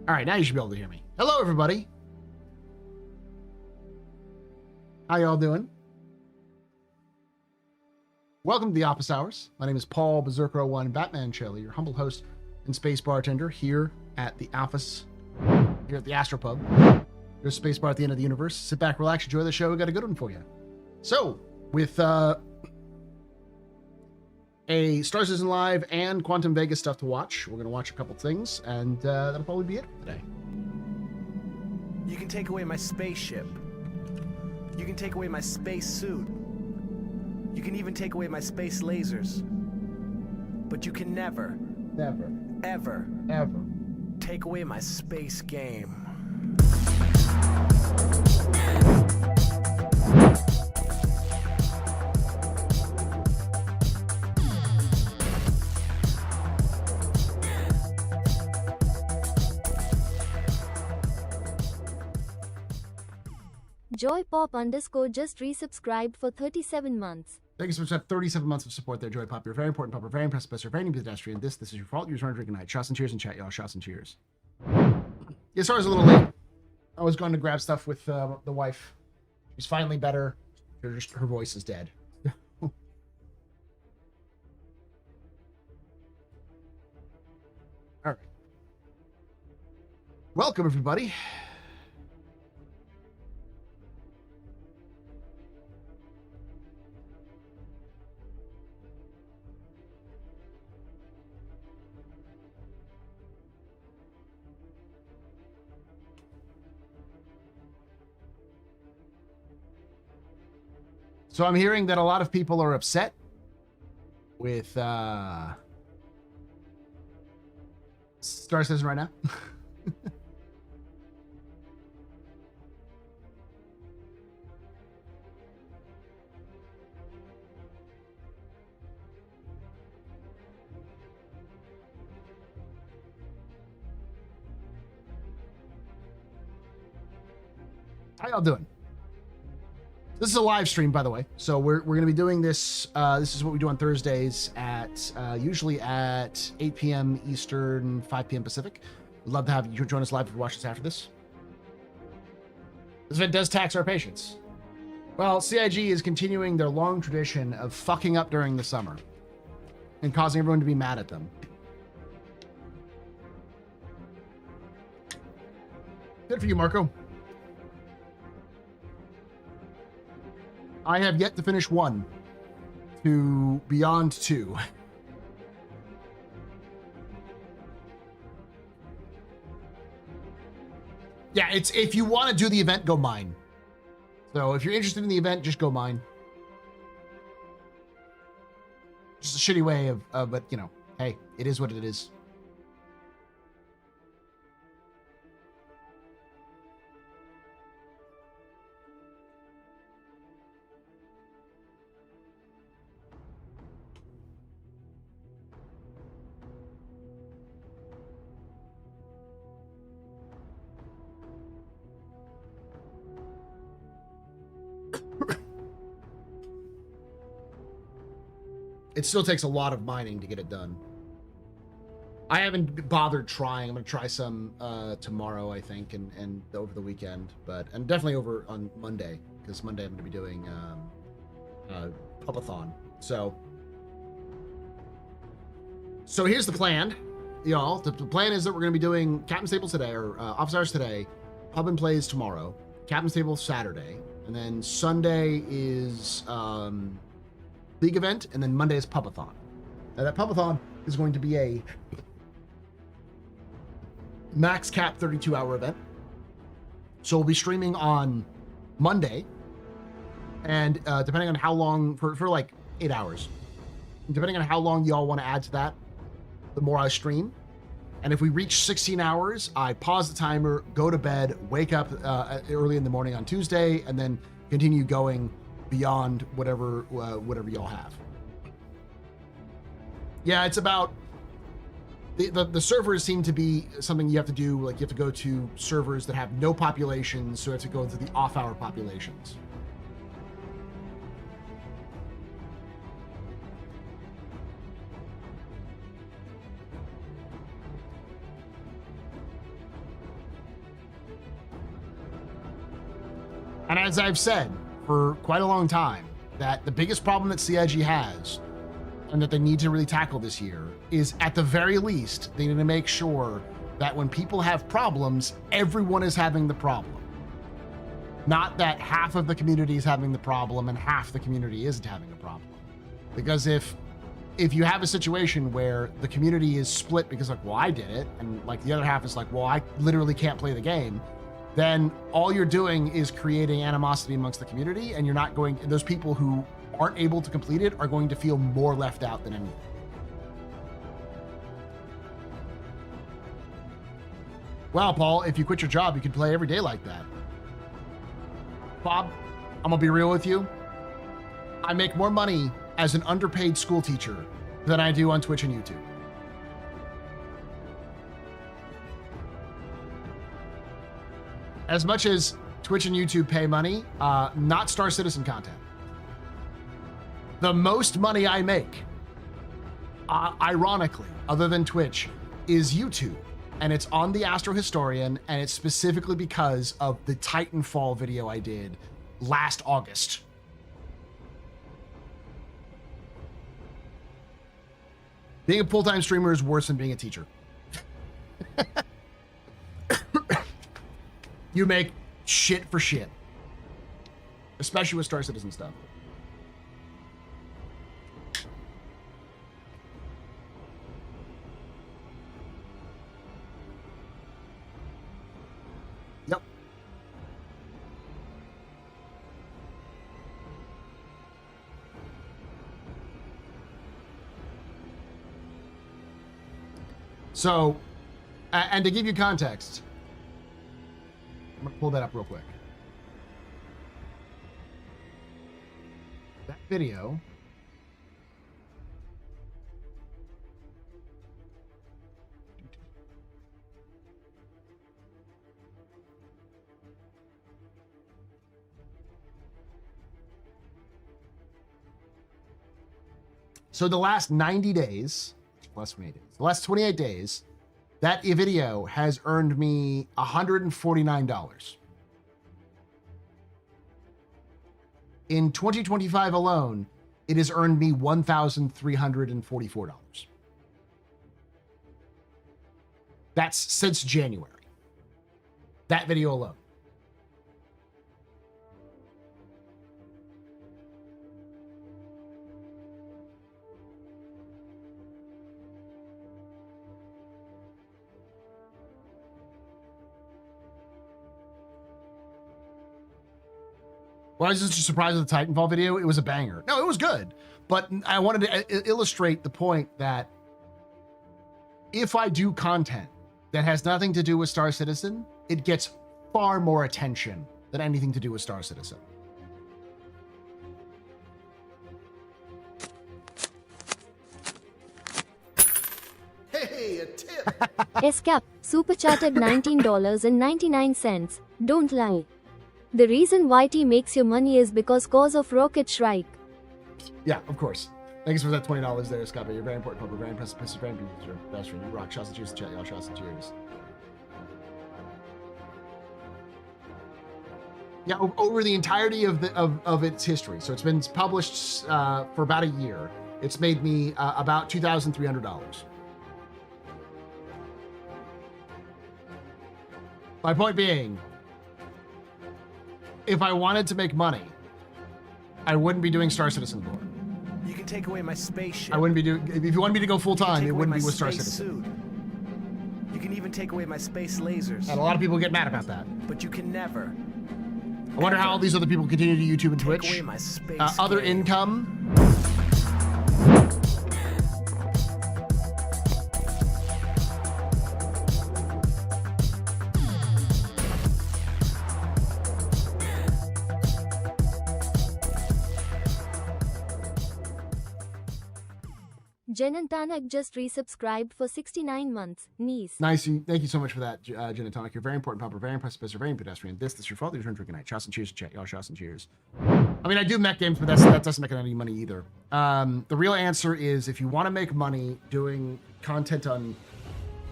All right, now you should be able to hear me. Hello, everybody. How y'all doing? Welcome to the Office Hours. My name is Paul Berserker01 Batman Shelley, your humble host and space bartender here at the Office, here at the Astropub. There's a space bar at the end of the universe. Sit back, relax, enjoy the show. We got a good one for you. So, with a Star Citizen Live and Quantum Vegas stuff to watch, we're going to watch a couple things, and that'll probably be it for today. You can take away my spaceship. You can take away my space suit. You can even take away my space lasers. But you can never, ever take away my space game. JoyPop_ just resubscribed for 37 months. Thank you so much for 37 months of support there, Joy Pop. You're very important, Pop. You're very impressive, you're very pedestrian. This is your fault. You're trying to drink a night. Shots and cheers in chat, y'all. Shots and cheers. Yeah, sorry I was a little late. I was going to grab stuff with the wife. She's finally better. Her voice is dead. All right. Welcome, everybody. So I'm hearing that a lot of people are upset with Star Citizen right now. How y'all doing? This is a live stream, by the way. So we're going to be doing this. This is what we do on Thursdays at usually at 8 p.m. Eastern, 5 p.m. Pacific. We'd love to have you join us live if you watch this after this. This event does tax our patience. Well, CIG is continuing their long tradition of fucking up during the summer and causing everyone to be mad at them. Good for you, Marco. I have yet to finish 1 to Beyond 2. Yeah, it's if you want to do the event, go mine. So if you're interested in the event, just go mine. Just a shitty way of but you know, hey, it is what it is. It still takes a lot of mining to get it done. I haven't bothered trying. I'm going to try some tomorrow, I think, and over the weekend. And definitely over on Monday, because Monday I'm going to be doing Pubathon. So here's the plan, y'all. The plan is that we're going to be doing Captain's Table today, or Office Hours today, Pub and Plays tomorrow, Captain's Table Saturday, and then Sunday is League event, and then Monday is Pubathon. Now that Pubathon is going to be a max cap 32-hour event. So we'll be streaming on Monday, and depending on how long, for like 8 hours, depending on how long y'all want to add to that, the more I stream. And if we reach 16 hours, I pause the timer, go to bed, wake up early in the morning on Tuesday, and then continue going beyond whatever y'all have. Yeah, it's about the servers seem to be something you have to do. Like you have to go to servers that have no populations, so you have to go into the off-hour populations. And as I've said for quite a long time, that the biggest problem that CIG has and that they need to really tackle this year is, at the very least, they need to make sure that when people have problems, everyone is having the problem. Not that half of the community is having the problem and half the community isn't having a problem. Because if you have a situation where the community is split because like, well, I did it, and like the other half is like, well, I literally can't play the game, then all you're doing is creating animosity amongst the community, and you're not going, those people who aren't able to complete it are going to feel more left out than anything. Well, Paul, if you quit your job, you could play every day like that. Bob, I'm gonna be real with you. I make more money as an underpaid school teacher than I do on Twitch and YouTube. As much as Twitch and YouTube pay money, not Star Citizen content. The most money I make, ironically, other than Twitch, is YouTube. And it's on the Astro Historian, and it's specifically because of the Titanfall video I did last August. Being a full-time streamer is worse than being a teacher. You make shit for shit. Especially with Star Citizen stuff. Yep. So, and to give you context, I'm gonna pull that up real quick. That video so the last 90 days, less 28 days, the last 28 days, that video has earned me $149. In 2025 alone, it has earned me $1,344. That's since January. That video alone. Well, I was just surprised with the Titanfall video. It was a banger. No, it was good. But I wanted to illustrate the point that if I do content that has nothing to do with Star Citizen, it gets far more attention than anything to do with Star Citizen. Hey, a tip. Escap, super chatted $19.99. Don't lie. The reason YT makes your money is because cause of Rocket Shrike. Yeah, of course. Thanks for that $20 there, Scott. You're very important. You're very impressive. Very impressive. Best friend. You rock. Shots and cheers to chat, y'all. Shots and cheers. Yeah, over the entirety of its history. So it's been published for about a year. It's made me about $2,300. My point being, if I wanted to make money, I wouldn't be doing Star Citizen lore. You can take away my spaceship. I wouldn't be doing. If you wanted me to go full time, it wouldn't be with Star space Citizen. Suit. You can even take away my space lasers. And a lot of people get mad about that. But you can never. I wonder how all these other people continue to YouTube and Take Twitch. away my space Other game. income. Jenantanak just resubscribed for 69 months. Nice. Nice. Thank you so much for that, Jen and Tonic. You're very important, Pumper, very impressive, Mr. Very pedestrian. This your fault. Your turn drinking night. Shots and cheers to chat, y'all. Shots and cheers. I mean, I do mech games, but that doesn't make any money either. The real answer is, if you want to make money doing content on,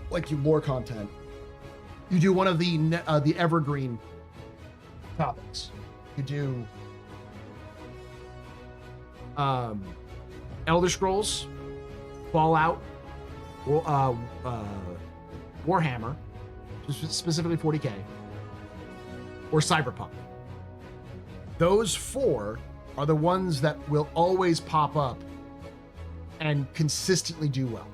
like, lore content, you do one of the evergreen topics. You do Elder Scrolls, Fallout, Warhammer, specifically 40K, or Cyberpunk. Those 4 are the ones that will always pop up and consistently do well.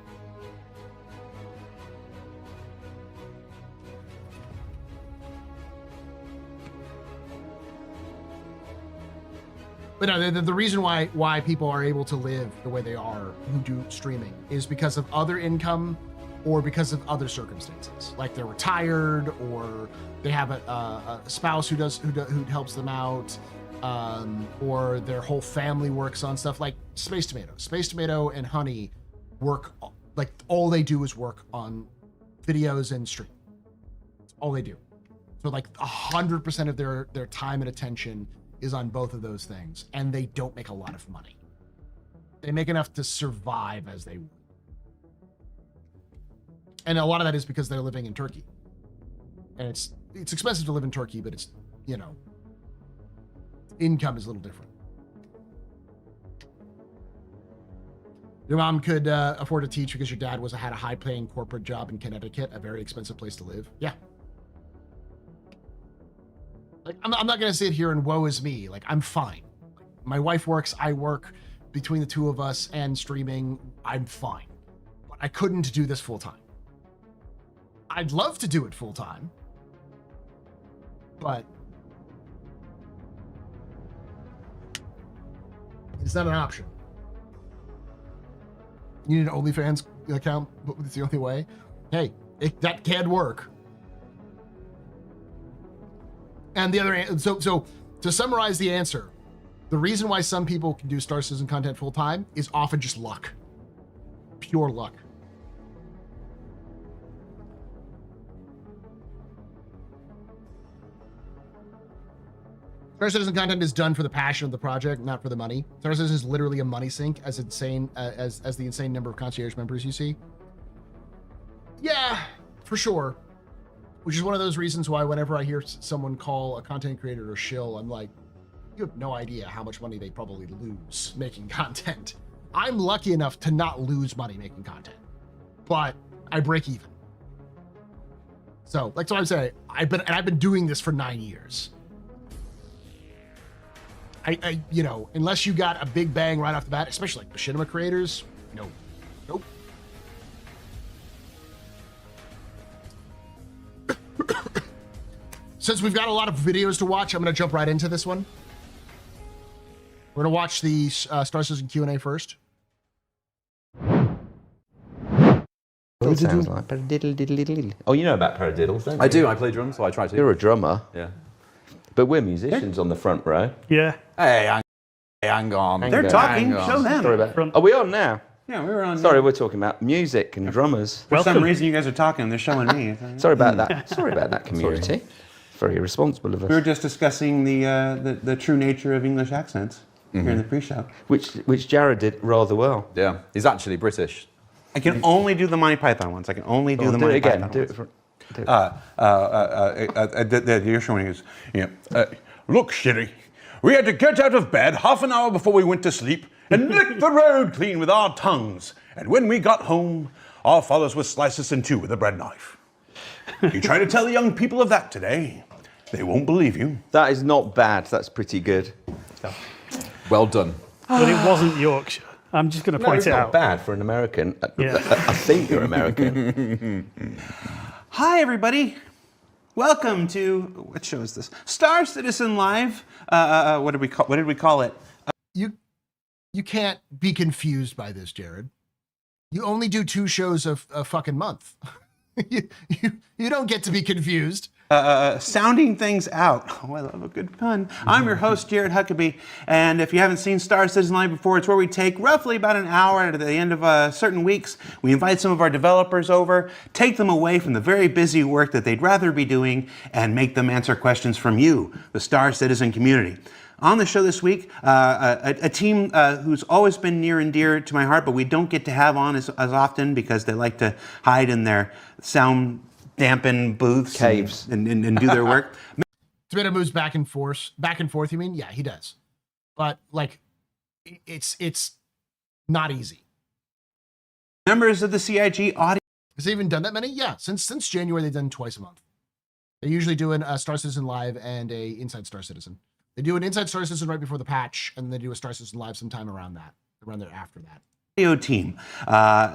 But no, the reason why people are able to live the way they are who do streaming is because of other income or because of other circumstances. Like they're retired, or they have a spouse who helps them out, or their whole family works on stuff like Space Tomato. Space Tomato and Honey work, like all they do is work on videos and stream. That's all they do. So like 100% of their time and attention is on both of those things, and they don't make a lot of money. They make enough to survive as they would. And a lot of that is because they're living in Turkey. And it's expensive to live in Turkey, but it's, you know, income is a little different. Your mom could afford to teach because your dad had a high-paying corporate job in Connecticut, a very expensive place to live. Yeah. Like, I'm not going to sit here and woe is me. Like, I'm fine. Like, my wife works, I work. Between the two of us and streaming, I'm fine. But I couldn't do this full time. I'd love to do it full time, but it's not an option. You need an OnlyFans account, but it's the only way. Hey, that can work. And the other, so to summarize the answer, the reason why some people can do Star Citizen content full time is often just luck, pure luck. Star Citizen content is done for the passion of the project, not for the money. Star Citizen is literally a money sink, as insane as the insane number of concierge members you see. Yeah, for sure. Which is one of those reasons why whenever I hear someone call a content creator a shill, I'm like, you have no idea how much money they probably lose making content. I'm lucky enough to not lose money making content, but I break even. So, like, so I'm saying, I've been doing this for 9 years. I you know, unless you got a big bang right off the bat, especially like machinima creators, no, nope. Since we've got a lot of videos to watch, I'm going to jump right into this one. We're going to watch the Star Citizen Q&A first. It sounds like paradiddle-diddle-diddle. Oh, you know about paradiddles, don't you? I do. I play drums, so I try to. You're a drummer. Yeah. But we're musicians on the front row. Yeah. Hey, hang on. Hang They're on. talking. Hang on. Show them. Sorry about Front. Are we on now? Yeah, we were on. Sorry, we're talking about music and drummers. For some Welcome. reason, you guys are talking. They're showing me. Sorry about that. Sorry about that, community. Very irresponsible of us. We were just discussing the true nature of English accents here in the pre-show. Which Jared did rather well. Yeah, he's actually British. I can only do the Monty Python ones. I can only do the do it Monty again. Python Do ones. it for. Do it. You're showing us. Yeah. Look, Sherry, we had to get out of bed half an hour before we went to sleep and lick the road clean with our tongues. And when we got home, our fathers would slice us in two with a bread knife. You try to tell the young people of that today, they won't believe you. That is not bad. That's pretty good. Well done. But it wasn't Yorkshire. I'm just going to point it's it not out. bad for an American. Yeah. I think you're American. Hi, everybody. Welcome to, what show is this? Star Citizen Live. What did we call it? You can't be confused by this, Jared. You only do 2 shows a fucking month. you don't get to be confused. Sounding things out. Oh, I love a good pun. I'm your host, Jared Huckabee, and if you haven't seen Star Citizen Live before, it's where we take roughly about an hour at the end of certain weeks. We invite some of our developers over, take them away from the very busy work that they'd rather be doing, and make them answer questions from you, the Star Citizen community. On the show this week, a team who's always been near and dear to my heart, but we don't get to have on as often because they like to hide in their sound dampened booths Caves. and do their work. Tomato moves back and forth. Back and forth, you mean? Yeah, he does. But like, it's not easy. Members of the CIG audience. Has they even done that many? Yeah, since January they've done twice a month. They usually do a Star Citizen Live and a Inside Star Citizen. They do an Inside Star Citizen right before the patch, and then they do a Star Citizen Live sometime around there after that. Audio team.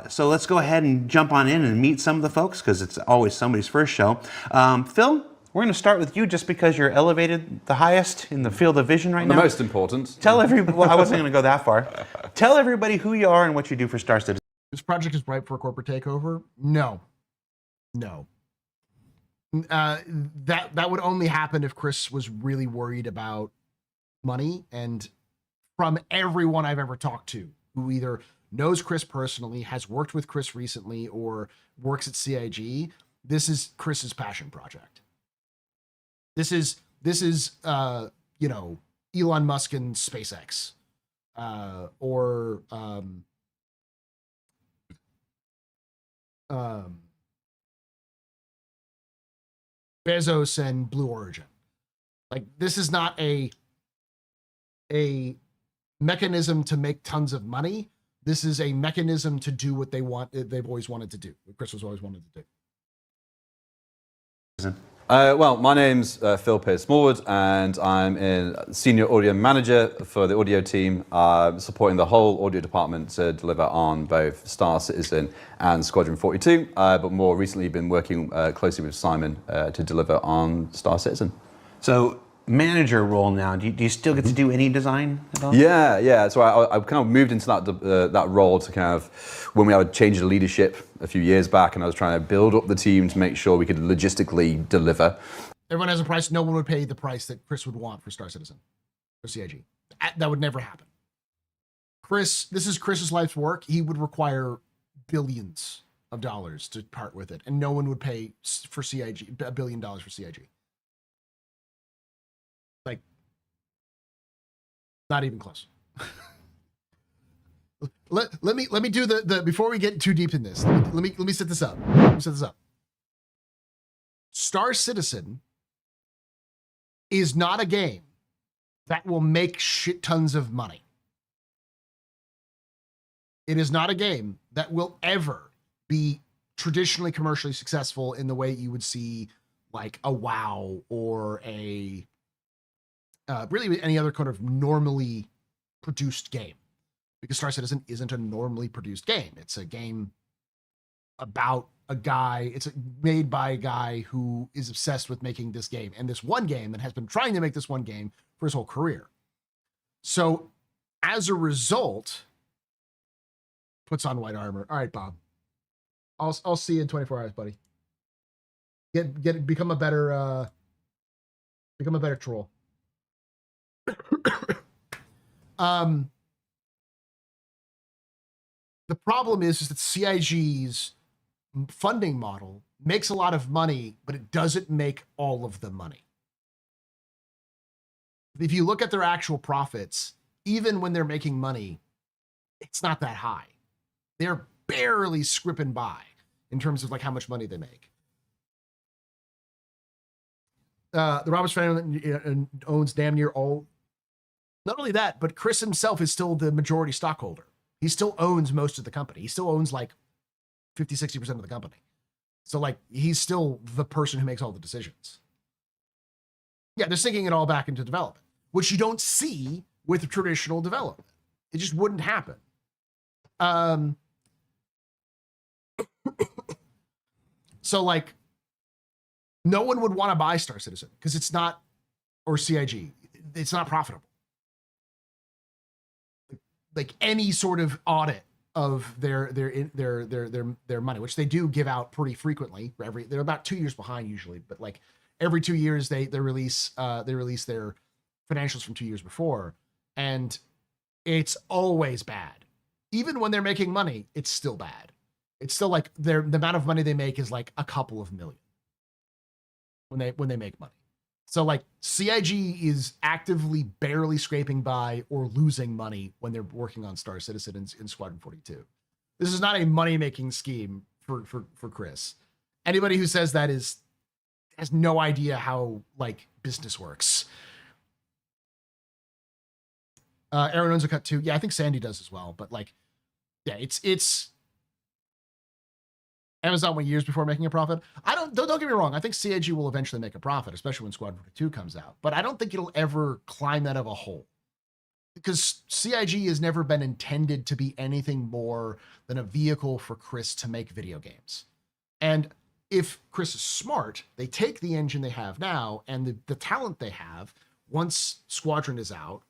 So let's go ahead and jump on in and meet some of the folks because it's always somebody's first show. Phil, we're going to start with you just because you're elevated the highest in the field of vision right now. The most important. Tell everybody, well, I wasn't going to go that far. Tell everybody who you are and what you do for Star Citizen. This project is ripe for a corporate takeover? No. That would only happen if Chris was really worried about money. And from everyone I've ever talked to who either knows Chris personally, has worked with Chris recently, or works at CIG, this is Chris's passion project. This is Elon Musk and SpaceX, or Bezos and Blue Origin. Like, this is not a mechanism to make tons of money. This is a mechanism to do what they've always wanted to do, what Chris was always wanted to do. Well, my name's Phil Pierce-Smallwood, and I'm a senior audio manager for the audio team, supporting the whole audio department to deliver on both Star Citizen and Squadron 42, but more recently been working closely with Simon to deliver on Star Citizen. So, manager role now. Do you still get to do any design at all? Yeah. So I kind of moved into that role to kind of when we had a change of leadership a few years back, and I was trying to build up the team to make sure we could logistically deliver. Everyone has a price. No one would pay the price that Chris would want for Star Citizen or CIG. That would never happen. This is Chris's life's work. He would require billions of dollars to part with it, and no one would pay for CIG $1 billion for CIG. Like, not even close. let me do the before we get too deep in this. Let me set this up. Star Citizen is not a game that will make shit tons of money. It is not a game that will ever be traditionally commercially successful in the way you would see like a WoW or a really any other kind of normally produced game, because Star Citizen isn't a normally produced game. It's a game about a guy. It's made by a guy who is obsessed with making this game, and this one game, and has been trying to make this one game for his whole career. So as a result, puts on white armor. All right, Bob. I'll see you in 24 hours, buddy. Become a better troll. The problem is that CIG's funding model makes a lot of money, but it doesn't make all of the money. If you look at their actual profits, even when they're making money, it's not that high. They're barely scraping by in terms of like how much money they make. The Roberts family owns damn near all. Not only that, but Chris himself is still the majority stockholder. He still owns most of the company. He still owns like 50, 60% of the company. So like, he's still the person who makes all the decisions. Yeah, they're sinking it all back into development, which you don't see with traditional development. It just wouldn't happen. So like, no one would want to buy Star Citizen because it's not, or CIG, it's not profitable. Like any sort of audit of their money, which they do give out pretty frequently. They're about 2 years behind usually, but like every 2 years they release their financials from 2 years before, and it's always bad. Even when they're making money, it's still bad. It's still like the amount of money they make is like a couple of million when they make money. So like CIG is actively barely scraping by or losing money when they're working on Star Citizen in Squadron 42. This is not a money-making scheme for Chris. Anybody who says that is has no idea how like business works. Aaron owns a cut too. Yeah, I think Sandy does as well. But like, yeah, it's Amazon went years before making a profit. Don't get me wrong. I think CIG will eventually make a profit, especially when Squadron 2 comes out. But I don't think it'll ever climb out of a hole, because CIG has never been intended to be anything more than a vehicle for Chris to make video games. And if Chris is smart, they take the engine they have now and the talent they have once Squadron is out,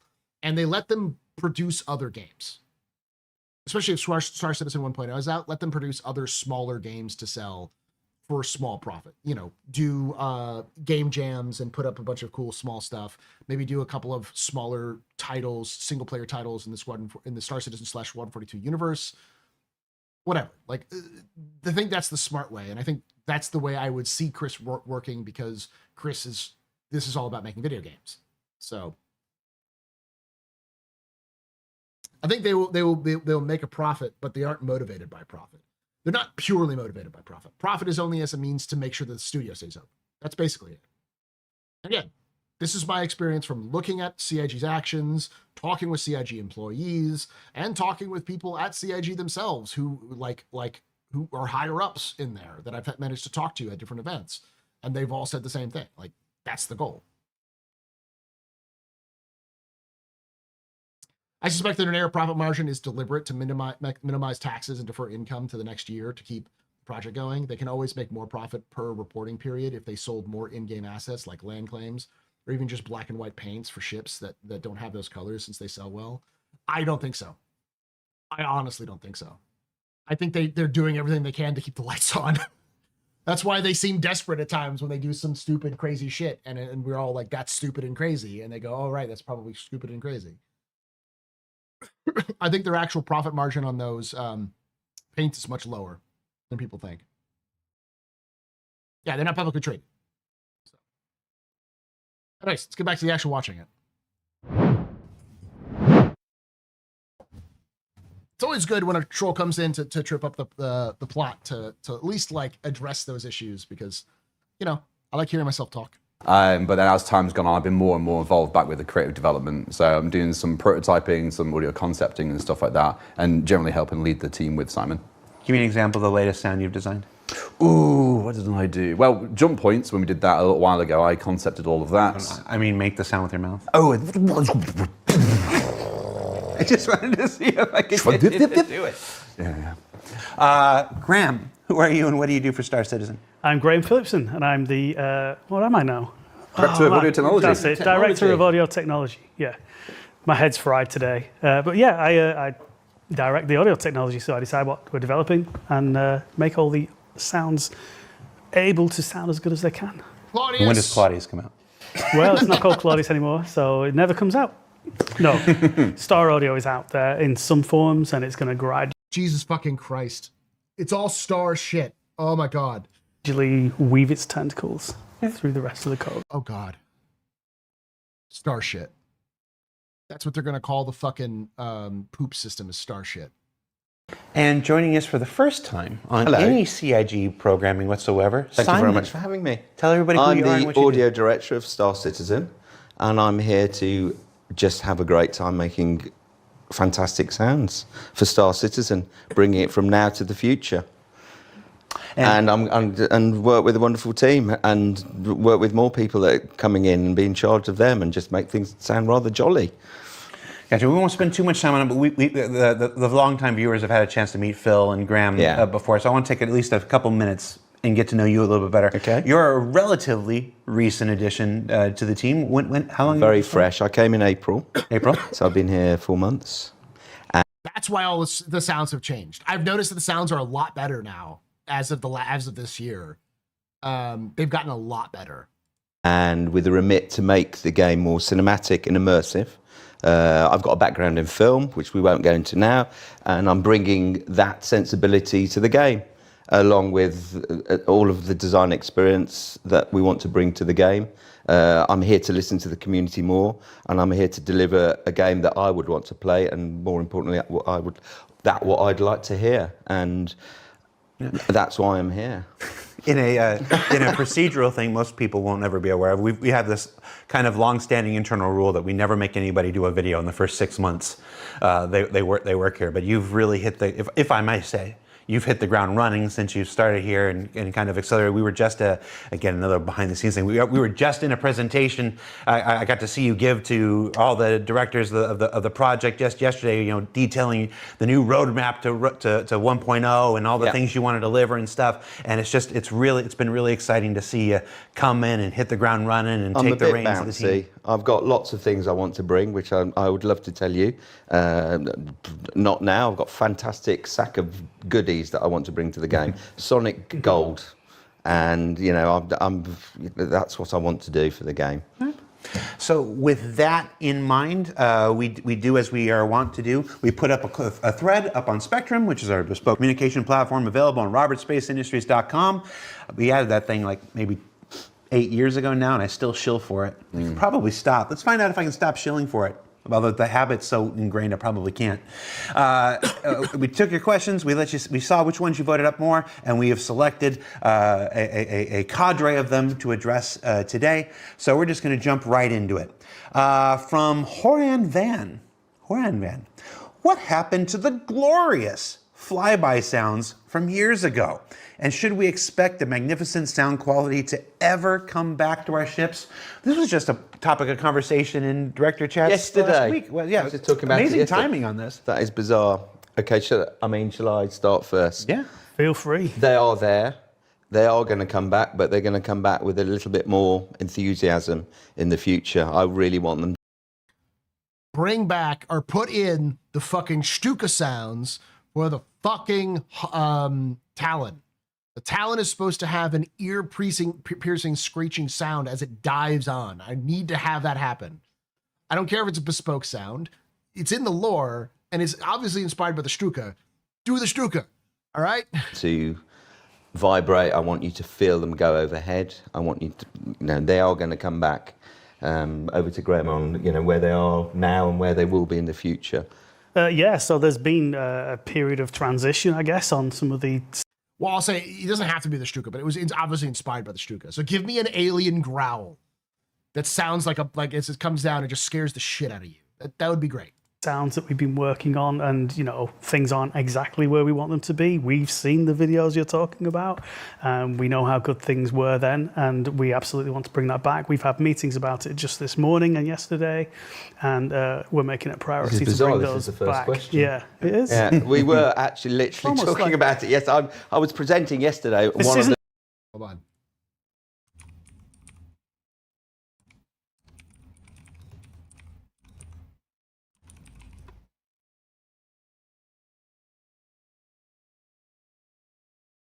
and they let them produce other games. Especially if Star Citizen 1.0 is out, let them produce other smaller games to sell for a small profit. You know, do game jams and put up a bunch of cool small stuff. Maybe do a couple of smaller titles, single player titles in the Star Citizen /142 universe. Whatever. Like, I think that's the smart way, and I think that's the way I would see Chris working, because this is all about making video games. So I think they'll make a profit, but they aren't motivated by profit. They're not purely motivated by profit. Profit is only as a means to make sure that the studio stays open. That's basically it. Again, this is my experience from looking at CIG's actions, talking with CIG employees, and talking with people at CIG themselves who who are higher ups in there that I've managed to talk to at different events. And they've all said the same thing. Like, that's the goal. I suspect that an error profit margin is deliberate to minimize taxes and defer income to the next year to keep the project going. They can always make more profit per reporting period if they sold more in-game assets like land claims, or even just black and white paints for ships that don't have those colors since they sell well. I don't think so. I honestly don't think so. I think they're doing everything they can to keep the lights on. That's why they seem desperate at times when they do some stupid, crazy shit. And we're all like, that's stupid and crazy. And they go, oh, right, that's probably stupid and crazy. I think their actual profit margin on those paints is much lower than people think. Yeah, they're not publicly traded. So. Anyways, let's get back to the actual watching it. It's always good when a troll comes in to trip up the plot to at least like address those issues, because, you know, I like hearing myself talk. But then as time's gone on, I've been more and more involved back with the creative development. So I'm doing some prototyping, some audio concepting and stuff like that, and generally helping lead the team with Simon. Give me an example of the latest sound you've designed. Ooh, what did I do? Well, jump points, when we did that a little while ago, I concepted all of that. I mean, make the sound with your mouth. Oh, I just wanted to see if I could get you to do it. yeah. Graham, who are you and what do you do for Star Citizen? I'm Graham Phillipson, and I'm the, what am I now? Director of Audio Technology. That's it, Director of Audio Technology, yeah. My head's fried today. But yeah, I direct the audio technology, so I decide what we're developing and make all the sounds able to sound as good as they can. Claudius. When does Claudius come out? Well, it's not called Claudius anymore, so it never comes out. No, Star Audio is out there in some forms, and it's going to gradually Jesus fucking Christ. It's all Star shit. Oh my God. weave its tentacles through the rest of the code. Oh God. Star shit. That's what they're going to call the fucking poop system, is Star shit. And joining us for the first time on Hello. any CIG programming whatsoever, Thank you very much for having me. Tell everybody who I'm you are and the what you audio do. director of Star Citizen, and I'm here to just have a great time making fantastic sounds for Star Citizen, bringing it from now to the future. And and work with a wonderful team and work with more people that are coming in and be in charge of them and just make things sound rather jolly. Gotcha. We won't spend too much time on it, but the long-time viewers have had a chance to meet Phil and Graham before, so I want to take at least a couple minutes and get to know you a little bit better. Okay. You're a relatively recent addition to the team. How long? Very fresh. I came in April. April. So I've been here 4 months. That's why all the sounds have changed. I've noticed that the sounds are a lot better now as of this year. They've gotten a lot better. And with a remit to make the game more cinematic and immersive. I've got a background in film, which we won't go into now, and I'm bringing that sensibility to the game, along with all of the design experience that we want to bring to the game. I'm here to listen to the community more, and I'm here to deliver a game that I would want to play, and more importantly, what I'd like to hear. And That's why I'm here. In a procedural thing, most people won't ever be aware of. We have this kind of long-standing internal rule that we never make anybody do a video in the first 6 months they work here. But you've really hit the, if I may say, you've hit the ground running since you started here and kind of accelerated. We were just again, another behind the scenes thing. We were just in a presentation. I got to see you give to all the directors of the project just yesterday, detailing the new roadmap to 1.0 and all the things you want to deliver and stuff. And it's been really exciting to see you come in and hit the ground running and take the reins of the team. I've got lots of things I want to bring, which I would love to tell you. Not now. I've got a fantastic sack of goodies that I want to bring to the game. Sonic Gold, and that's what I want to do for the game. So with that in mind, we do as we are wont to do. We put up a thread up on Spectrum, which is our bespoke communication platform available on robertspaceindustriescom. We added that thing like maybe 8 years ago now, and I still shill for it. I can probably stop. Let's find out if I can stop shilling for it. Although the habit's so ingrained, I probably can't. We took your questions. We saw which ones you voted up more, and we have selected a cadre of them to address today. So we're just going to jump right into it. From Horan Van. What happened to the glorious flyby sounds from years ago? And should we expect the magnificent sound quality to ever come back to our ships? This was just a topic of conversation in director chats yesterday. Last week. Well, yeah, just talking about amazing timing on this. That is bizarre. Okay, shall I start first? Yeah. Feel free. They are there. They are going to come back, but they're going to come back with a little bit more enthusiasm in the future. I really want them. Bring back or put in the fucking Stuka sounds for the fucking Talon. The Talon is supposed to have an ear-piercing, screeching sound as it dives on. I need to have that happen. I don't care if it's a bespoke sound. It's in the lore, and it's obviously inspired by the Stuka. Do the Stuka, all right? To vibrate, I want you to feel them go overhead. I want you to, they are going to come back. Over to Graham on, where they are now and where they will be in the future. So there's been a period of transition, I guess, on some of the... Well, I'll say it doesn't have to be the Stuka, but it's obviously inspired by the Stuka. So give me an alien growl that sounds like it comes down and just scares the shit out of you. That would be great. Sounds that we've been working on, and things aren't exactly where we want them to be. We've seen the videos you're talking about. We know how good things were then, and we absolutely want to bring that back. We've had meetings about it just this morning and yesterday, and we're making it a priority to bring those back. Question. Yeah, it is. Yeah, we were actually literally talking about it. Yes, I was presenting yesterday. Hold on.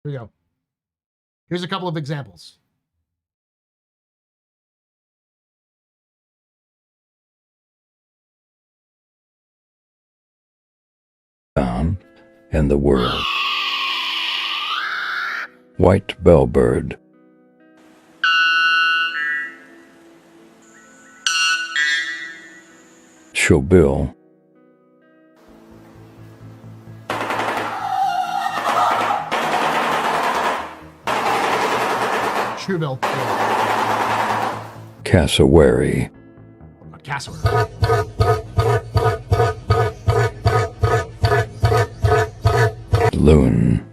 Here we go. Here's a couple of examples. In the world. White bellbird. Showbill. Showbill. Cassowary. Cassowary. Loon.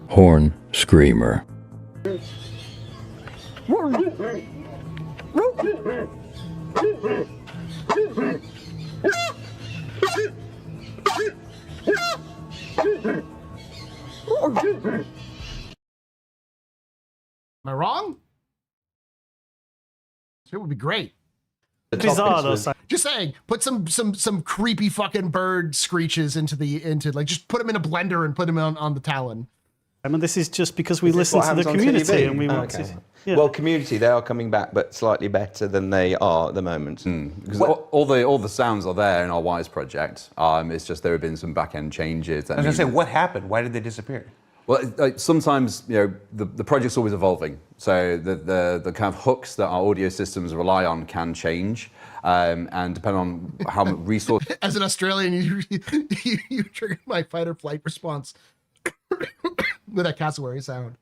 Horn screamer. Am I wrong? It would be great. Bizarre though. Just saying, put some creepy fucking bird screeches into just put them in a blender and put them on the Talon. I mean, this is just because we listen to the community and we want to. Yeah. Well, community, they are coming back, but slightly better than they are at the moment. Because all the sounds are there in our Wise project. It's just there have been some back end changes. I was going to say, what happened? Why did they disappear? Well, sometimes the project's always evolving, so the kind of hooks that our audio systems rely on can change, and depending on how much resource. As an Australian, you triggered my fight or flight response with that cassowary sound.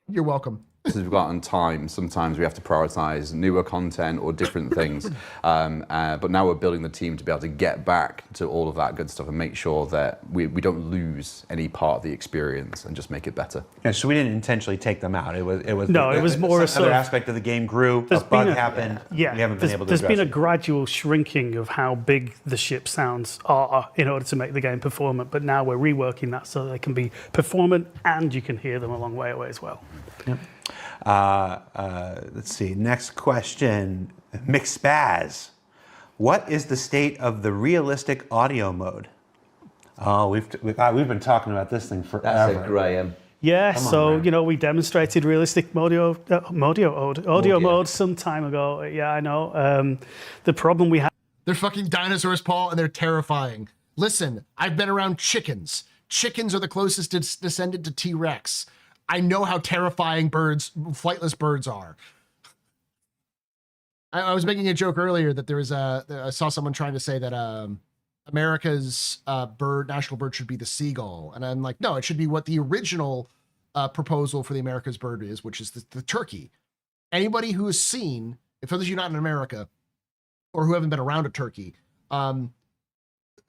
You're welcome. We've got on time, sometimes we have to prioritize newer content or different things. But now we're building the team to be able to get back to all of that good stuff and make sure that we don't lose any part of the experience and just make it better. Yeah, so we didn't intentionally take them out. It was more a some sort other of- aspect of the game grew. A bug happened. Yeah, we haven't been able to there's address been a it. gradual shrinking of how big the ship sounds are in order to make the game performant, but now we're reworking that so they can be performant and you can hear them a long way away as well. Yep. Let's see. Next question. McSpaz. What is the state of the realistic audio mode? Oh, we've been talking about this thing forever. That's it, Graham. Yeah, so man. we demonstrated realistic audio mode some time ago. Yeah, I know. The problem we have. They're fucking dinosaurs, Paul, and they're terrifying. Listen, I've been around chickens. Chickens are the closest descendant to T-Rex. I know how terrifying flightless birds are. I was making a joke earlier that I saw someone trying to say that America's national bird should be the seagull. And I'm like, no, it should be what the original proposal for the America's bird is, which is the turkey. Anybody who has seen, if those of you not in America or who haven't been around a turkey,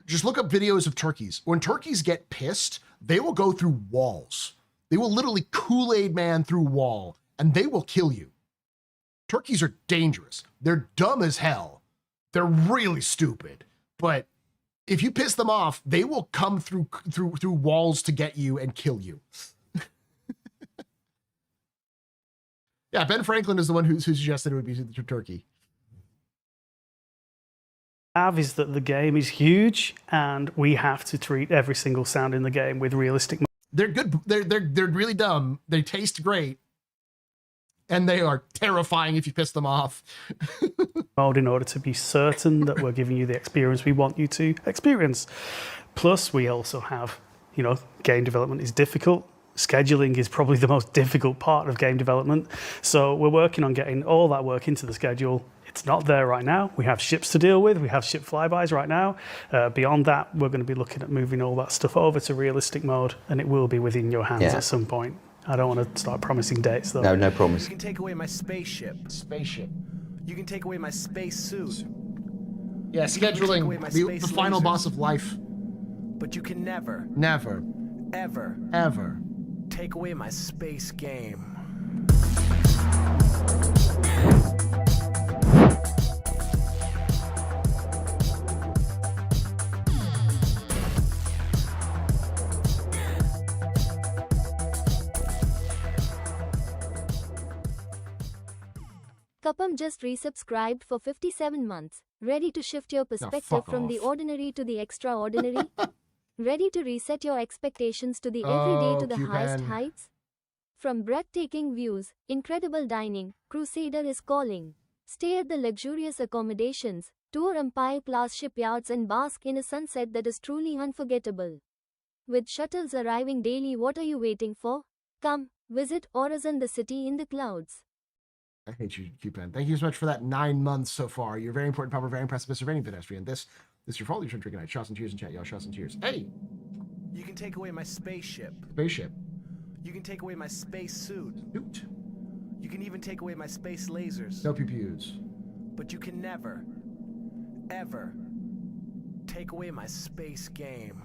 just look up videos of turkeys. When turkeys get pissed, they will go through walls. They will literally Kool-Aid man through wall, and they will kill you. Turkeys are dangerous. They're dumb as hell. They're really stupid. But if you piss them off, they will come through walls to get you and kill you. Yeah, Ben Franklin is the one who suggested it would be the turkey. Is that the game is huge, and we have to treat every single sound in the game with realistic. They're good. They're really dumb. They taste great, and they are terrifying if you piss them off. Mode in order to be certain that we're giving you the experience we want you to experience. Plus, we also have, game development is difficult. Scheduling is probably the most difficult part of game development. So we're working on getting all that work into the schedule. It's not there right now. We have ships to deal with. We have ship flybys right now. Beyond that, we're going to be looking at moving all that stuff over to realistic mode, and it will be within your hands at some point. I don't want to start promising dates, though. No promise. You can take away my spaceship. Spaceship. You can take away my space suit. Yeah, scheduling, the final boss of life. But you can never, ever take away my space game. Kapam just resubscribed for 57 months. Ready to shift your perspective fuck from the off. ordinary to the extraordinary? Ready to reset your expectations to the everyday to the highest Cuban. heights? From breathtaking views, incredible dining, Crusader is calling. Stay at the luxurious accommodations, tour Empire-class shipyards and bask in a sunset that is truly unforgettable. With shuttles arriving daily, what are you waiting for? Come, visit Horizon, the city in the clouds. I hate you, Coupon. Thank you so much for that 9 months so far. You're very important, proper, very impressive, surveying pedestrian. This is your fault. You should drink night. Shots and tears in chat, y'all. Shots and tears. Hey, You can take away my spaceship. spaceship. You can take away my space suit. Hoot. You can even take away my space lasers. No pew-pews. But you can never, ever take away my space game.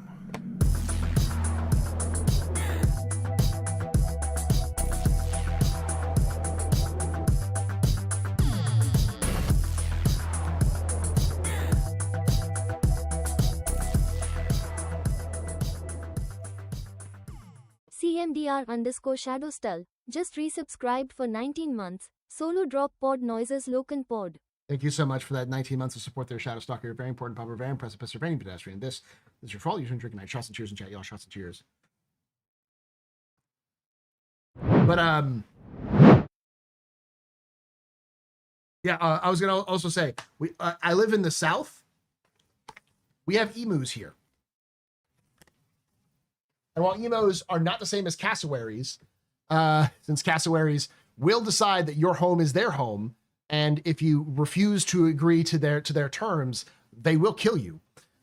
CMDR_Shadowstall just resubscribed for 19 months. Solo drop pod noises Locan pod. Thank you so much for that 19 months of support there, Shadowstalker. You're very important, proper, very impressive, surveying pedestrian. This is your fault. You shouldn't drink night. Shots and tears in chat, y'all. Shots and tears. But yeah, I was gonna also say I live in the South. We have emus here. And while emos are not the same as cassowaries, since cassowaries will decide that your home is their home, and if you refuse to agree to their terms, they will kill you.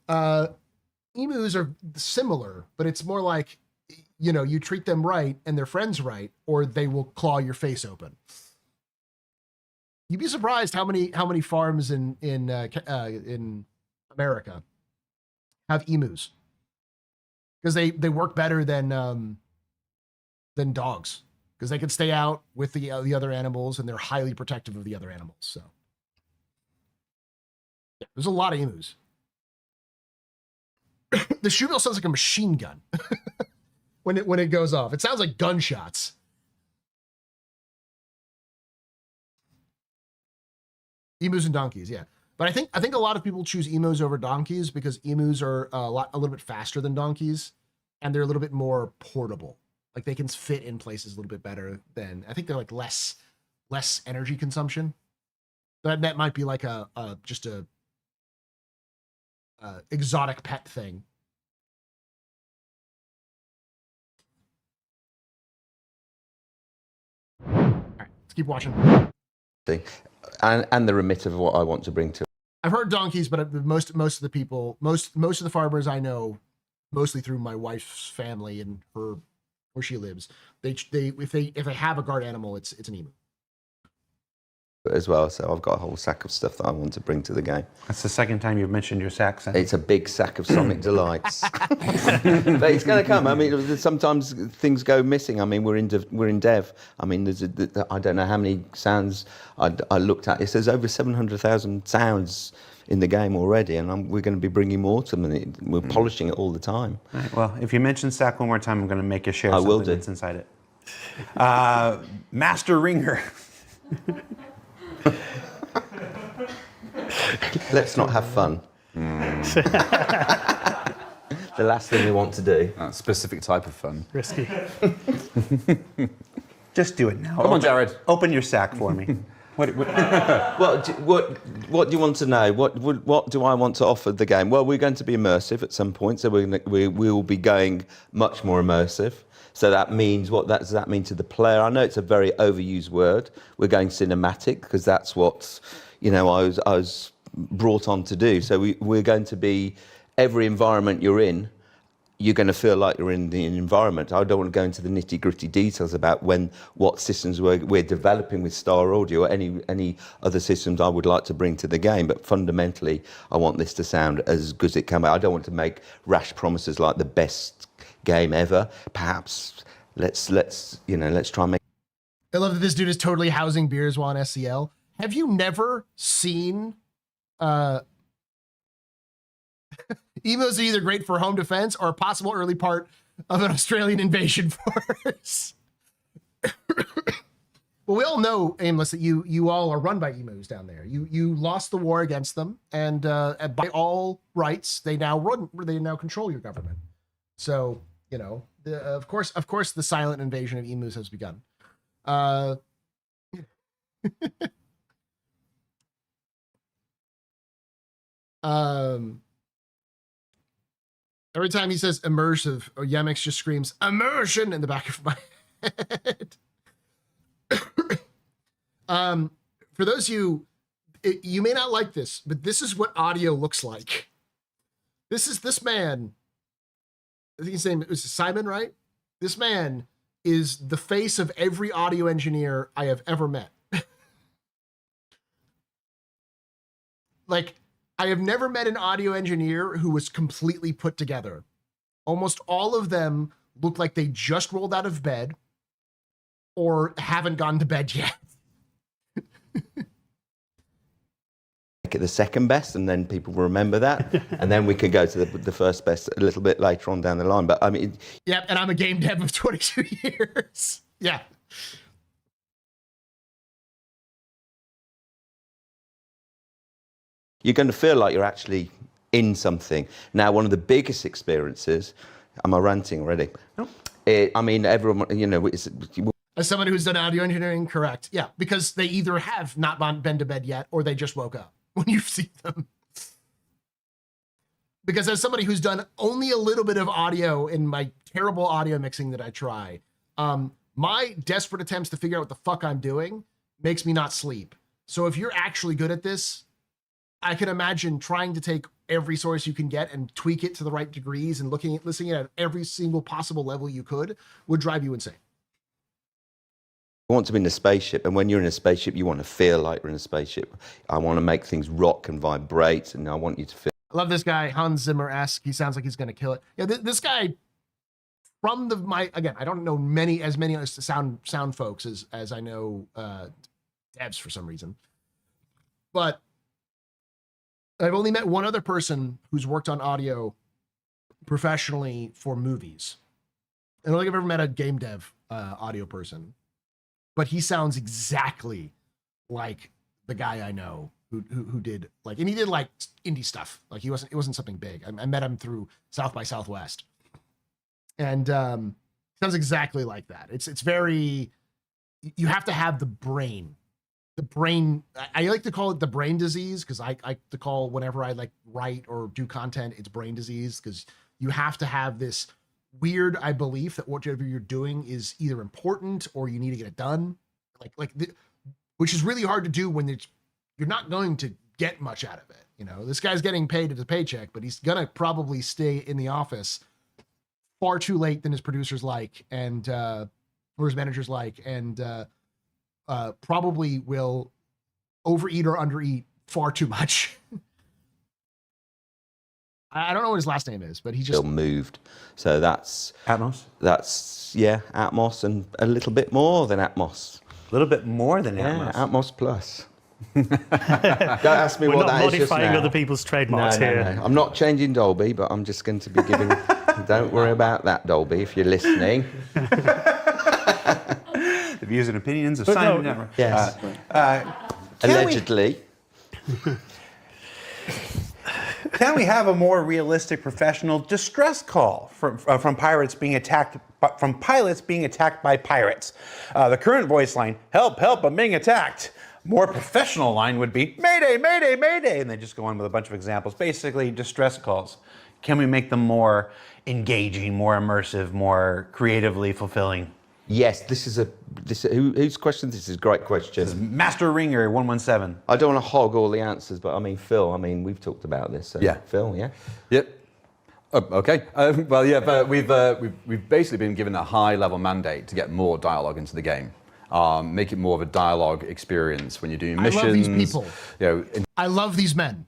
Emus are similar, but it's more like, you know, you treat them right and their friends right, or they will claw your face open. You'd be surprised how many farms in America have emus, because they work better than dogs, because they can stay out with the other animals, and they're highly protective of the other animals. So yeah, there's a lot of emus. The shoe bill sounds like a machine gun when it goes off. It sounds like gunshots. Emus and donkeys, yeah. But I think a lot of people choose emus over donkeys because emus are a little bit faster than donkeys, and they're a little bit more portable. Like they can fit in places a little bit better than, I think they're like less energy consumption. That might be like just a exotic pet thing. All right, let's keep watching. And the remit of what I want to bring to. I've heard donkeys, but most of the people, most of the farmers I know, mostly through my wife's family and her where she lives, if they have a guard animal, it's an emu. As well, so I've got a whole sack of stuff that I want to bring to the game. That's the second time you've mentioned your sack. Sandy. It's a big sack of Sonic delights, but it's going to come. I mean, sometimes things go missing. I mean, we're in dev. I mean, I don't know how many sounds I looked at. It says over 700,000 sounds in the game already, and we're going to be bringing more to them. We're polishing it all the time. All right, well, if you mention sack one more time, I'm going to make you share I something will do. that's inside it. Master Ringer. Let's not have fun. The last thing we want to do. A specific type of fun. Risky. Just do it now. Come on, Jared. Open your sack for me. What What do you want to know? What do I want to offer the game? Well, we're going to be immersive at some point, so we will be going much more immersive. So that means, what does that mean to the player? I know it's a very overused word. We're going cinematic because that's what, you know, I was brought on to do. So we're going to be, every environment you're in, you're going to feel like you're in the environment. I don't want to go into the nitty gritty details about what systems we're developing with Star Audio or any other systems I would like to bring to the game. But fundamentally, I want this to sound as good as it can. I don't want to make rash promises like the best game ever. Perhaps let's try and make. I love that this dude is totally housing beers while on SCL. Have you never seen Emus are either great for home defense or a possible early part of an Australian invasion force? Well, we all know, Aimless, that you all are run by emus down there. You lost the war against them, and by all rights, they now control your government. So, you know, of course, the silent invasion of emus has begun. Every time he says immersive, Yemix just screams immersion in the back of my head. For those of you, you may not like this, but this is what audio looks like. This man, I think his name is Simon, right? This man is the face of every audio engineer I have ever met. Like, I have never met an audio engineer who was completely put together. Almost all of them look like they just rolled out of bed or haven't gone to bed yet. Make it the second best, and then people will remember that, and then we can go to the first best a little bit later on down the line. But I mean, yep, and I'm a game dev of 22 years. Yeah. you're going to feel like you're actually in something. Now, one of the biggest experiences, am I ranting already? No. I mean, everyone, you know, as someone who's done audio engineering, correct. Yeah, because they either have not been to bed yet or they just woke up when you see them. because as somebody who's done only a little bit of audio in my terrible audio mixing that I try, my desperate attempts to figure out what the fuck I'm doing makes me not sleep. So if you're actually good at this, I can imagine trying to take every source you can get and tweak it to the right degrees and listening at every single possible level you could would drive you insane. I want to be in a spaceship, and when you're in a spaceship, you want to feel like you're in a spaceship. I want to make things rock and vibrate, and I want you to feel. I love this guy, Hans Zimmer-esque. He sounds like he's going to kill it. Yeah, this guy from again, I don't know as many sound folks as I know devs for some reason, but I've only met one other person who's worked on audio professionally for movies. I don't think I've ever met a game dev audio person, but he sounds exactly like the guy I know who did like, and he did like indie stuff. Like it wasn't something big. I met him through South by Southwest, and sounds exactly like that. It's very, you have to have the brain. I like to call it the brain disease, because I like to call whenever I like write or do content, it's brain disease, because you have to have this weird belief that whatever you're doing is either important or you need to get it done, which is really hard to do when you're not going to get much out of it. You know, this guy's getting paid at a paycheck, but he's gonna probably stay in the office far too late than his producers like, and or his managers like, and probably will overeat or undereat far too much. I don't know what his last name is, but he just moved. So that's Atmos? Atmos and a little bit more than Atmos. A little bit more than Yeah, Atmos. Atmos Plus. Don't ask me We're what not that is just modifying now. other people's trademarks here. No. I'm not changing Dolby, but I'm just going to be giving... Don't worry about that, Dolby, if you're listening. The views and opinions of Simon Network. Yes. Allegedly. Allegedly. Can we have a more realistic professional distress call from pilots being attacked by pirates? The current voice line, help, help, I'm being attacked. More professional line would be, mayday, mayday, mayday, and they just go on with a bunch of examples. Basically, distress calls. Can we make them more engaging, more immersive, more creatively fulfilling? Yes, whose question? This is a great question. This is Master Ringer 117. I don't want to hog all the answers, but I mean, Phil, we've talked about this. So Yeah. Phil, yeah? Yep. Oh, okay. Well, yeah, but we've basically been given a high-level mandate to get more dialogue into the game. Make it more of a dialogue experience when you're doing missions. I love these people. You know, I love these men.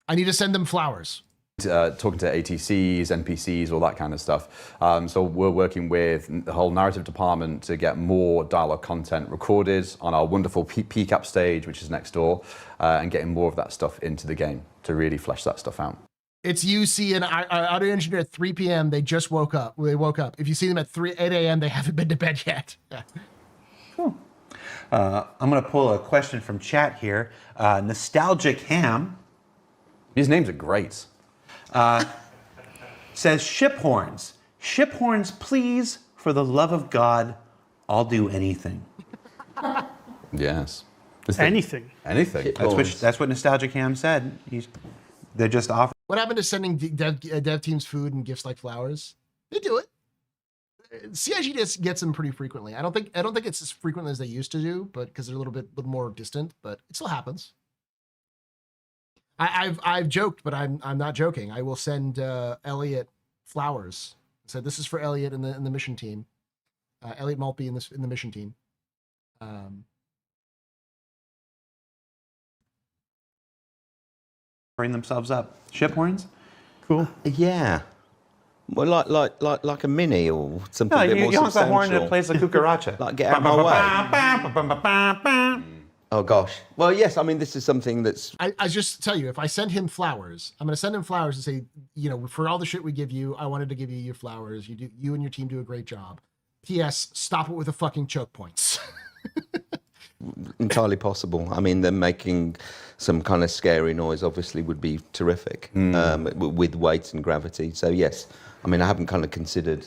I need to send them flowers. talking to ATCs, NPCs, all that kind of stuff. So we're working with the whole narrative department to get more dialogue content recorded on our wonderful PCAP stage, which is next door, and getting more of that stuff into the game to really flesh that stuff out. It's you see an audio engineer at 3 p.m. They just woke up. They woke up. If you see them at 8 a.m., they haven't been to bed yet. Cool. I'm going to pull a question from chat here. Nostalgic Ham. These names are great. Says ship horns. Ship horns, please, for the love of God, I'll do anything. Yes. Anything. Anything. That's what Nostalgic Ham said. They're just off. What happened to sending dev teams food and gifts like flowers? They do it. CIG gets them pretty frequently. I don't think it's as frequently as they used to do, but because they're a little more distant, but it still happens. I've joked, but I'm not joking. I will send Elliot flowers. I said this is for Elliot in the mission team. Elliot Maltby in the mission team. Bring themselves up. Ship horns? Cool. Yeah. Well, like a mini or something a bit more you honk the substantial. horn and it plays the cucaracha. Like get out of my way. Oh gosh. Well, yes. I mean, this is something that's. I just tell you, if I send him flowers, I'm going to send him flowers and say, for all the shit we give you, I wanted to give you your flowers. You and your team do a great job. P.S. Stop it with the fucking choke points. Entirely possible. I mean, them making some kind of scary noise obviously would be terrific with weight and gravity. So yes, I mean, I haven't kind of considered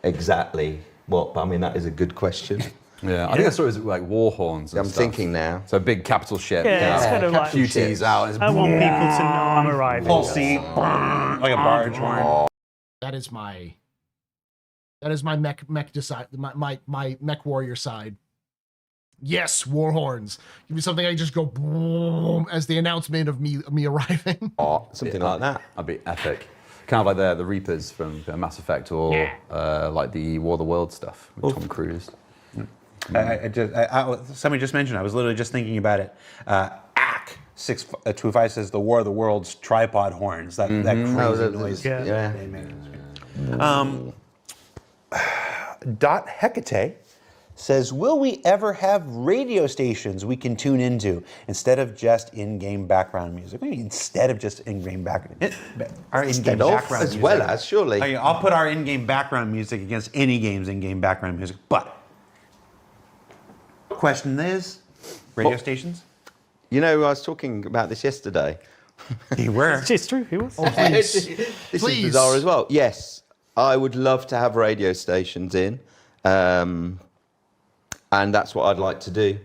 exactly what, but I mean, that is a good question. Yeah, I think I saw it was like war horns. And I'm stuff. thinking now. So a big capital ship. Yeah, it's kind of like. QT's out. It's I want people to know I'm arriving. Full seat, like a barge horn. That is my mech decide my mech warrior side. Yes, war horns. Give me something I just go boom as the announcement of me arriving. Oh, something like that. That'd be epic. Kind of like the Reapers from Mass Effect, or like the War of the World stuff with Tom Cruise. Somebody just mentioned, I was literally just thinking about it. ACK 625 says the War of the World's tripod horns. That crazy noise. Yeah. They make. Dot Hecate says, will we ever have radio stations we can tune into instead of just in-game background music? Maybe instead of just in-game background. Our in-game background as music. well as, surely. I'll put our in-game background music against any game's in-game background music. But question is, radio stations? You know, I was talking about this yesterday. You were. It's true, he was. Please. This Please. is bizarre as well. Yes, I would love to have radio stations in. And that's what I'd like to do.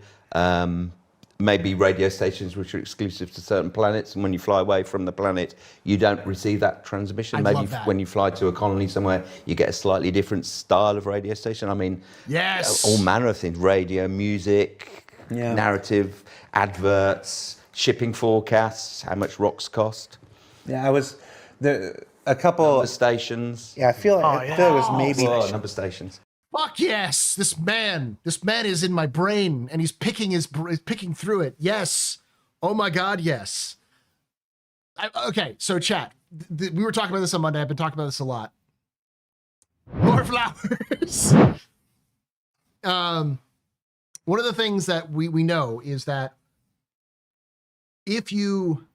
Maybe radio stations which are exclusive to certain planets, and when you fly away from the planet, you don't receive that transmission. I'd Maybe love that. when you fly to a colony somewhere, you get a slightly different style of radio station. I mean, Yes. all manner of things: radio, music, narrative, adverts, shipping forecasts, how much rocks cost, Yeah, I was there. A couple. number stations. Yeah, I feel like it was maybe. Number stations. Fuck yes! This man is in my brain, and he's picking through it. Yes. Oh my God, yes. Okay, so chat. We were talking about this on Monday. I've been talking about this a lot. More flowers. One of the things that we know is that if you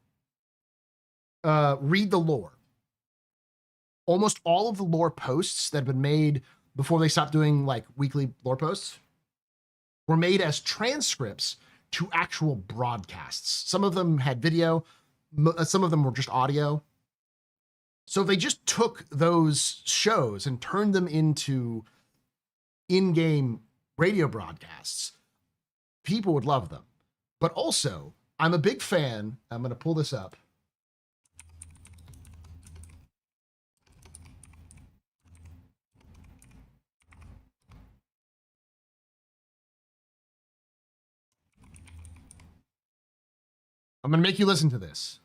read the lore, almost all of the lore posts that have been made before they stopped doing like weekly lore posts were made as transcripts to actual broadcasts. Some of them had video, some of them were just audio. So they just took those shows and turned them into in-game radio broadcasts. People would love them. But also, I'm a big fan. I'm going to pull this up. I'm going to make you listen to this.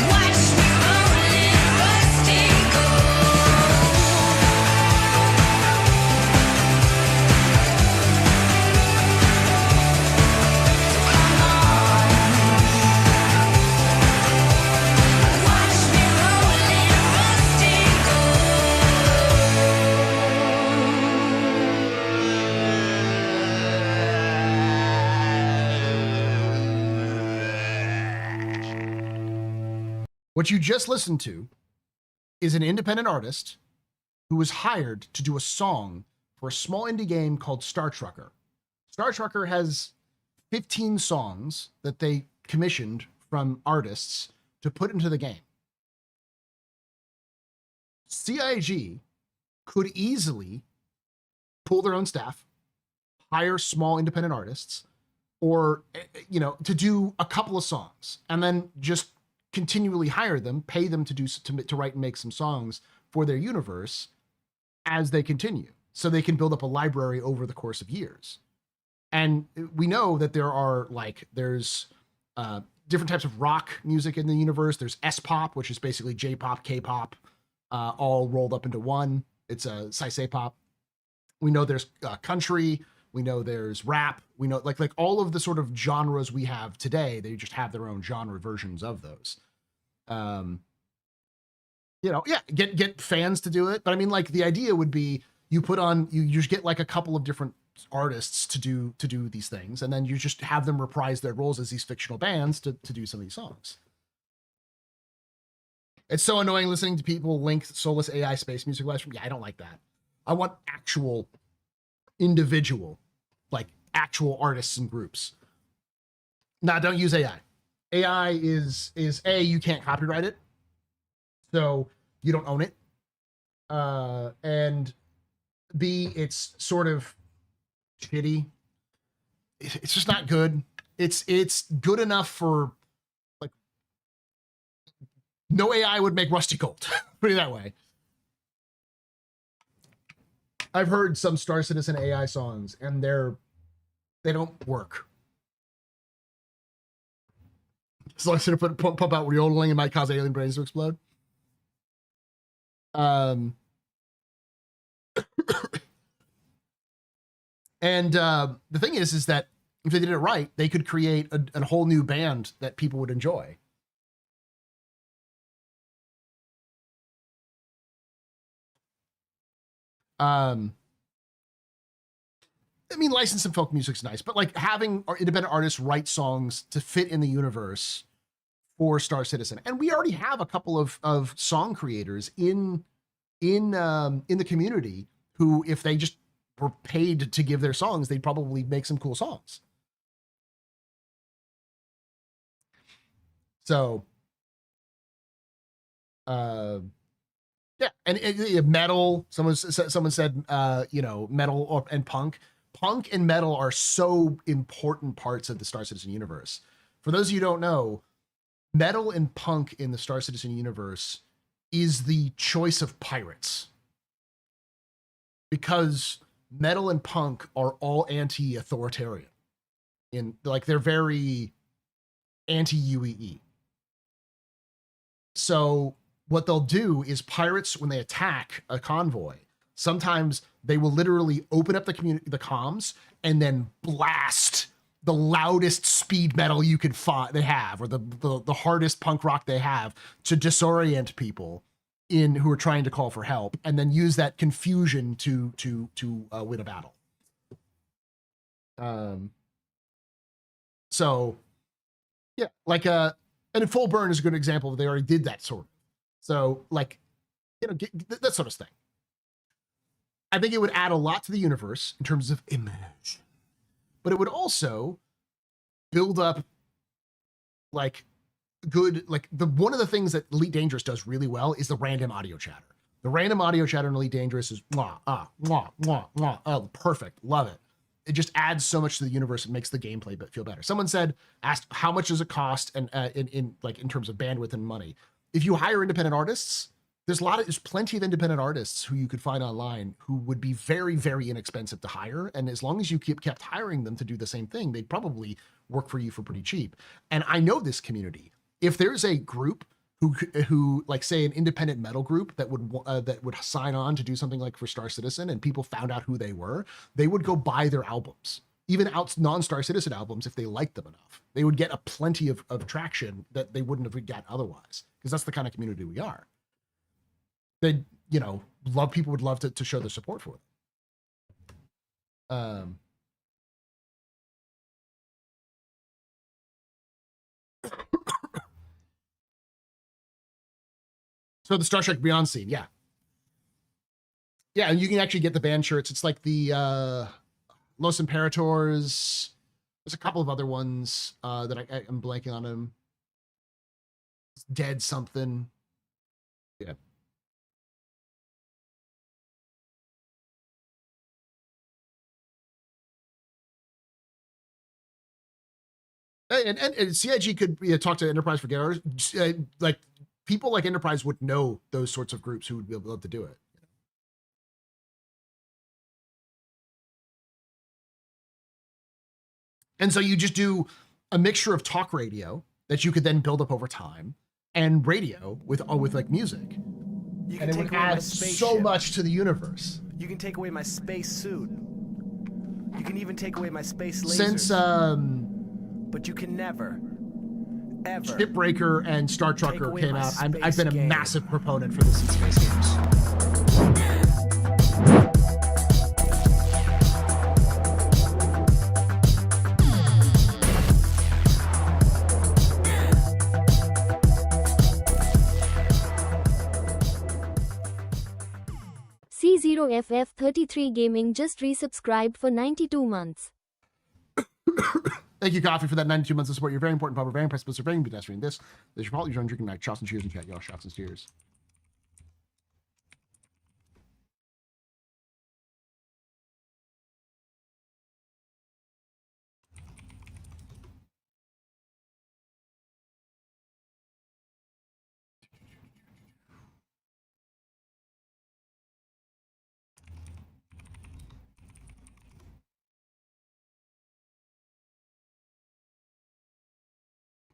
Watch What you just listened to is an independent artist who was hired to do a song for a small indie game called Star Trucker. Star Trucker has 15 songs that they commissioned from artists to put into the game. CIG could easily pull their own staff, hire small independent artists, or to do a couple of songs, and then just continually hire them, pay them to write and make some songs for their universe as they continue, so they can build up a library over the course of years. And we know that there's different types of rock music in the universe. There's S-pop, which is basically J-pop, K-pop, all rolled up into one. It's a sci-fi pop. We know there's country. We know there's rap. We know like all of the sort of genres we have today. They just have their own genre versions of those. Get fans to do it. But I mean, like the idea would be you just get like a couple of different artists to do these things, and then you just have them reprise their roles as these fictional bands to do some of these songs. It's so annoying listening to people link soulless AI space music live stream. Yeah, I don't like that. I want actual individual, like actual artists and groups. Nah, don't use AI. AI is A, you can't copyright it, so you don't own it. And B, it's sort of shitty. It's just not good. It's good enough for like no AI would make Rusty Gold. Put it that way. I've heard some Star Citizen AI songs, and they don't work. So I should have pump out yodeling and might cause alien brains to explode. And the thing is that if they did it right, they could create a whole new band that people would enjoy. I mean, license and folk music's nice, but like having our independent artists write songs to fit in the universe for Star Citizen, and we already have a couple of song creators in the community who, if they just were paid to give their songs, they'd probably make some cool songs. So, yeah, and metal. Someone said, metal and punk. Punk and metal are so important parts of the Star Citizen universe. For those of you who don't know, metal and punk in the Star Citizen universe is the choice of pirates, because metal and punk are all anti-authoritarian. They're very anti-UEE. So what they'll do is pirates, when they attack a convoy, sometimes they will literally open up the comms and then blast the loudest speed metal you could they have, or the hardest punk rock they have, to disorient people who are trying to call for help, and then use that confusion to win a battle. So yeah, and Full Burn is a good example. They already did that sort of. So that sort of thing. I think it would add a lot to the universe in terms of immersion, but it would also build up one of the things that Elite Dangerous does really well is the random audio chatter. The random audio chatter in Elite Dangerous is perfect. Love it. It just adds so much to the universe and makes the gameplay feel better. Someone asked how much does it cost, and in terms of bandwidth and money. If you hire independent artists, there's plenty of independent artists who you could find online who would be very, very inexpensive to hire. And as long as you kept hiring them to do the same thing, they'd probably work for you for pretty cheap. And I know this community. If there's a group who like, say, an independent metal group that would sign on to do something like for Star Citizen, and people found out who they would go buy their albums, even non-Star Citizen albums, if they liked them enough. They would get a plenty of traction that they wouldn't have got otherwise, because that's the kind of community we are. They, people would love to show their support for them. So the Star Trek Beyond scene, yeah. Yeah, and you can actually get the band shirts. It's like the Los Imperators. There's a couple of other ones that I'm blanking on them. Dead something. Yeah. And CIG could talk to Enterprise for hours. Like people like Enterprise would know those sorts of groups who would be able to do it. And so you just do a mixture of talk radio that you could then build up over time, and radio with like music. You And can it take would away my add so spaceship. much to the universe. You can take away my space suit. You can even take away my space lasers. Since but you can never, ever. Shipbreaker and Star Take Trucker away came my out, I've space been a game. massive proponent for this in space games. C0FF33 Gaming just resubscribed for 92 months. Thank you, Coffee, for that 92 months of support. You're very important, Papa. Very impressed, Mr. Very pedestrian. This is your fault. You're drinking night. Shots and cheers in chat, y'all. Shots and cheers.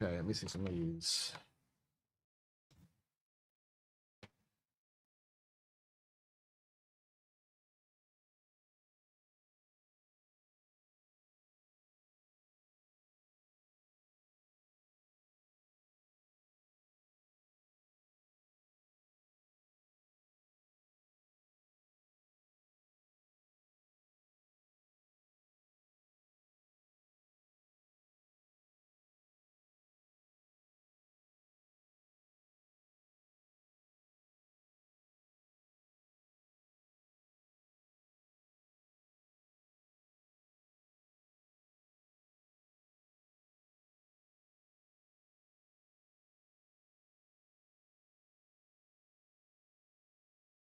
Okay, let me see some of these.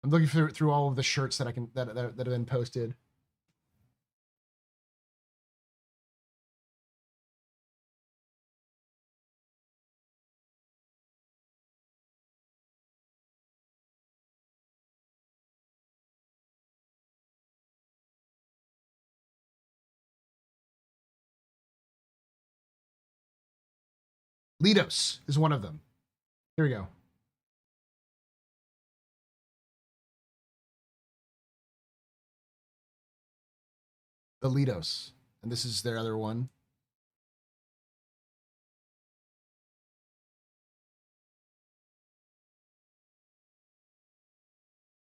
I'm looking through all of the shirts that I can that have been posted. Lidos is one of them. Here we go. The Lidos. And this is their other one.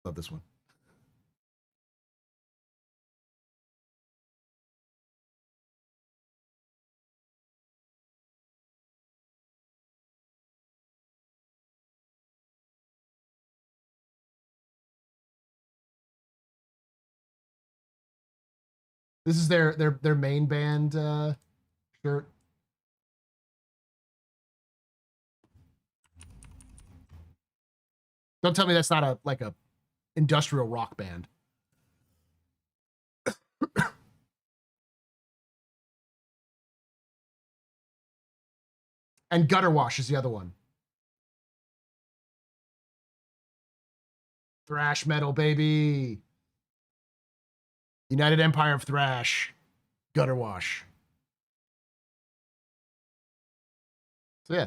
Love this one. This is their main band shirt. Don't tell me that's not a industrial rock band. And Gutter Wash is the other one. Thrash metal, baby. United Empire of Thrash. Gutter Wash. So yeah.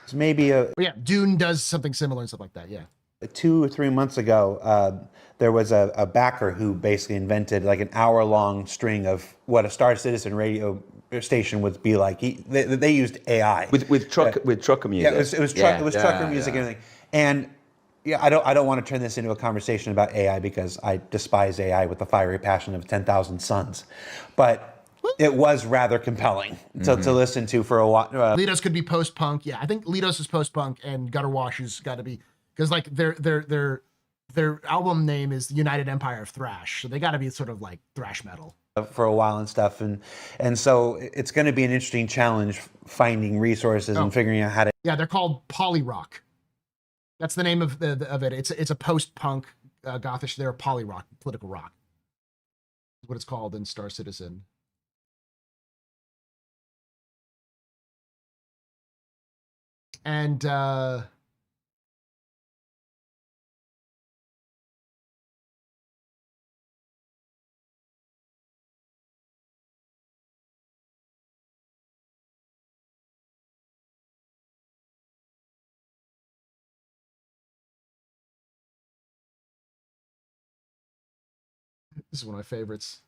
It's maybe But yeah, Dune does something similar and stuff like that, yeah. 2 or 3 months ago, there was a backer who basically invented like an hour-long string of what a Star Citizen radio station would be like. They used AI With trucker music. Yeah, it was trucker music and everything. And yeah, I don't want to turn this into a conversation about AI because I despise AI with the fiery passion of 10,000 suns. But it was rather compelling to listen to for a while. Lidos could be post-punk. Yeah, I think Lidos is post-punk, and Gutter Wash has got to be, because like their album name is the United Empire of Thrash, so they got to be sort of like thrash metal For a while and stuff, and so it's going to be an interesting challenge finding resources and figuring out how to. Yeah, they're called Polyrock. That's the name of it. It's a post-punk gothish. They're polyrock, political rock. Is what it's called in Star Citizen. And this is one of my favorites.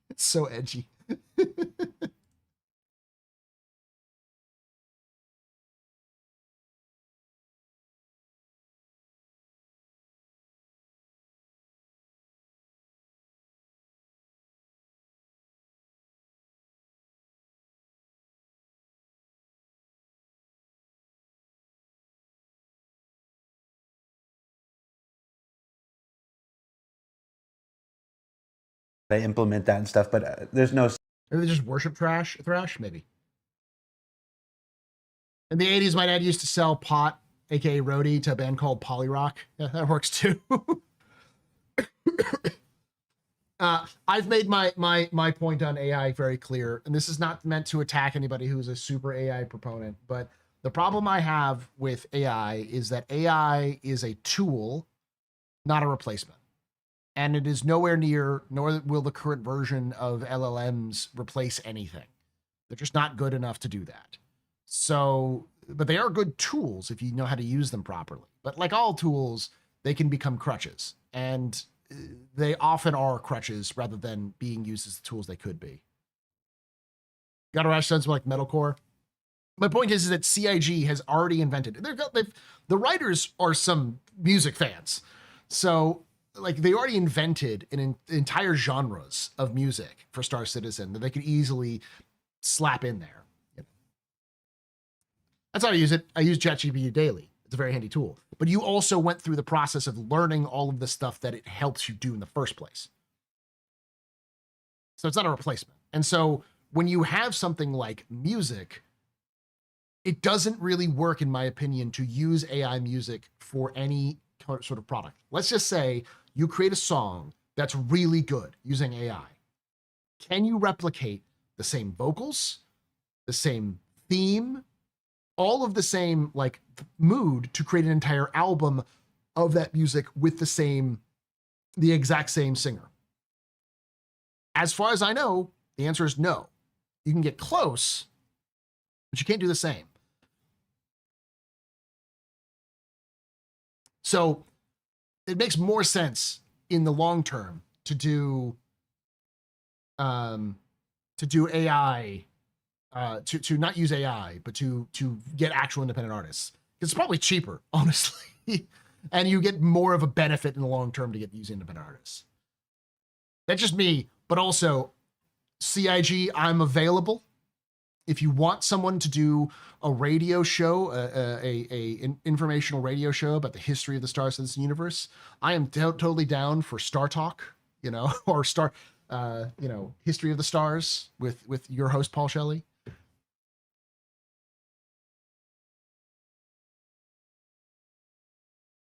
It's so edgy. Implement that and stuff, but there's no. Maybe they just worship thrash, maybe. In the 80s, my dad used to sell pot, aka roadie, to a band called Polyrock. Yeah, that works too. I've made my point on AI very clear, and this is not meant to attack anybody who is a super AI proponent, but the problem I have with AI is that AI is a tool, not a replacement. And it is nowhere near, nor will the current version of LLMs replace anything. They're just not good enough to do that. So, but they are good tools if you know how to use them properly. But like all tools, they can become crutches. And they often are crutches rather than being used as the tools they could be. Gutter Wash sounds like metalcore. My point is that CIG has already invented, the writers are some music fans. So, like, they already invented entire genres of music for Star Citizen that they could easily slap in there. That's how I use it. I use ChatGPT daily. It's a very handy tool. But you also went through the process of learning all of the stuff that it helps you do in the first place. So it's not a replacement. And so when you have something like music, it doesn't really work, in my opinion, to use AI music for any sort of product. Let's just say you create a song that's really good using AI. Can you replicate the same vocals, the same theme, all of the same like mood to create an entire album of that music with the exact same singer? As far as I know, the answer is no. You can get close, but you can't do the same. So it makes more sense in the long term to do AI, to not use AI, but to get actual independent artists. It's probably cheaper, honestly, and you get more of a benefit in the long term to get using independent artists. That's just me, but also CIG, I'm available. If you want someone to do a radio show, an informational radio show about the history of the Star Citizen universe, I am totally down for Star Talk, or History of the Stars with your host, Paul Shelley.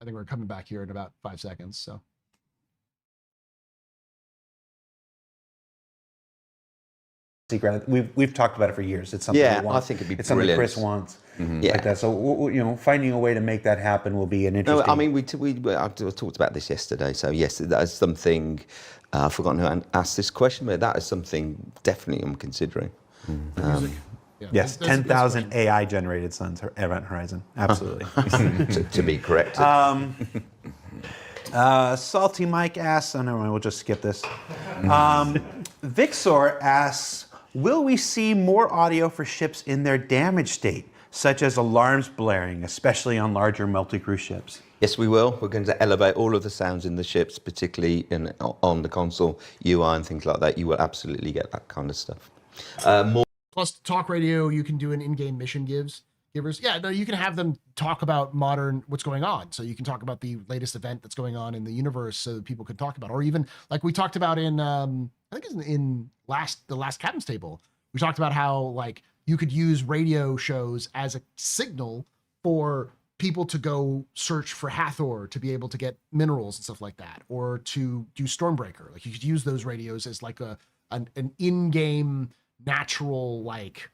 I think we're coming back here in about 5 seconds, so. Secret. We've talked about it for years. It's something we want. I think it'd be it's brilliant. Something Chris wants. Mm-hmm. Yeah. Like that. So finding a way to make that happen will be an interesting. No, I mean I talked about this yesterday. So yes, that is something. I've forgotten who asked this question, but that is something definitely I'm considering. Yes, 10,000 AI generated suns Event Horizon. Absolutely. to be correct. Salty Mike asks. Oh no, we'll just skip this. Vixor asks, will we see more audio for ships in their damaged state? such as alarms blaring, especially on larger multi-crew ships? Yes, we will. We're going to elevate all of the sounds in the ships, particularly on the console UI and things like that. You will absolutely get that kind of stuff. More Plus, talk radio, you can do an in-game mission givers. Yeah, no, you can have them talk about what's going on. So you can talk about the latest event that's going on in the universe, so that people can talk about, or even like we talked about in, I think it's in the last Captain's Table. We talked about how like you could use radio shows as a signal for people to go search for Hathor to be able to get minerals and stuff like that, or to do Stormbreaker. Like you could use those radios as like an in-game natural, like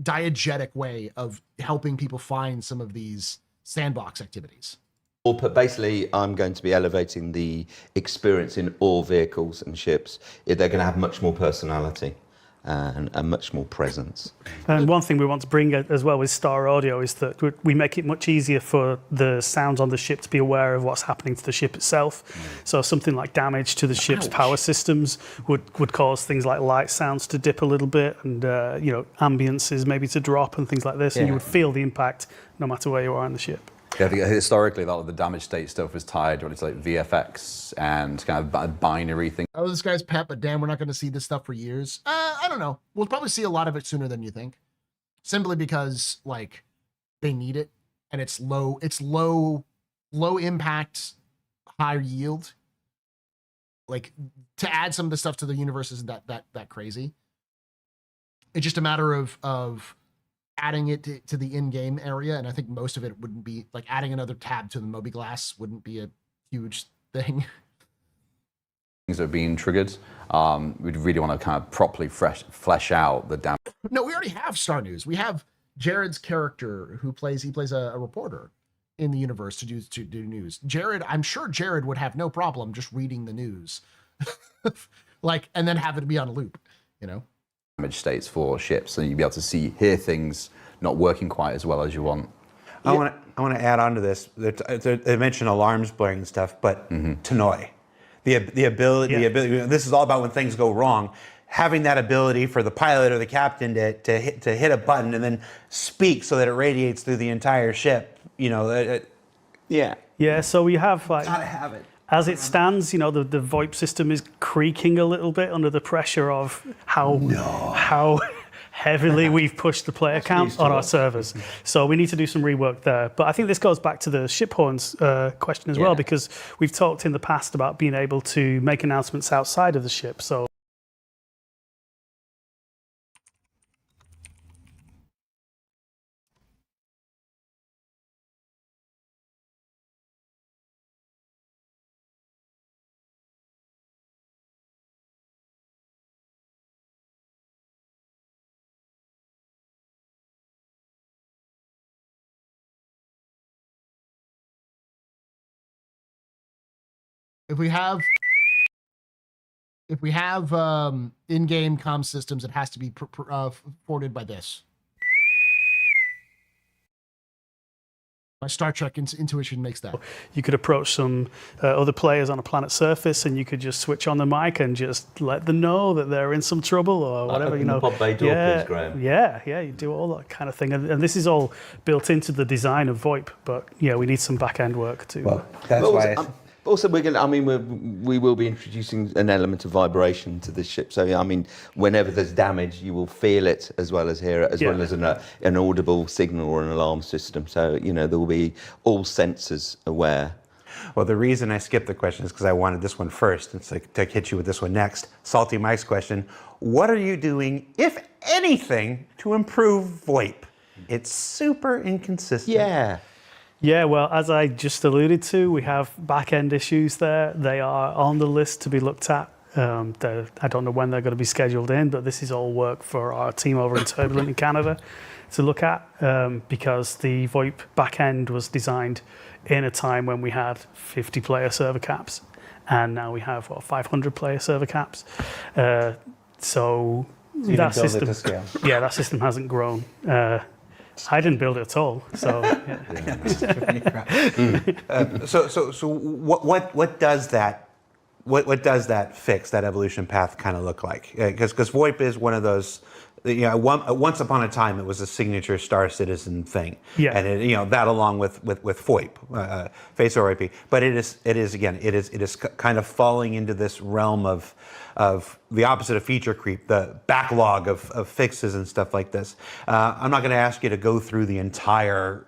diegetic way of helping people find some of these sandbox activities. But basically, I'm going to be elevating the experience in all vehicles and ships. They're going to have much more personality and much more presence. And one thing we want to bring as well with Star Audio is that we make it much easier for the sounds on the ship to be aware of what's happening to the ship itself. So something like damage to the ship's power systems would cause things like light sounds to dip a little bit, and ambiances maybe to drop and things like this, and you would feel the impact no matter where you are on the ship. Yeah, I think historically, a lot of the damage state stuff was tied to like VFX and kind of binary things. Oh, this guy's pet, but damn, we're not going to see this stuff for years. I don't know. We'll probably see a lot of it sooner than you think, simply because like they need it, and it's low impact, high yield. Like to add some of the stuff to the universe isn't that crazy. It's just a matter of adding it to the in-game area, and I think most of it wouldn't be like adding another tab to the mobiGlas wouldn't be a huge thing. Things that are being triggered. We'd really want to kind of properly flesh out the damage. No, we already have Star News. We have Jared's character who plays a reporter in the universe to do news. Jared, I'm sure Jared would have no problem just reading the news, like, and then have it be on a loop, Damage states for ships, and you'd be able to hear things not working quite as well as you want. I want to add on to this. They mentioned alarms blaring and stuff, but Tannoy, the ability. This is all about when things go wrong. Having that ability for the pilot or the captain to hit a button and then speak so that it radiates through the entire ship. Yeah. So we have like. Gotta have it. As it stands, the VoIP system is creaking a little bit under the pressure of how heavily we've pushed the player count on our servers. So we need to do some rework there. But I think this goes back to the ship horns question as well, because we've talked in the past about being able to make announcements outside of the ship. So if we have in-game comm systems, it has to be forwarded by this. My Star Trek intuition makes that. you could approach some other players on a planet's surface, and you could just switch on the mic and just let them know that they're in some trouble or whatever. Open the pod bay door, please, Graham. Yeah, you do all that kind of thing, and this is all built into the design of VoIP. But we need some back end work too. Well, that's why. Also, we will be introducing an element of vibration to this ship. So, whenever there's damage, you will feel it as well as hear it, as well as an audible signal or an alarm system. So, there will be all sensors aware. Well, the reason I skipped the question is because I wanted this one first. It's like to hit you with this one next. Salty Mike's question: what are you doing, if anything, to improve VoIP? It's super inconsistent. Yeah, well, as I just alluded to, we have back-end issues there. They are on the list to be looked at. I don't know when they're going to be scheduled in, but this is all work for our team over in Turbulent in Canada to look at, because the VoIP back-end was designed in a time when we had 50-player server caps, and now we have 500-player server caps. So that system, that system hasn't grown. I didn't build it at all, so. So what does that what does that fix, that evolution path kind of look like? Because VoIP is one of those, once upon a time it was a signature Star Citizen thing. Yeah. And that along with VoIP, face over IP. But it is kind of falling into this realm of the opposite of feature creep, the backlog of fixes and stuff like this. I'm not going to ask you to go through the entire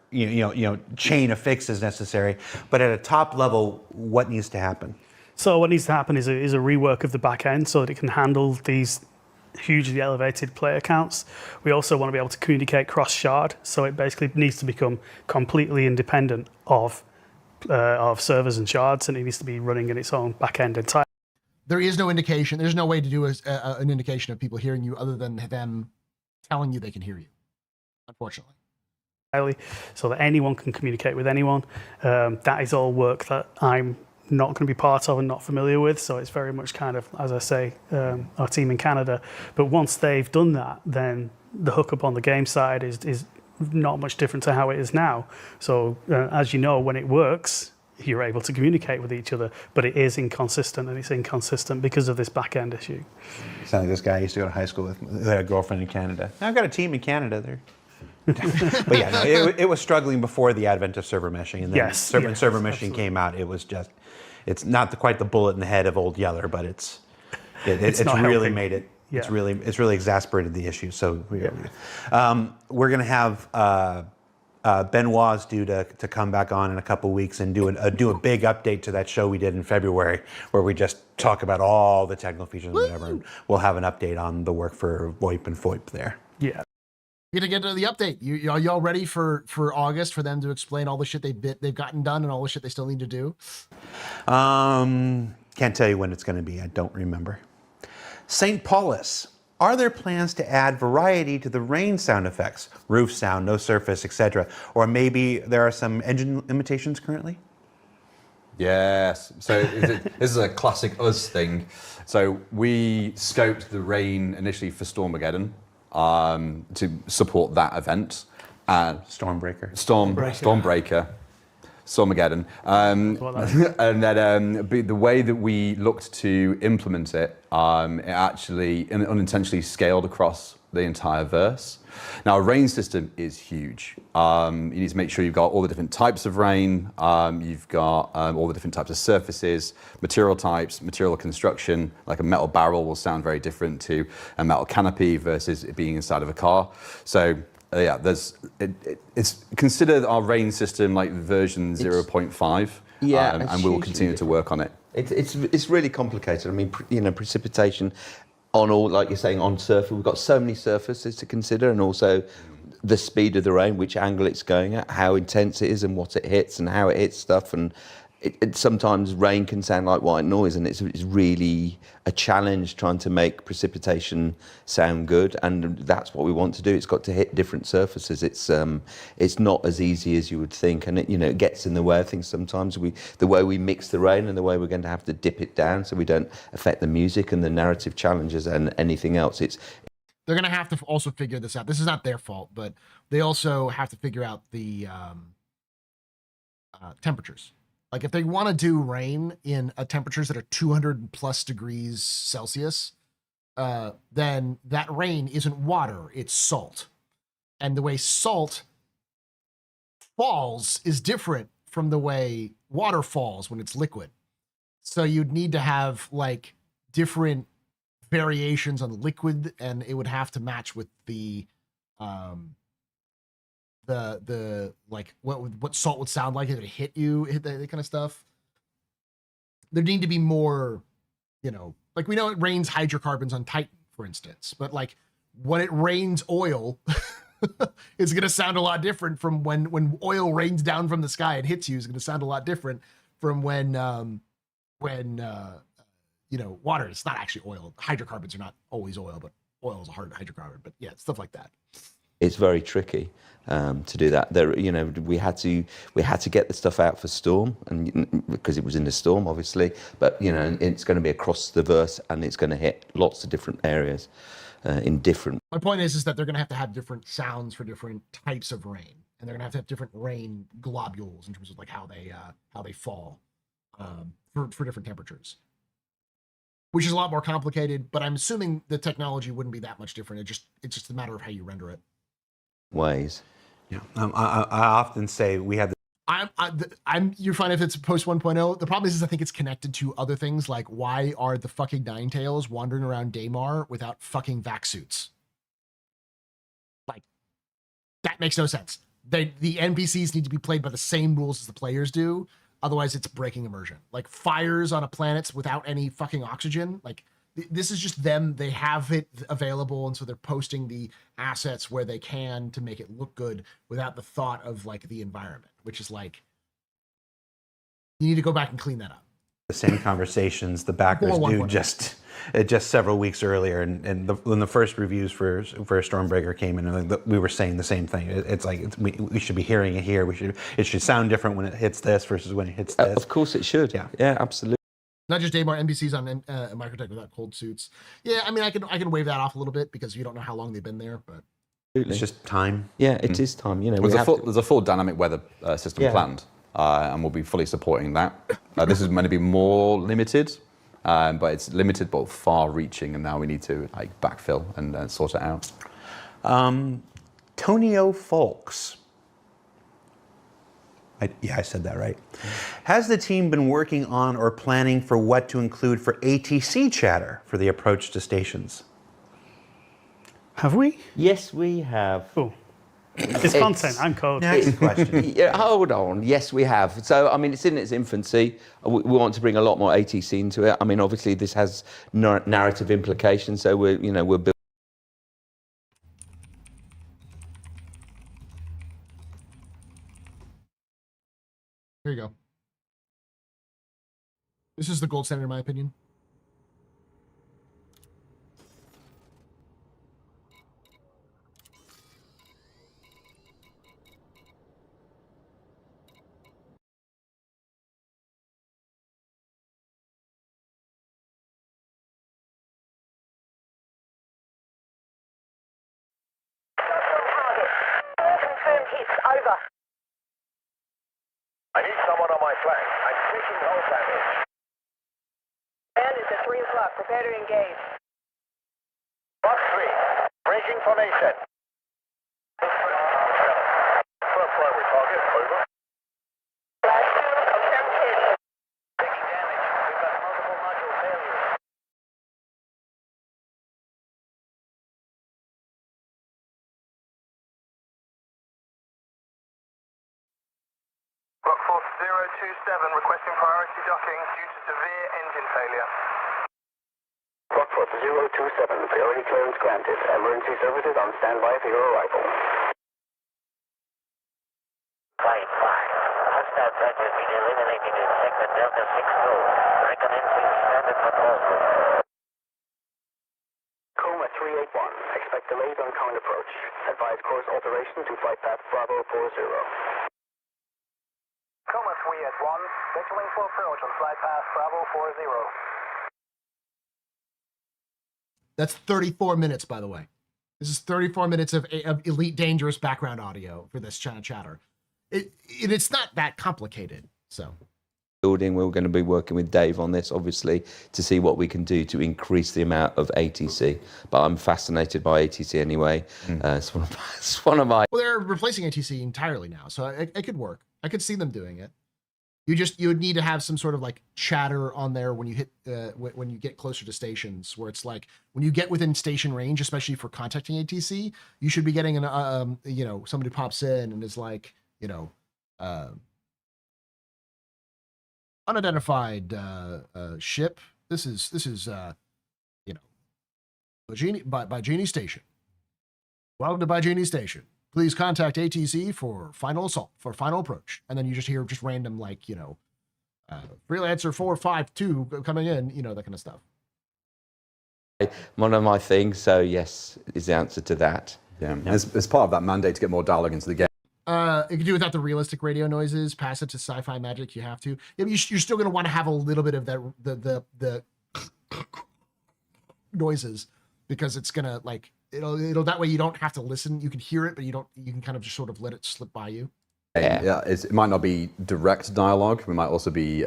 chain of fixes necessary, but at a top level, what needs to happen? So what needs to happen is a rework of the back end so that it can handle these hugely elevated player counts. We also want to be able to communicate cross-shard, so it basically needs to become completely independent of servers and shards, and it needs to be running in its own back end entirely. There is no indication. There's no way to do an indication of people hearing you other than them telling you they can hear you, unfortunately. So that anyone can communicate with anyone. That is all work that I'm not going to be part of and not familiar with. So it's very much kind of, as I say, our team in Canada. But once they've done that, then the hookup on the game side is not much different to how it is now. So as you know, when it works, you're able to communicate with each other, but it is inconsistent, and it's inconsistent because of this back end issue. Sound like this guy I used to go to high school with, who had a girlfriend in Canada. I've got a team in Canada there. But yeah, no, it was struggling before the advent of server meshing, and then when server meshing came out, it was just, it's not quite the bullet in the head of Old Yeller, but it's really made it. Yeah. It's really exasperated the issue. So we're going to have Benoit's due to come back on in a couple weeks and do a big update to that show we did in February, where we just talk about all the technical features and whatever. And we'll have an update on the work for VoIP and FOIP there. Yeah. Get to the update. Y'all ready for August for them to explain all the shit they've gotten done and all the shit they still need to do? Can't tell you when it's going to be. I don't remember. St. Paulus. Are there plans to add variety to the rain sound effects? Roof sound, no surface, etc. Or maybe there are some engine limitations currently? Yes. So this is a classic us thing. So we scoped the rain initially for Stormageddon to support that event. Stormbreaker. Stormageddon. And then the way that we looked to implement it, it actually unintentionally scaled across the entire verse. Now, a rain system is huge. You need to make sure you've got all the different types of rain, you've got all the different types of surfaces, material types, material construction, like a metal barrel will sound very different to a metal canopy versus it being inside of a car. So it's considered our rain system like version 0.5. Yeah, and we will continue to work on it. It's really complicated. I mean, precipitation on all, like you're saying, on surface. We've got so many surfaces to consider, and also the speed of the rain, which angle it's going at, how intense it is, and what it hits, and how it hits stuff. And sometimes rain can sound like white noise, and it's really a challenge trying to make precipitation sound good, and that's what we want to do. It's got to hit different surfaces. It's not as easy as you would think, and it gets in the way of things sometimes. The way we mix the rain and the way we're going to have to dip it down so we don't affect the music and the narrative challenges and anything else. They're going to have to also figure this out. This is not their fault, but they also have to figure out the temperatures. Like if they want to do rain in temperatures that are 200 plus degrees Celsius, then that rain isn't water, it's salt. And the way salt falls is different from the way water falls when it's liquid. So you'd need to have like different variations on the liquid, and it would have to match with the like what salt would sound like if it hit that kind of stuff. There need to be more, like we know it rains hydrocarbons on Titan, for instance, but like when it rains oil, it's going to sound a lot different from when oil rains down from the sky and hits you. It's going to sound a lot different from when water. It's not actually oil. Hydrocarbons are not always oil, but oil is a hard hydrocarbon. But yeah, stuff like that. It's very tricky to do that. We had to get the stuff out for Storm, and because it was in the Storm, obviously. But it's going to be across the verse, and it's going to hit lots of different areas in different. My point is that they're going to have different sounds for different types of rain, and they're going to have different rain globules in terms of like how they fall for different temperatures. which is a lot more complicated, but I'm assuming the technology wouldn't be that much different. It's just a matter of how you render it. Ways. Yeah, I often say we have. You're fine if it's post 1.0. The problem is I think it's connected to other things, like why are the fucking Ninetales wandering around Daymar without fucking vac suits? Like, that makes no sense. The NPCs need to be played by the same rules as the players do. Otherwise, it's breaking immersion. Like fires on a planet without any fucking oxygen. Like, this is just them. They have it available, and so they're posting the assets where they can to make it look good without the thought of like the environment, which is like, you need to go back and clean that up. The same conversations the backers do just several weeks earlier, and when the first reviews for Stormbreaker came in, we were saying the same thing. It's like we should be hearing it here. It should sound different when it hits this versus when it hits this. Of course it should. Yeah, absolutely. Not just Daymar, NPCs on Microtech without cold suits. Yeah, I mean, I can wave that off a little bit because you don't know how long they've been there, but it's just time. Yeah, it is time. You know, there's a full dynamic weather system planned, and we'll be fully supporting that. This is meant to be more limited, but it's limited but far-reaching, and now we need to like backfill and sort it out. Tonio Folks. I said that right. Has the team been working on or planning for what to include for ATC chatter for the approach to stations? Have we? Yes, we have. Oh. It's content, I'm code. Next question. Yeah, hold on. Yes, we have. So, I mean, it's in its infancy. We want to bring a lot more ATC into it. I mean, obviously, this has narrative implications, so we're building. here you go. This is the gold standard, in my opinion. Over. I need someone on my flank. I'm taking hull damage. And it's at 3 o'clock. Prepare to engage. Box 3. Breaking formation. First primary target. Over. Flash 2. Confirmed hit. Taking damage. We've got multiple module failures. Blockforce 027 requesting priority docking due to severe engine failure. Blockforce 027, priority clearance granted. Emergency services on standby for your arrival. Flight 5. Hostile threat has been eliminated in segment Delta 6 Gold. Recommencing standard patrol. Coma 381, expect delays on current approach. Advise course alteration to flight path Bravo 40. Coma 381, signaling for approach on flight path Bravo 40. That's 34 minutes, by the way. This is 34 minutes of Elite Dangerous background audio for this China chatter. It's not that complicated, so. Building, we're going to be working with Dave on this, obviously, to see what we can do to increase the amount of ATC. But I'm fascinated by ATC anyway. It's one of my. Well, they're replacing ATC entirely now, so it could work. I could see them doing it. You would need to have some sort of like chatter on there when you hit when you get closer to stations, where it's like when you get within station range, especially for contacting ATC, you should be getting an somebody pops in and is like, unidentified ship. This is Bajini Station. Welcome to Bajini Station. Please contact ATC for final assault, for final approach. And then you just hear just random, freelancer 452 coming in, that kind of stuff. One of my things, so yes, is the answer to that. Yeah, it's part of that mandate to get more dialogue into the game. You can do without the realistic radio noises, pass it to sci-fi magic, you have to. Yeah, but you're still going to want to have a little bit of that, the noises, because it's going to, it'll that way you don't have to listen. You can hear it, but you can kind of just sort of let it slip by you. Yeah, it might not be direct dialogue. We might also be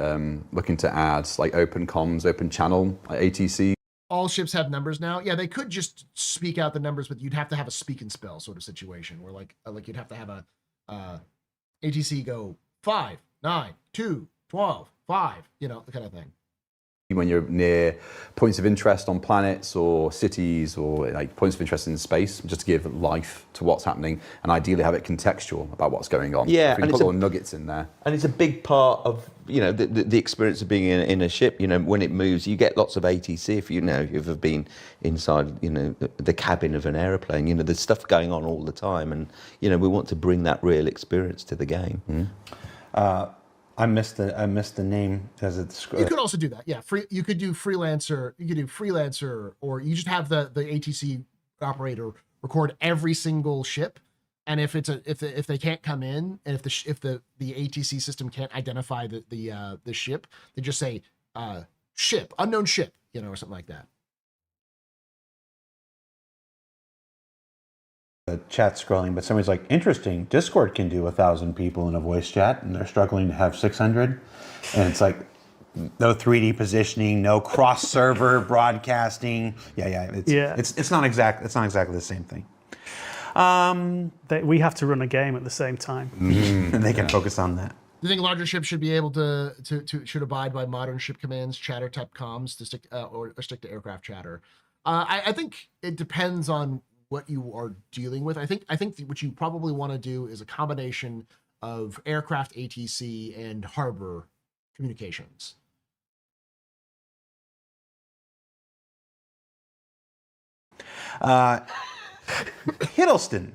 looking to add like open comms, open channel, like ATC. All ships have numbers now. Yeah, they could just speak out the numbers, but you'd have to have a speak and spell sort of situation where like you'd have to have a ATC go 5, 9, 2, 12, 5, you know, the kind of thing. When you're near points of interest on planets or cities or like points of interest in space, just to give life to what's happening and ideally have it contextual about what's going on. Yeah, if we can put little nuggets in there. And it's a big part of, you know, the experience of being in a ship. You know, when it moves, you get lots of ATC. If you know, you've ever been inside, you know, the cabin of an aeroplane, you know, there's stuff going on all the time. And, you know, we want to bring that real experience to the game. Mm-hmm. I missed the name because it's. You could also do that, yeah. You could do freelancer. You could do freelancer, or you just have the ATC operator record every single ship, and if they can't come in, and if the ATC system can't identify the ship, they just say ship, unknown ship, you know, or something like that. The chat scrolling, but somebody's like, interesting, Discord can do 1,000 people in a voice chat and they're struggling to have 600, and it's like no 3D positioning, no cross server broadcasting. It's not exactly the same thing. We have to run a game at the same time, and they can focus on that. Do you think larger ships should be able to should abide by modern ship commands, chatter type comms to stick or stick to aircraft chatter? I think it depends on what you are dealing with. I think what you probably want to do is a combination of aircraft ATC and harbor communications. Hiddleston.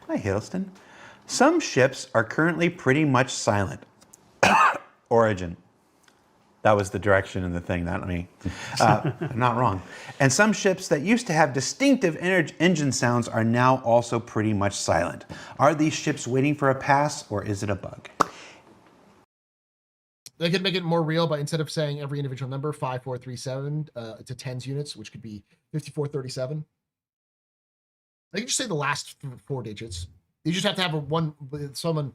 Hi, Hiddleston. Some ships are currently pretty much silent. Origin. That was the direction in the thing, not me. I'm not wrong. And some ships that used to have distinctive engine sounds are now also pretty much silent. Are these ships waiting for a pass, or is it a bug? They could make it more real by, instead of saying every individual number, 5437, to tens units, which could be 5437. They could just say the last 4 digits. You just have to have someone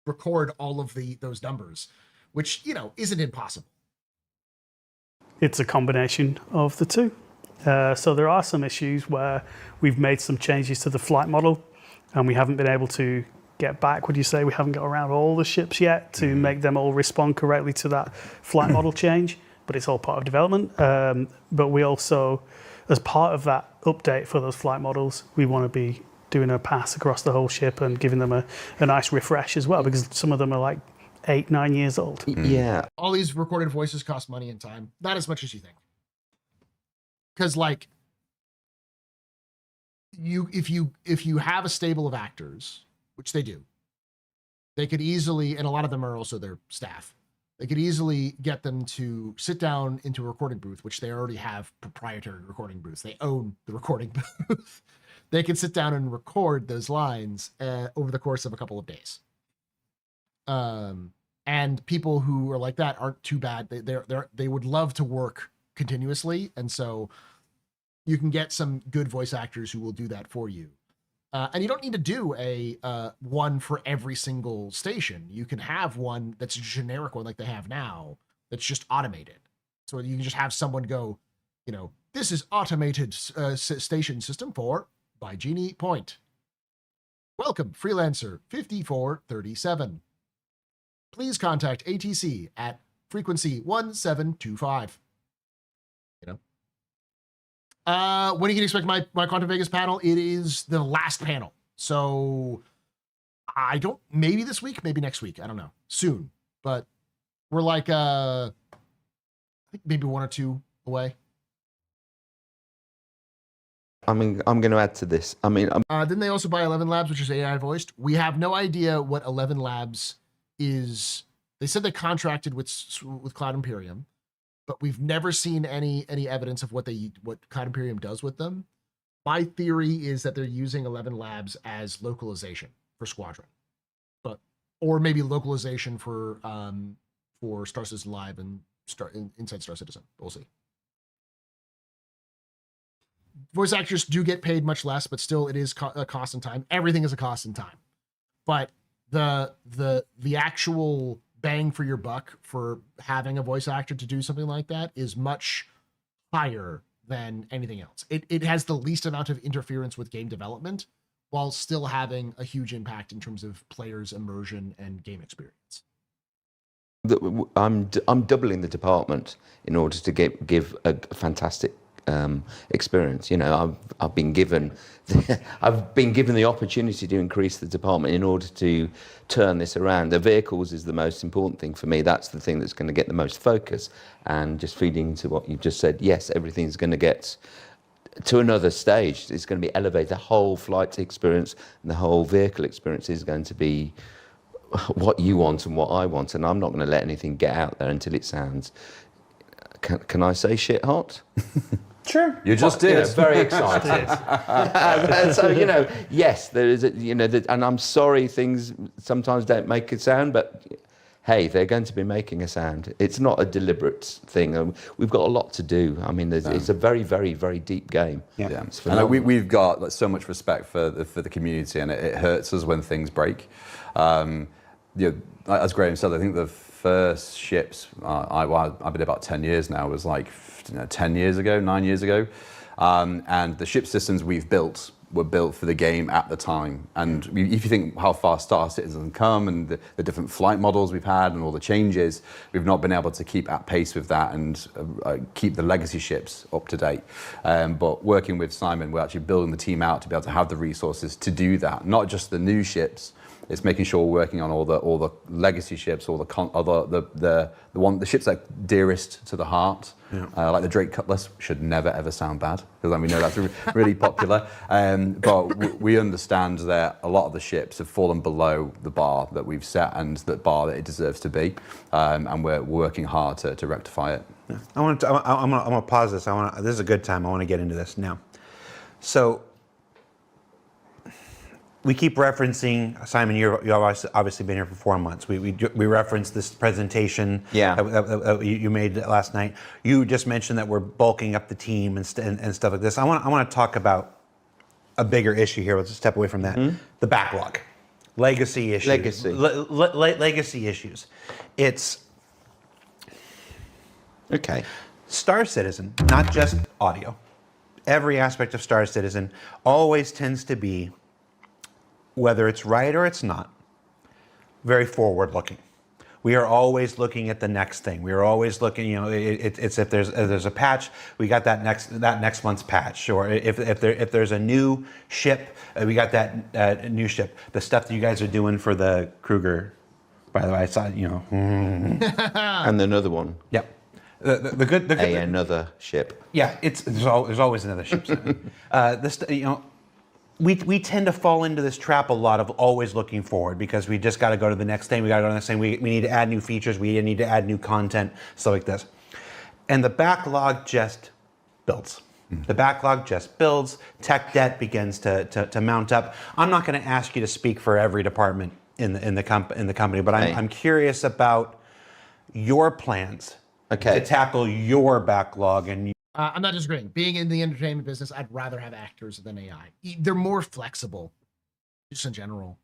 record all of those numbers, which, you know, isn't impossible. It's a combination of the two. So there are some issues where we've made some changes to the flight model and we haven't been able to get back. Would you say we haven't got around all the ships yet to make them all respond correctly to that flight model change? But it's all part of development. But we also, as part of that update for those flight models, we want to be doing a pass across the whole ship and giving them a nice refresh as well, because some of them are like 8-9 years old. Yeah. All these recorded voices cost money and time. Not as much as you think. Because, like, if you have a stable of actors, which they do, they could easily, and a lot of them are also their staff, they could easily get them to sit down into a recording booth, which they already have proprietary recording booths. They own the recording booth. They can sit down and record those lines over the course of a couple of days. And people who are like that aren't too bad. They would love to work continuously, and so you can get some good voice actors who will do that for you. And you don't need to do a one for every single station. You can have one that's a generic one like they have now that's just automated. So you can just have someone go, you know, this is automated station system for by Genie Point. Welcome, freelancer 5437. Please contact ATC at frequency 1725. You know. When you can expect my Quantum Vegas panel? It is the last panel. So I don't, maybe this week, maybe next week. I don't know. Soon. But we're like I think maybe 1 or 2 away. I mean, I'm going to add to this. I mean, didn't they also buy 11 Labs, which is AI voiced? We have no idea what 11 Labs is. They said they contracted with Cloud Imperium, but we've never seen any evidence of what Cloud Imperium does with them. My theory is that they're using 11 Labs as localization for Squadron, or maybe localization for Star Citizen Live and Inside Star Citizen. We'll see. Voice actors do get paid much less, but still it is a cost and time. Everything is a cost and time. But the actual bang for your buck for having a voice actor to do something like that is much higher than anything else. It has the least amount of interference with game development while still having a huge impact in terms of players' immersion and game experience. I'm doubling the department in order to give a fantastic experience. You know, I've been given the opportunity to increase the department in order to turn this around. The vehicles is the most important thing for me. That's the thing that's going to get the most focus. And just feeding into what you just said, yes, everything's going to get to another stage. It's going to be elevated. The whole flight experience and the whole vehicle experience is going to be what you want and what I want, and I'm not going to let anything get out there until it sounds, can I say shit hot? Sure. You just did. You know, very excited. So, you know, yes, there is, and I'm sorry things sometimes don't make a sound, but hey, they're going to be making a sound. It's not a deliberate thing. We've got a lot to do. I mean, it's a very, very, very deep game. Yeah. And we've got so much respect for the community, and it hurts us when things break. As Graham said, I think the first ships, I've been about 10 years now, was like 9 years ago. And the ship systems we've built were built for the game at the time. And if you think how far Star Citizen come and the different flight models we've had and all the changes, we've not been able to keep at pace with that and keep the legacy ships up to date. But working with Simon, we're actually building the team out to be able to have the resources to do that, not just the new ships. It's making sure we're working on all the legacy ships, all the ships that are dearest to the heart, like the Drake Cutlass should never ever sound bad, because then we know that's really popular. But we understand that a lot of the ships have fallen below the bar that we've set and the bar that it deserves to be, and we're working hard to rectify it. Yeah. I'm gonna pause this. This is a good time. I want to get into this now. So. We keep referencing, Simon, you've obviously been here for 4 months. We referenced this presentation that you made last night. You just mentioned that we're bulking up the team and stuff like this. I want to talk about a bigger issue here. Let's just step away from that. Mm-hmm. The backlog. Legacy issues. Legacy issues. It's... Okay. Star Citizen, not just audio. Every aspect of Star Citizen always tends to be, whether it's right or it's not, very forward-looking. We are always looking at the next thing. We are always looking. It's if there's a patch, we got that next month's patch, or if there's a new ship, we got that new ship. The stuff that you guys are doing for the Kruger, by the way, I saw and another one. Yep. Another ship. Yeah, there's always another ship. We tend to fall into this trap a lot of always looking forward, because we just got to go to the next thing. We got to go to the next thing. We need to add new features. We need to add new content, stuff like this. And the backlog just builds. The backlog just builds. Tech debt begins to mount up. I'm not going to ask you to speak for every department in the company, but I'm curious about your plans to tackle your backlog. And I'm not disagreeing. Being in the entertainment business, I'd rather have actors than AI. They're more flexible, just in general.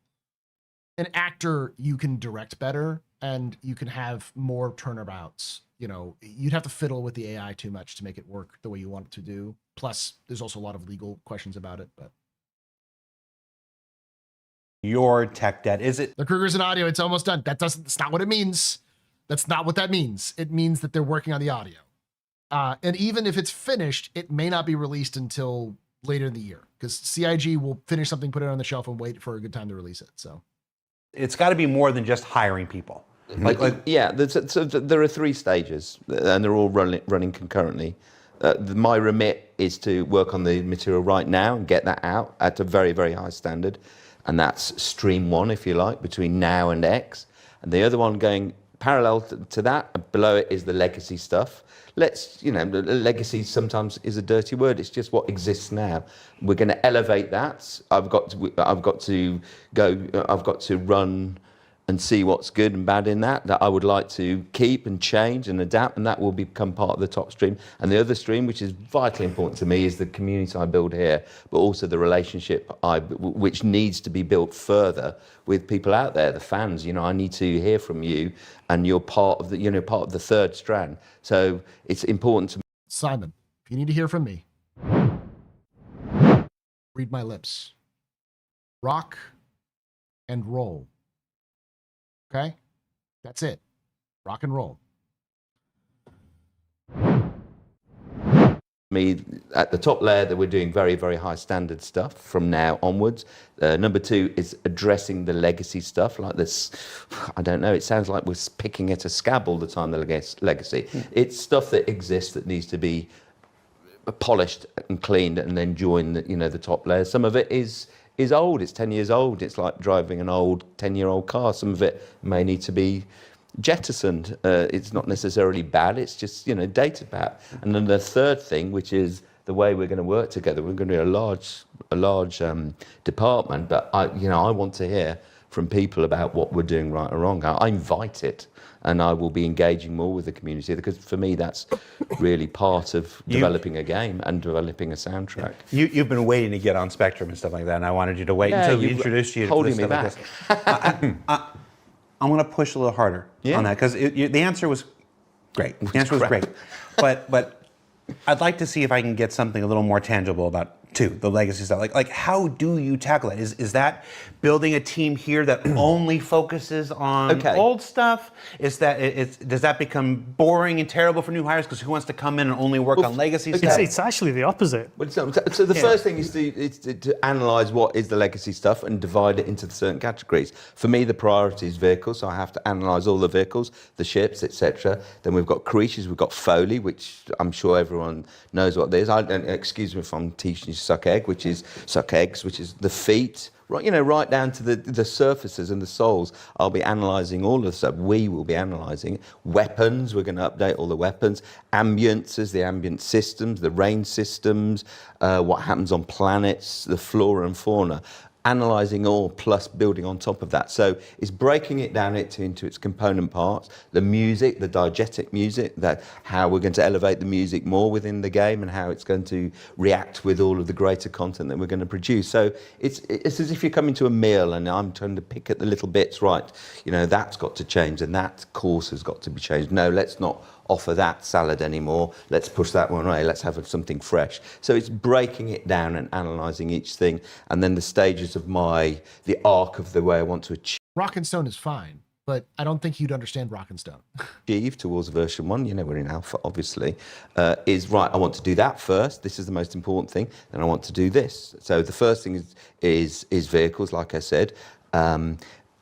An actor, you can direct better, and you can have more turnabouts. You'd have to fiddle with the AI too much to make it work the way you want it to do. Plus, there's also a lot of legal questions about it. But your tech debt, is it? The Kruger's in audio. It's almost done. That's not what it means. That's not what that means. It means that they're working on the audio. And even if it's finished, it may not be released until later in the year, because CIG will finish something, put it on the shelf, and wait for a good time to release it. So it's got to be more than just hiring people. There are 3 stages, and they're all running concurrently. My remit is to work on the material right now and get that out at a very, very high standard, and that's stream 1, if you like, between now and X. And the other one going parallel to that, and below it is the legacy stuff. Legacy sometimes is a dirty word. It's just what exists now. We're going to elevate that. I've got to run and see what's good and bad in that I would like to keep and change and adapt, and that will become part of the top stream. And the other stream, which is vitally important to me, is the community I build here, but also the relationship which needs to be built further with people out there, the fans. I need to hear from you, and you're part of the part of the third strand. So it's important to Simon, if you need to hear from me, read my lips. Rock and roll. Okay? That's it. Rock and roll. me at the top layer that we're doing very, very high standard stuff from now onwards. Number two is addressing the legacy stuff like this. I don't know, it sounds like we're picking at a scab all the time, the legacy. It's stuff that exists that needs to be polished and cleaned and then join the top layers. Some of it is old, it's 10 years old. It's like driving an old 10-year-old car. Some of it may need to be jettisoned. It's not necessarily bad, it's just dated back. And then the third thing, which is the way we're going to work together, we're going to be a large department, but I want to hear from people about what we're doing right or wrong. I invite it, and I will be engaging more with the community, because for me that's really part of developing a game and developing a soundtrack. You've been waiting to get on Spectrum and stuff like that, and I wanted you to wait until we introduced you to holding stuff me like back. this. I'm going to push a little harder on that, because the answer was great. The answer was great, but I'd like to see if I can get something a little more tangible about the legacy stuff. Like how do you tackle it? Is that building a team here that only focuses on old stuff? Does that become boring and terrible for new hires, because who wants to come in and only work on legacy stuff? It's actually the opposite. So the first thing is to analyse what is the legacy stuff and divide it into certain categories. For me, the priority is vehicles, so I have to analyse all the vehicles, the ships, etc. Then we've got creatures, we've got Foley, which I'm sure everyone knows what it is. Excuse me if I'm teaching you suck eggs, which is the feet, right down to the surfaces and the soles. I'll be analysing all of the stuff. We will be analysing weapons. We're going to update all the weapons, ambiences, the ambient systems, the rain systems, what happens on planets, the flora and fauna. Analysing all plus building on top of that. So it's breaking it down into its component parts, the music, the diegetic music, that how we're going to elevate the music more within the game and how it's going to react with all of the greater content that we're going to produce. So it's as if you're coming to a meal and I'm trying to pick at the little bits, right, that's got to change and that course has got to be changed. No, let's not offer that salad anymore. Let's push that one away. Let's have something fresh. So it's breaking it down and analysing each thing, and then the stages of the arc of the way I want to Rock and Stone is fine, but I don't think you'd understand Rock and Stone. achieve towards version 1, we're in alpha obviously, is right, I want to do that first. This is the most important thing. Then I want to do this. So the first thing is vehicles, like I said.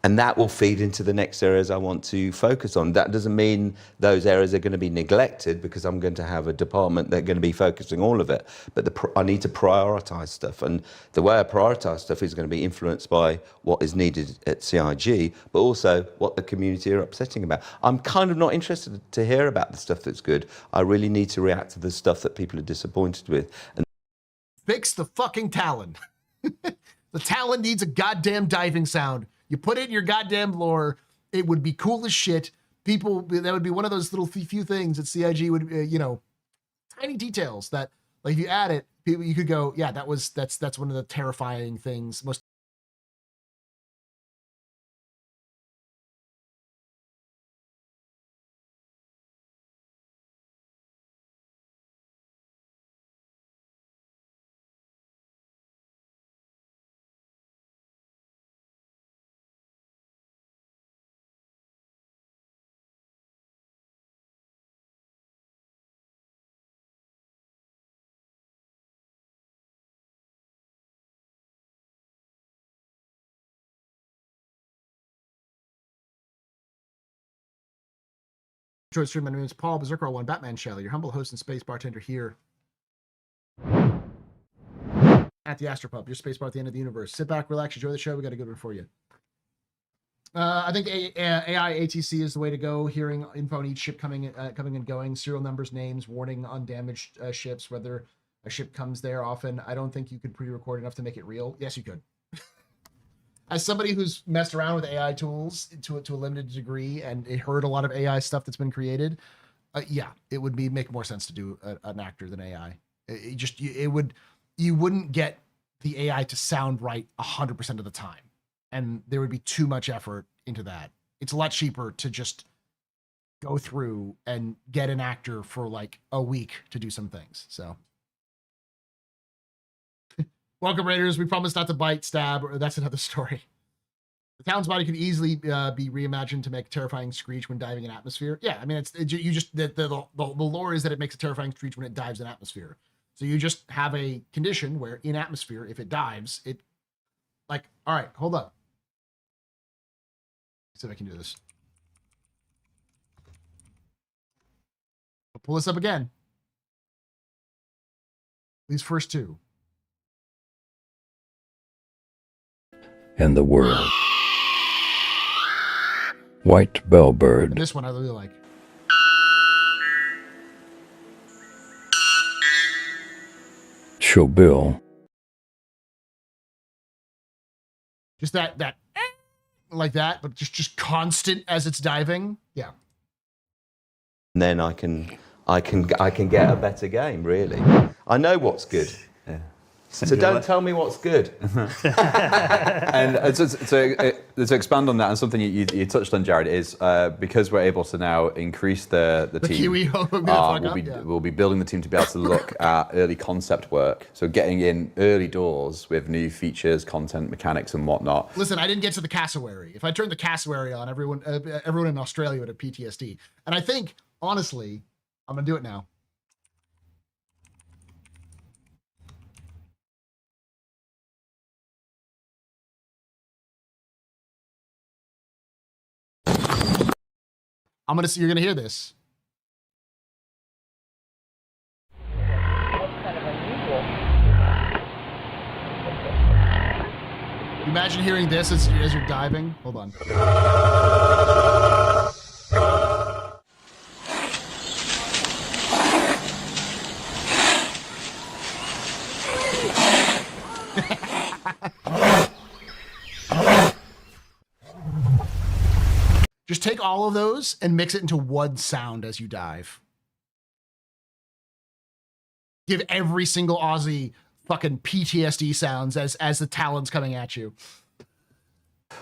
And that will feed into the next areas I want to focus on. That doesn't mean those areas are going to be neglected, because I'm going to have a department that's going to be focusing all of it. But I need to prioritise stuff. And the way I prioritise stuff is going to be influenced by what is needed at CIG, but also what the community are upsetting about. I'm kind of not interested to hear about the stuff that's good. I really need to react to the stuff that people are disappointed with. And fix the fucking Talon. The Talon needs a goddamn diving sound. You put it in your goddamn lore, it would be cool as shit. That would be one of those little few things that CIG would, tiny details that, like, if you add it, you could go, yeah, that's one of the terrifying things. Most enjoyed stream. My name is Paul Berserker 1 Batman Shelley, your humble host and space bartender here at the Astropub, your space bar at the end of the universe. Sit back, relax, enjoy the show. We got a good one for you. I think AI ATC is the way to go. Hearing info on each ship coming and going, serial numbers, names, warning on damaged ships, whether a ship comes there often. I don't think you could pre-record enough to make it real. Yes, you could. as somebody who's messed around with AI tools to a limited degree and it heard a lot of AI stuff that's been created, yeah, it would make more sense to do an actor than AI. You wouldn't get the AI to sound right 100% of the time, and there would be too much effort into that. It's a lot cheaper to just go through and get an actor for like a week to do some things. So. Welcome, Raiders. We promise not to bite, stab, or that's another story. The town's body could easily be reimagined to make a terrifying screech when diving in atmosphere. Yeah, I mean, the lore is that it makes a terrifying screech when it dives in atmosphere. So you just have a condition where in atmosphere, if it dives, it like, all right, hold up. Let's see if I can do this. I'll pull this up again. These first two. And the world. White bellbird. And this one I really like. Show Bill. Just that like that, but just constant as it's diving. Yeah. And then I can get a better game, really. I know what's good. Yeah. So don't tell me what's good. And to expand on that, and something you touched on, Jared, is because we're able to now increase the team. Kiwi we'll be building the team to be able to look at early concept work. So getting in early doors with new features, content, mechanics, and whatnot. Listen, I didn't get to the cassowary. If I turned the cassowary on, everyone in Australia would have PTSD. And I think, honestly, I'm gonna do it now. You're gonna hear this. Imagine hearing this as you're diving. Hold on. Just take all of those and mix it into one sound as you dive. Give every single Aussie fucking PTSD sounds as the talon's coming at you.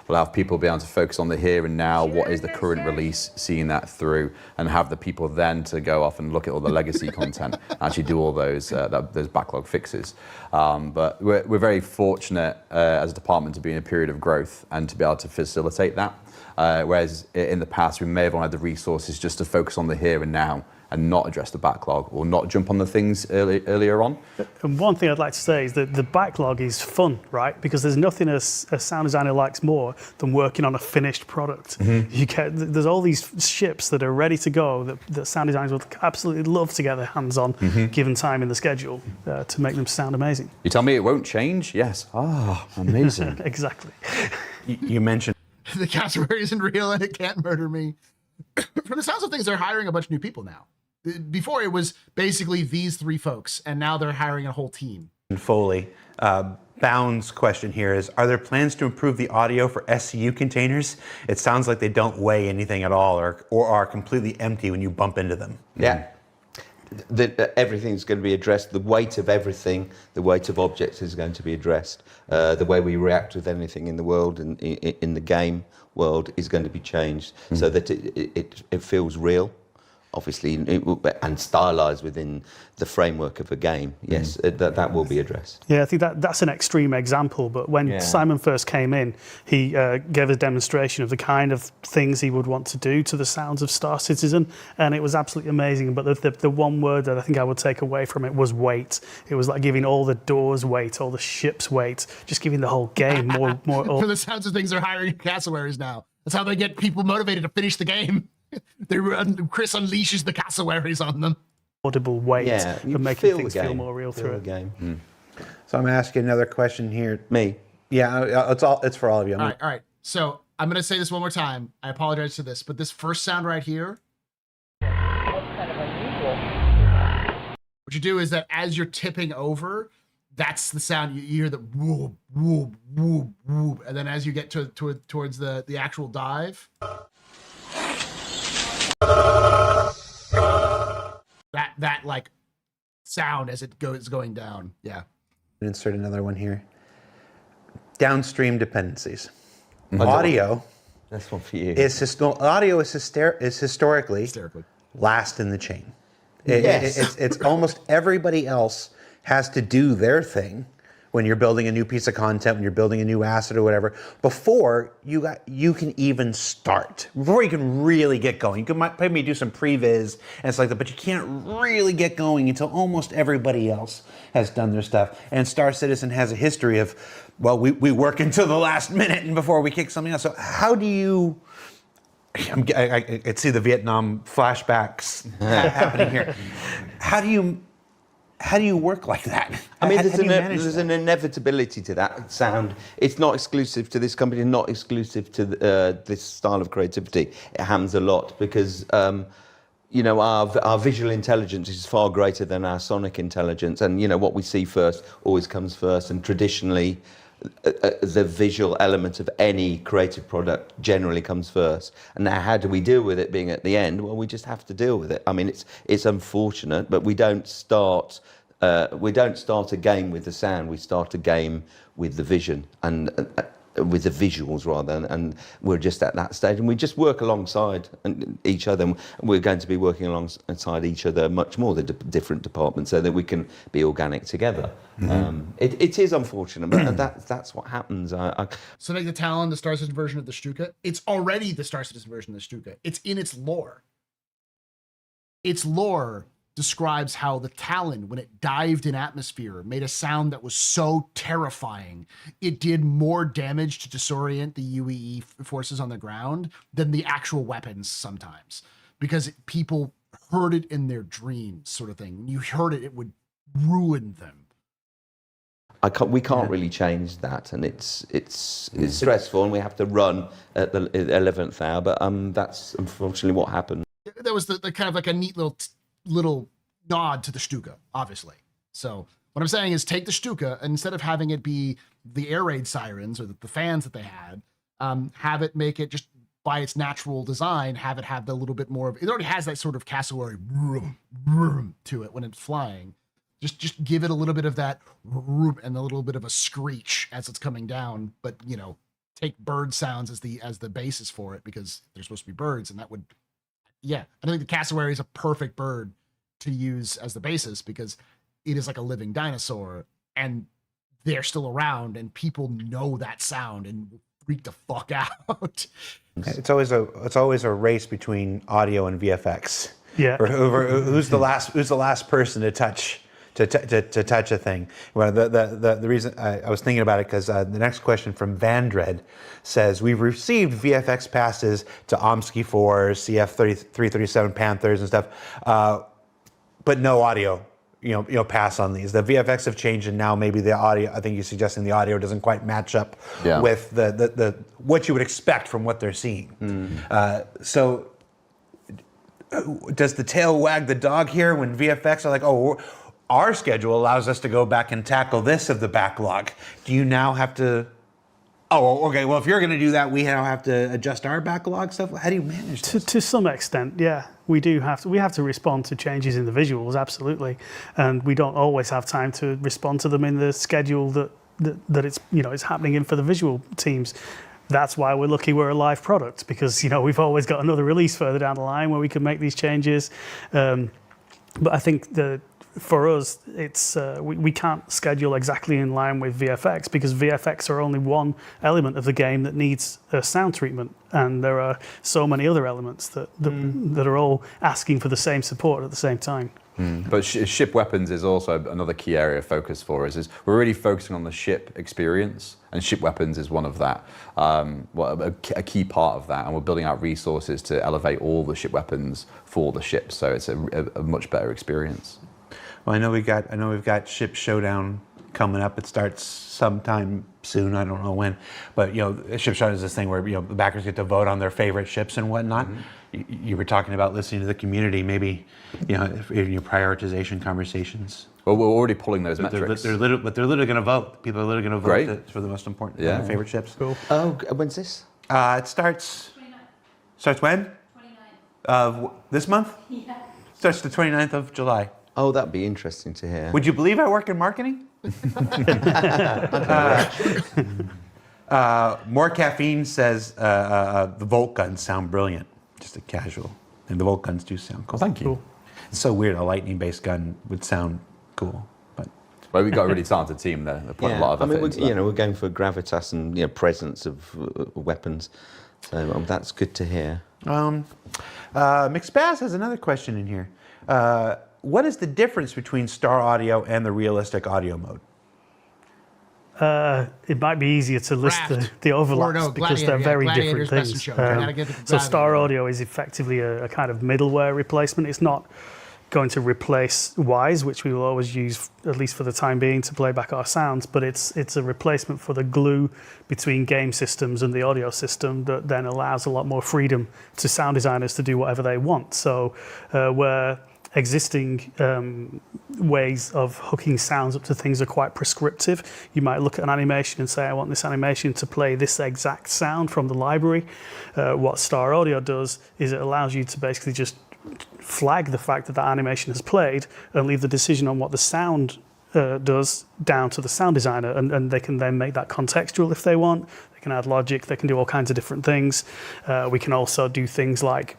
We'll have people be able to focus on the here and now, what is the current release, seeing that through, and have the people then to go off and look at all the legacy content, actually do all those backlog fixes. But we're very fortunate as a department to be in a period of growth and to be able to facilitate that. Whereas in the past, we may have not had the resources just to focus on the here and now and not address the backlog or not jump on the things earlier on. And one thing I'd like to say is that the backlog is fun, right? Because there's nothing a sound designer likes more than working on a finished product. Mm-hmm. There's all these ships that are ready to go that sound designers would absolutely love to get their hands on, given time in the schedule, to make them sound amazing. You tell me it won't change? Yes. Amazing. Exactly. You mentioned the cassowary isn't real and it can't murder me. From the sounds of things, they're hiring a bunch of new people now. Before it was basically these three folks, and now they're hiring a whole team. Foley. Bound's question here is, are there plans to improve the audio for SCU containers? It sounds like they don't weigh anything at all or are completely empty when you bump into them. Yeah. Everything's going to be addressed. The weight of everything, the weight of objects is going to be addressed. The way we react with anything in the world and in the game world is going to be changed so that it feels real, obviously, and stylized within the framework of a game. Yes, that will be addressed. Yeah, I think that's an extreme example, but when Simon first came in, he gave a demonstration of the kind of things he would want to do to the sounds of Star Citizen, and it was absolutely amazing. But the one word that I think I would take away from it was weight. It was like giving all the doors weight, all the ships weight, just giving the whole game more. For the sounds of things, they're hiring cassowaries now. That's how they get people motivated to finish the game. Chris unleashes the cassowaries on them. Audible weight and making things feel more real through it. Game. So I'm going to ask you another question here. Me? Yeah, it's for all of you. All right. So I'm going to say this one more time. I apologize for this, but this first sound right here. That's kind of unusual. What you do is that as you're tipping over, That's the sound you hear. The whoop, whoop, whoop, whoop, and then as you get towards the actual dive, that like sound as it goes going down. Yeah. Insert another one here. Downstream dependencies. Audio. That's one for you. Audio is historically last in the chain. It's almost everybody else has to do their thing when you're building a new piece of content, when you're building a new asset or whatever, before you can even start, before you can really get going. You can maybe do some previs and it's like that, but you can't really get going until almost everybody else has done their stuff. And Star Citizen has a history of, well, we work until the last minute and before we kick something else. So how do you? I could see the Vietnam flashbacks happening here. How do you work like that? I mean, there's an inevitability to that sound. It's not exclusive to this company, not exclusive to this style of creativity. It happens a lot because, our visual intelligence is far greater than our sonic intelligence. And, what we see first always comes first. And traditionally, the visual element of any creative product generally comes first. And now how do we deal with it being at the end? Well, we just have to deal with it. I mean, it's unfortunate, but we don't start a game with the sound. We start a game with the vision and with the visuals rather, and we're just at that stage, and we just work alongside each other. And we're going to be working alongside each other much more, the different departments, so that we can be organic together. It is unfortunate, but that's what happens. So like the Talon, the Star Citizen version of the Stuka, it's already the Star Citizen version of the Stuka. It's in its lore. Its lore describes how the Talon, when it dived in atmosphere, made a sound that was so terrifying, it did more damage to disorient the UEE forces on the ground than the actual weapons sometimes, because people heard it in their dreams, sort of thing. When you heard it, it would ruin them. We can't really change that, and it's stressful, and we have to run at the 11th hour. But that's unfortunately what happened. That was the kind of like a neat little nod to the Stuka, obviously. So what I'm saying is take the Stuka, and instead of having it be the air raid sirens or the fans that they had, have it make it just by its natural design, have it have the little bit more of, it already has that sort of cassowary vroom to it when it's flying. Just give it a little bit of that vroom and a little bit of a screech as it's coming down, but take bird sounds as the basis for it, because they're supposed to be birds, and that would, I think the cassowary is a perfect bird to use as the basis, because it is like a living dinosaur and they're still around and people know that sound and will freak the fuck out. It's always a race between audio and VFX. Yeah. Or who's the last person to touch a thing. Well, the reason I was thinking about it, because the next question from Vandred says, we've received VFX passes to OMSCI 4, CF 337 Panthers and stuff, but no audio, pass on these. The VFX have changed, and now maybe the audio, I think you're suggesting the audio doesn't quite match up with the what you would expect from what they're seeing. So does the tail wag the dog here when VFX are like, oh, our schedule allows us to go back and tackle this of the backlog? Do you now have to, okay, well, if you're going to do that, we now have to adjust our backlog stuff? How do you manage this? To some extent, yeah. We have to respond to changes in the visuals, absolutely. And we don't always have time to respond to them in the schedule that it's happening in for the visual teams. That's why we're lucky we're a live product, because, we've always got another release further down the line where we can make these changes. But I think for us, it's we can't schedule exactly in line with VFX, because VFX are only one element of the game that needs a sound treatment, and there are so many other elements that are all asking for the same support at the same time. But ship weapons is also another key area of focus for us. Is we're really focusing on the ship experience, and ship weapons is one of that, a key part of that. And we're building out resources to elevate all the ship weapons for the ships, so it's a much better experience. Well, I know we've got Ship Showdown coming up. It starts sometime soon. I don't know when, but Ship Shot is this thing where the backers get to vote on their favorite ships and whatnot. You were talking about listening to the community, maybe in your prioritization conversations. Well, we're already pulling those metrics. They're literally going to vote. People are literally going to vote for the most important, their favorite ships. Cool. Oh, when's this? It starts. 29th. Starts when? 29th. Of this month? Yeah. Starts the 29th of July. Oh, that'd be interesting to hear. Would you believe I work in marketing? More Caffeine says the Volt guns sound brilliant. Just a casual. And the Volt guns do sound cool. Well, thank you. Cool. It's so weird. A lightning-based gun would sound cool, but. Well, we got a really talented team there. They put a lot of effort into that. we're going for gravitas and presence of weapons, so that's good to hear. McSpaz has another question in here. What is the difference between Star Audio and the realistic audio mode? It might be easier to list the overlaps because they're very different things. So Star Audio is effectively a kind of middleware replacement. It's not going to replace Wise, which we will always use, at least for the time being, to play back our sounds, but it's a replacement for the glue between game systems and the audio system that then allows a lot more freedom to sound designers to do whatever they want. So where existing ways of hooking sounds up to things are quite prescriptive. You might look at an animation and say, I want this animation to play this exact sound from the library. What Star Audio does is it allows you to basically just flag the fact that animation has played and leave the decision on what the sound does down to the sound designer, and they can then make that contextual if they want. They can add logic, they can do all kinds of different things. We can also do things like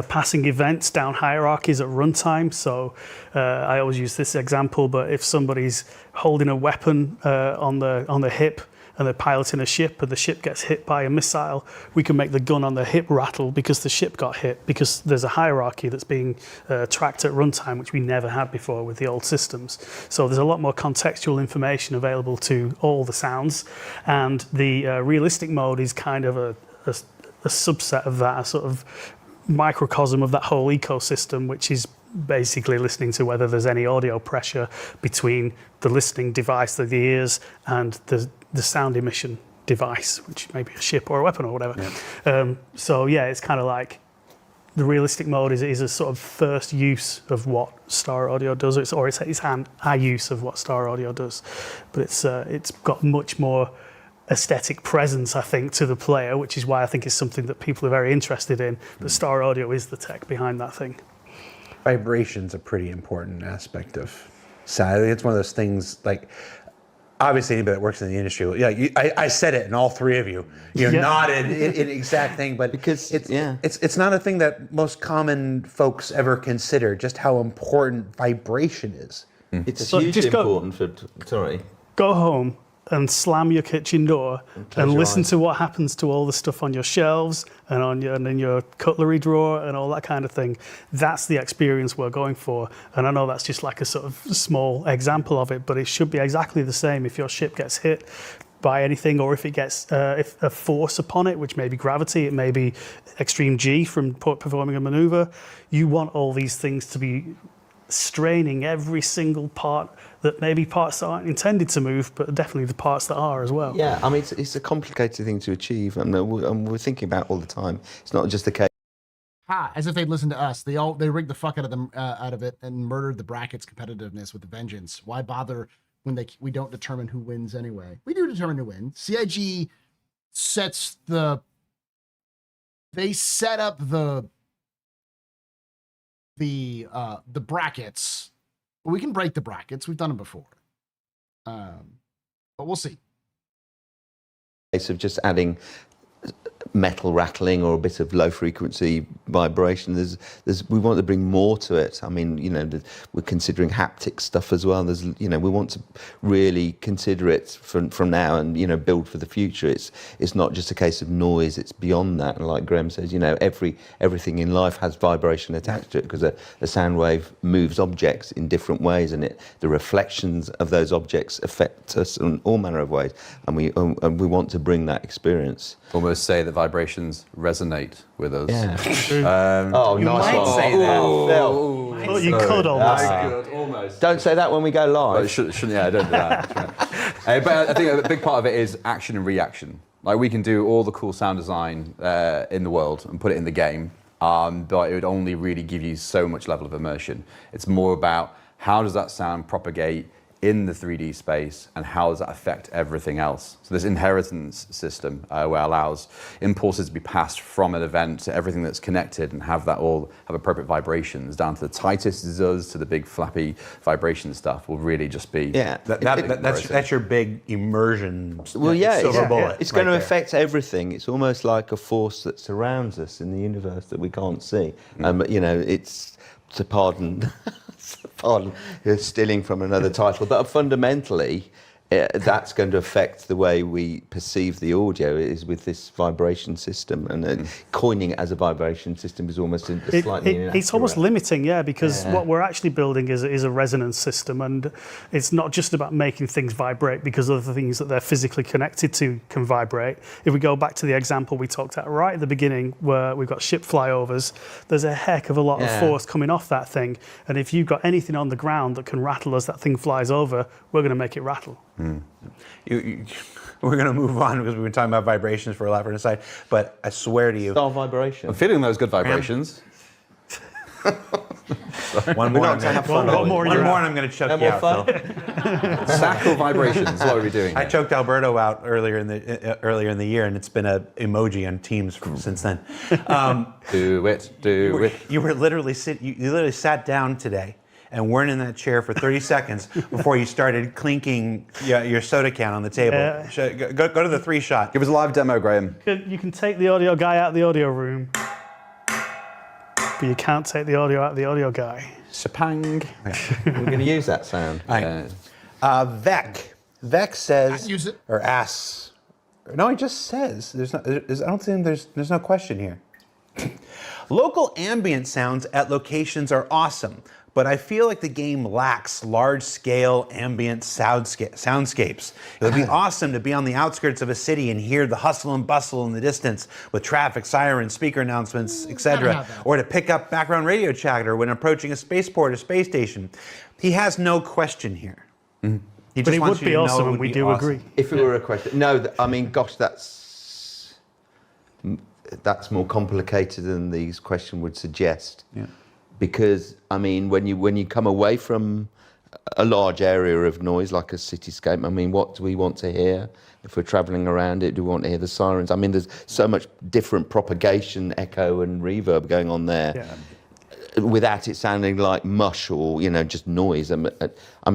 passing events down hierarchies at runtime. So I always use this example, but if somebody's holding a weapon on the hip and they're piloting a ship and the ship gets hit by a missile, we can make the gun on the hip rattle because the ship got hit, because there's a hierarchy that's being tracked at runtime, which we never had before with the old systems. So there's a lot more contextual information available to all the sounds, and the realistic mode is kind of a subset of that, a sort of microcosm of that whole ecosystem, which is basically listening to whether there's any audio pressure between the listening device, the ears, and the sound emission device, which may be a ship or a weapon or whatever. Yeah. It's kind of like the realistic mode is a sort of first use of what Star Audio does, or it's our use of what Star Audio does, but it's got much more aesthetic presence, I think, to the player, which is why I think it's something that people are very interested in. But Star Audio is the tech behind that thing. Vibration's a pretty important aspect of sound. It's one of those things, like, obviously anybody that works in the industry, I said it, and all three of you nodded in exact thing, but because it's not a thing that most common folks ever consider, just how important vibration is. It's hugely important Go home and slam your kitchen door and listen to what happens to all the stuff on your shelves and in your cutlery drawer and all that kind of thing. That's the experience we're going for. And I know that's just like a sort of small example of it, but it should be exactly the same if your ship gets hit by anything, or if it gets if a force upon it, which may be gravity, it may be extreme G from performing a maneuver. You want all these things to be straining every single part, that maybe parts that aren't intended to move, but definitely the parts that are as well. Yeah, I mean, it's a complicated thing to achieve, and we're thinking about it all the time. It's not just the case. As if they'd listened to us. They rigged the fuck out of it and murdered the brackets competitiveness with a vengeance. Why bother when we don't determine who wins anyway? We do determine who wins. CIG sets they set up the brackets. We can break the brackets. We've done them before. But we'll see. Case of just adding metal rattling or a bit of low frequency vibration. We want to bring more to it. I mean, we're considering haptic stuff as well. We want to really consider it from now and build for the future. It's not just a case of noise. It's beyond that. And like Graham says, everything in life has vibration attached to it, because a sound wave moves objects in different ways, and the reflections of those objects affect us in all manner of ways. And we want to bring that experience. Almost say that vibrations resonate with us. Yeah. You nice might one. say that. You could almost. Almost. Don't say that when we go Well, live. shouldn't, yeah, don't do that. But I think a big part of it is action and reaction. Like we can do all the cool sound design in the world and put it in the game, but it would only really give you so much level of immersion. It's more about how does that sound propagate in the 3D space and how does that affect everything else. So this inheritance system where it allows impulses to be passed from an event to everything that's connected and have that all have appropriate vibrations, down to the tightest zuzz to the big flappy vibration stuff, will really just be... Yeah. That's your big immersion. Well, yeah, silver bullet. it's going to right there. affect everything. It's almost like a force that surrounds us in the universe that we can't see. But you know, it's to pardon stealing from another title, but fundamentally, that's going to affect the way we perceive the audio is with this vibration system, and coining it as a vibration system is almost slightly inaccurate. It's almost limiting, because what we're actually building is a resonance system, and it's not just about making things vibrate because other things that they're physically connected to can vibrate. If we go back to the example we talked at right at the beginning, where we've got ship flyovers, there's a heck of a lot of force coming off that thing, and if you've got anything on the ground that can rattle as that thing flies over, we're going to make it rattle. We're going to move on because we've been talking about vibrations for a lot for an aside, but I swear to you... Star vibration. I'm feeling those good vibrations. One more, and I'm going to choke you out, Phil. Sacral vibrations, what are we doing? I choked Alberto out earlier in the year, and it's been an emoji on Teams since then. Do it. You literally sat down today and weren't in that chair for 30 seconds before you started clinking your soda can on the table. Go to the 3-shot. Give us a live demo, Graham. You can take the audio guy out of the audio room, but you can't take the audio out of the audio guy. Shapang. We're going to use that sound. Vec says, Use it. or asks. No, he just says. I don't think there's no question here. Local ambient sounds at locations are awesome, but I feel like the game lacks large-scale ambient soundscapes. It would be awesome to be on the outskirts of a city and hear the hustle and bustle in the distance with traffic, sirens, speaker announcements, etc., or to pick up background radio chatter when approaching a spaceport or space station. He has no question here. But it would be awesome, and we do agree. If it were a question, no, I mean, gosh, that's more complicated than these question would suggest. Yeah. Because I mean, when you come away from a large area of noise like a cityscape, I mean, what do we want to hear? If we're travelling around it, do we want to hear the sirens? I mean, there's so much different propagation, echo, and reverb going on there. Yeah. Without it sounding like mush or just noise. I mean,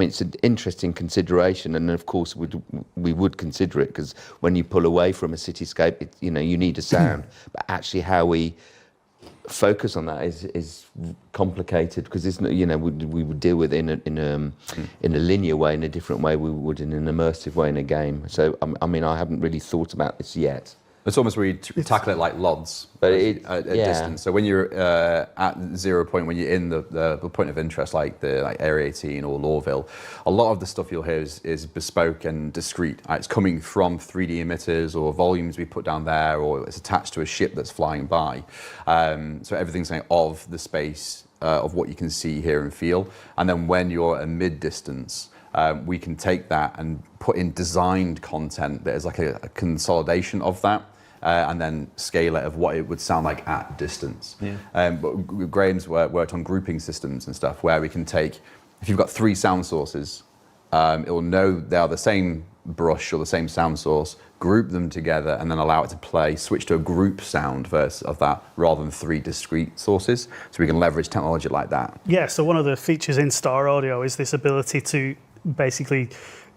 it's an interesting consideration, and of course we would consider it, because when you pull away from a cityscape, you need a sound. But actually, how we focus on that is complicated, because it's we would deal with it in a linear way, in a different way we would in an immersive way in a game. So I mean, I haven't really thought about this yet. It's almost where you tackle it like LODs, but at distance. So when you're at 0 point, when you're in the point of interest, like Area 18 or Lawville, a lot of the stuff you'll hear is bespoke and discrete. It's coming from 3D emitters or volumes we put down there, or it's attached to a ship that's flying by. So everything's of the space of what you can see, hear, and feel. And then when you're at mid-distance, we can take that and put in designed content that is like a consolidation of that, and then scale it of what it would sound like at distance. Yeah. But Graham's worked on grouping systems and stuff, where we can take, if you've got 3 sound sources, it will know they are the same brush or the same sound source, group them together, and then allow it to switch to a group sound verse of that, rather than 3 discrete sources. So we can leverage technology like that. Yeah, so one of the features in Star Audio is this ability to basically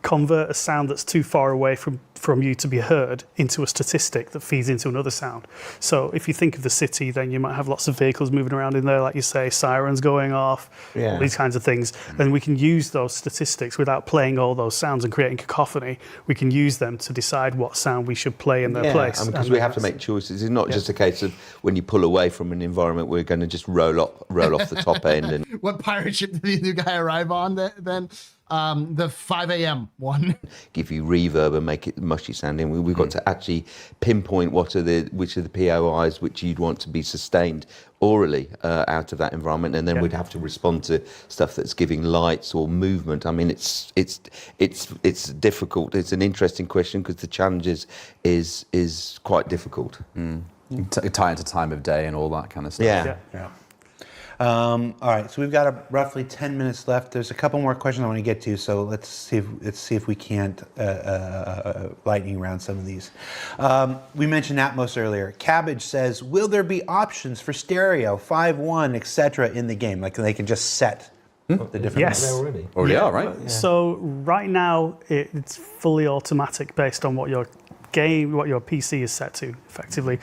convert a sound that's too far away from you to be heard into a statistic that feeds into another sound. So if you think of the city, then you might have lots of vehicles moving around in there, like you say, sirens going off, all these kinds of things. And we can use those statistics without playing all those sounds and creating cacophony. We can use them to decide what sound we should play in their place. Because we have to make choices. It's not just a case of when you pull away from an environment, we're going to just roll off the top end. And what pirate ship did the new guy arrive on then? The 5 a.m. one. Give you reverb and make it mushy sounding. We've got to actually pinpoint which are the POIs which you'd want to be sustained orally out of that environment, and then we'd have to respond to stuff that's giving lights or movement. I mean, it's difficult. It's an interesting question because the challenge is quite difficult. Tie into time of day and all that kind of stuff. Yeah. All right, so we've got roughly 10 minutes left. There's a couple more questions I want to get to, so let's see if we can't lightning round some of these. We mentioned Atmos earlier. Cabbage says, will there be options for stereo, 5.1, etc. in the game? Like they can just set the different. Yes. Already are, right? Yeah. So right now it's fully automatic based on what your PC is set to. Effectively,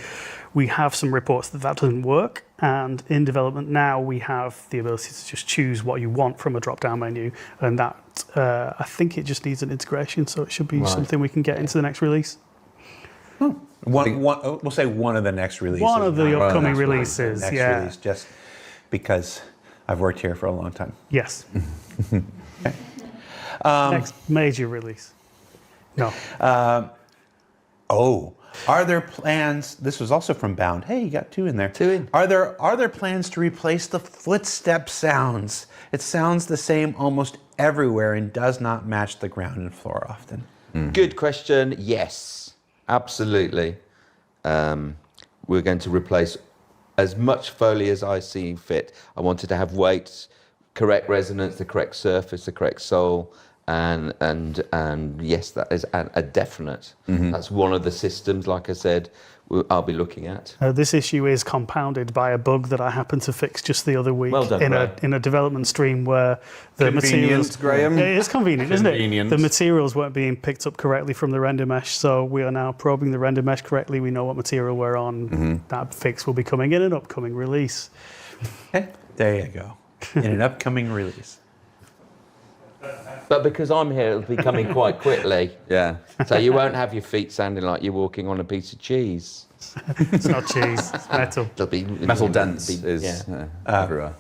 we have some reports that doesn't work, and in development now we have the ability to just choose what you want from a drop-down menu, and that I think it just needs an integration, so it should be something we can get into the next release. We'll say one of the next releases. One of the upcoming releases, next release, just because I've worked here for a long time. Yes. Okay. Next major release. No. Are there plans? This was also from Bound. Hey, you got two in there. Two in. Are there plans to replace the footstep sounds? It sounds the same almost everywhere and does not match the ground and floor often. Good question. Yes, absolutely. We're going to replace as much Foley as I see fit. I wanted to have weight, correct resonance, the correct surface, the correct soul. And yes, that is a definite. That's one of the systems, like I said, I'll be looking at. This issue is compounded by a bug that I happened to fix just the other week in a development stream where the materials. Graham. Yeah, it is convenient, isn't it? The materials weren't being picked up correctly from the render mesh, so we are now probing the render mesh correctly. We know what material we're on. That fix will be coming in an upcoming release. Okay, there you go. In an upcoming release. But because I'm here, it'll be coming quite quickly. Yeah. So you won't have your feet sounding like you're walking on a piece of cheese. It's not cheese, it's metal. It'll be Metal dense is everywhere.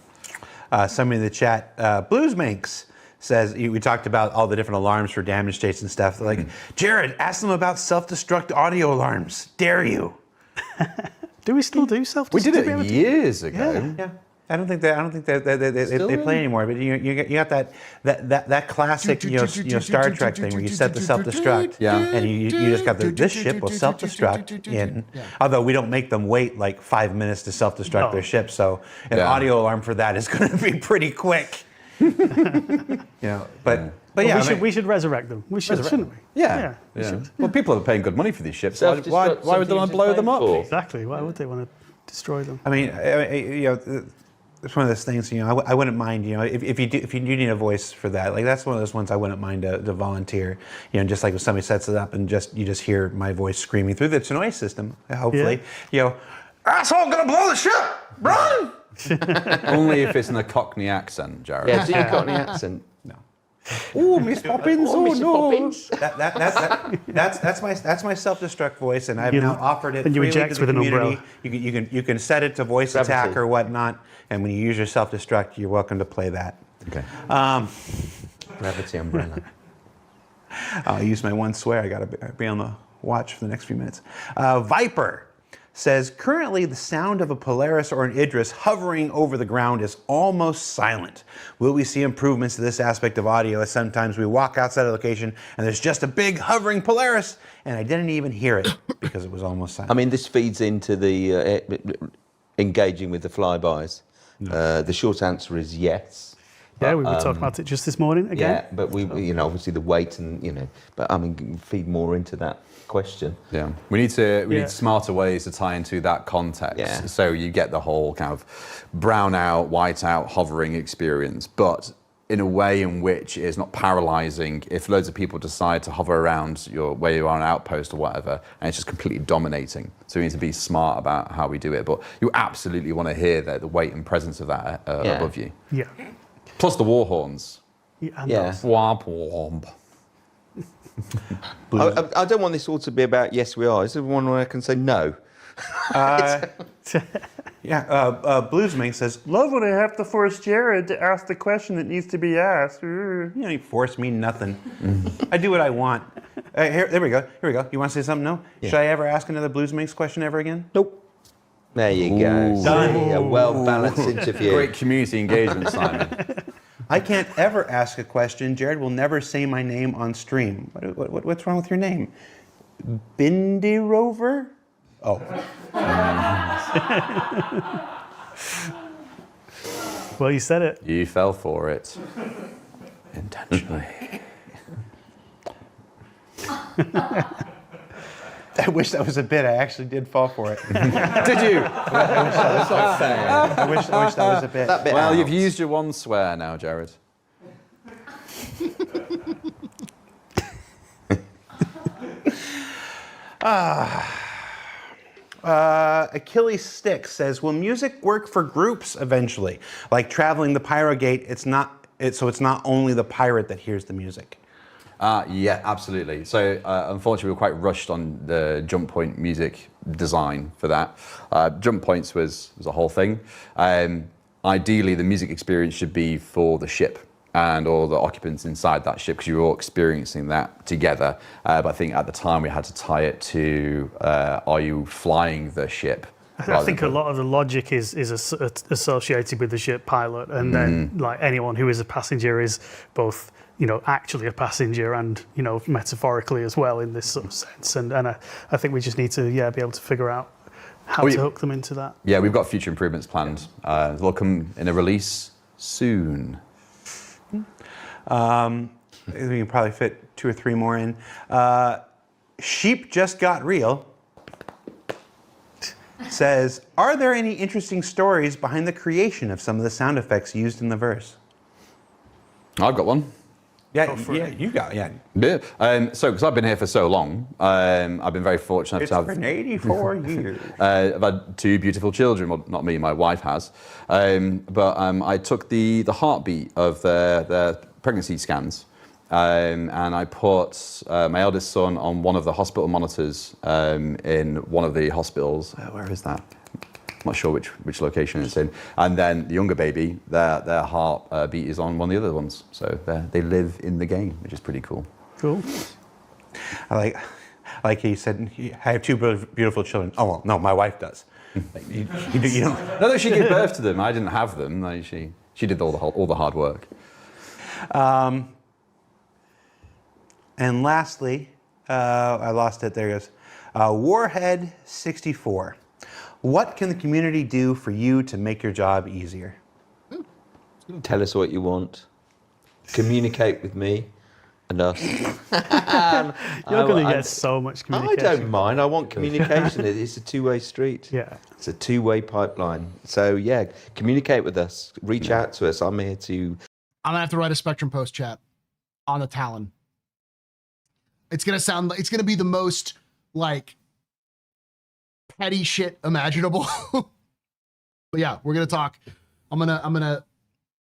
Somebody in the chat, Bluesmanx says, we talked about all the different alarms for damage states and stuff. Like, Jared, ask them about self-destruct audio alarms. Dare you? Do we still do self-destruct? We did it years ago. Yeah. I don't think they play anymore. But you got that classic Star Trek thing where you set the self-destruct, and you just got this ship will self-destruct in. Although we don't make them wait like 5 minutes to self-destruct their ship, so an audio alarm for that is going to be pretty quick. But we should resurrect them. We should, shouldn't we? Yeah. We should. Well, people are paying good money for these ships. Why would they want to blow them up? Exactly. Why would they want to destroy them? I mean, it's one of those things. I wouldn't mind. If you do need a voice for that, like that's one of those ones I wouldn't mind to volunteer. Just like if somebody sets it up and you just hear my voice screaming through the noise system. Hopefully, asshole, gonna blow the ship, run! Only if it's in a Cockney accent, Jared. Yeah, do your Cockney accent. No. Oh, Miss Poppins! Oh, no! Poppins. That's my self-destruct voice, and I've now offered it. And you freely eject to the with an community. umbrella. You can set it to voice attack or whatnot, and when you use your self-destruct, you're welcome to play that. Okay. Gravity umbrella. I'll use my one swear. I got to be on the watch for the next few minutes. Viper says, currently the sound of a Polaris or an Idris hovering over the ground is almost silent. Will we see improvements to this aspect of audio as sometimes we walk outside a location and there's just a big hovering Polaris and I didn't even hear it because it was almost silent? I mean, this feeds into the engaging with the flybys. No. The short answer is yes. Yeah, we were talking about it just this morning again. Yeah, but we obviously the weight and but I mean, feed more into that question. Yeah, we need smarter ways to tie into that context. Yeah. So you get the whole kind of brown out, white out, hovering experience, but in a way in which it is not paralyzing if loads of people decide to hover around where you are on an outpost or whatever, and it's just completely dominating. So we need to be smart about how we do it. But you absolutely want to hear the weight and presence of that above you. Yeah. Plus the war horns. Yeah. Womp womp. I don't want this all to be about yes we are. This is one where I can say no. Bluesmink says, love when I have to force Jared to ask the question that needs to be asked. You know, you force me nothing. I do what I want. There we go. You want to say something? No? Yeah. Should I ever ask another Bluesminks question ever again? Nope. There you go. Done. A well-balanced interview. Great community engagement, Simon. I can't ever ask a question. Jared will never say my name on stream. What's wrong with your name? Bindi Rover? Oh. Well, you said it. You fell for it. Intentionally. I wish that was a bit. I actually did fall for it. Did you? I wish that was a bit. Well, you've used your one swear now, Jared. Achilles Stick says, will music work for groups eventually? Like traveling the Pyrogate, it's not only the pirate that hears the music. Yeah, absolutely. So unfortunately, we were quite rushed on the jump point music design for that. Jump points was a whole thing. Ideally, the music experience should be for the ship and all the occupants inside that ship, because you're all experiencing that together. But I think at the time we had to tie it to, are you flying the ship? I think a lot of the logic is associated with the ship pilot, and then like anyone who is a passenger is both, you know, actually a passenger and, you know, metaphorically as well in this sort of sense. And I think we just need to be able to figure out how to hook them into that. Yeah, we've got future improvements planned. They'll come in a release soon. We can probably fit 2 or 3 more in. Sheep Just Got Real says, are there any interesting stories behind the creation of some of the sound effects used in the verse? I've got one. Yeah, you got. So, because I've been here for so long, I've been very fortunate to have... It's been 84 years. I've had 2 beautiful children. Well, not me, my wife has. But I took the heartbeat of their pregnancy scans, and I put my eldest son on one of the hospital monitors in one of the hospitals. Where is that? I'm not sure which location it's in. And then the younger baby, their heart beat is on one of the other ones. So they live in the game, which is pretty cool. Cool. I like he said, I have 2 beautiful children. Oh, well, no, my wife does. you don't... No, she gave birth to them. I didn't have them. Like, she did all the hard work. And lastly, I lost it. There it goes. Warhead 64. What can the community do for you to make your job easier? Tell us what you want. Communicate with me and us. You're going to get so much communication. I don't mind. I want communication. It's a two-way street. Yeah. It's a two-way pipeline. So, yeah, communicate with us. Reach out to us. I'm here to... I'm going to have to write a Spectrum post, chat, on the Talon. It's going to be the most, like, petty shit imaginable. But yeah, we're going to talk. I'm going to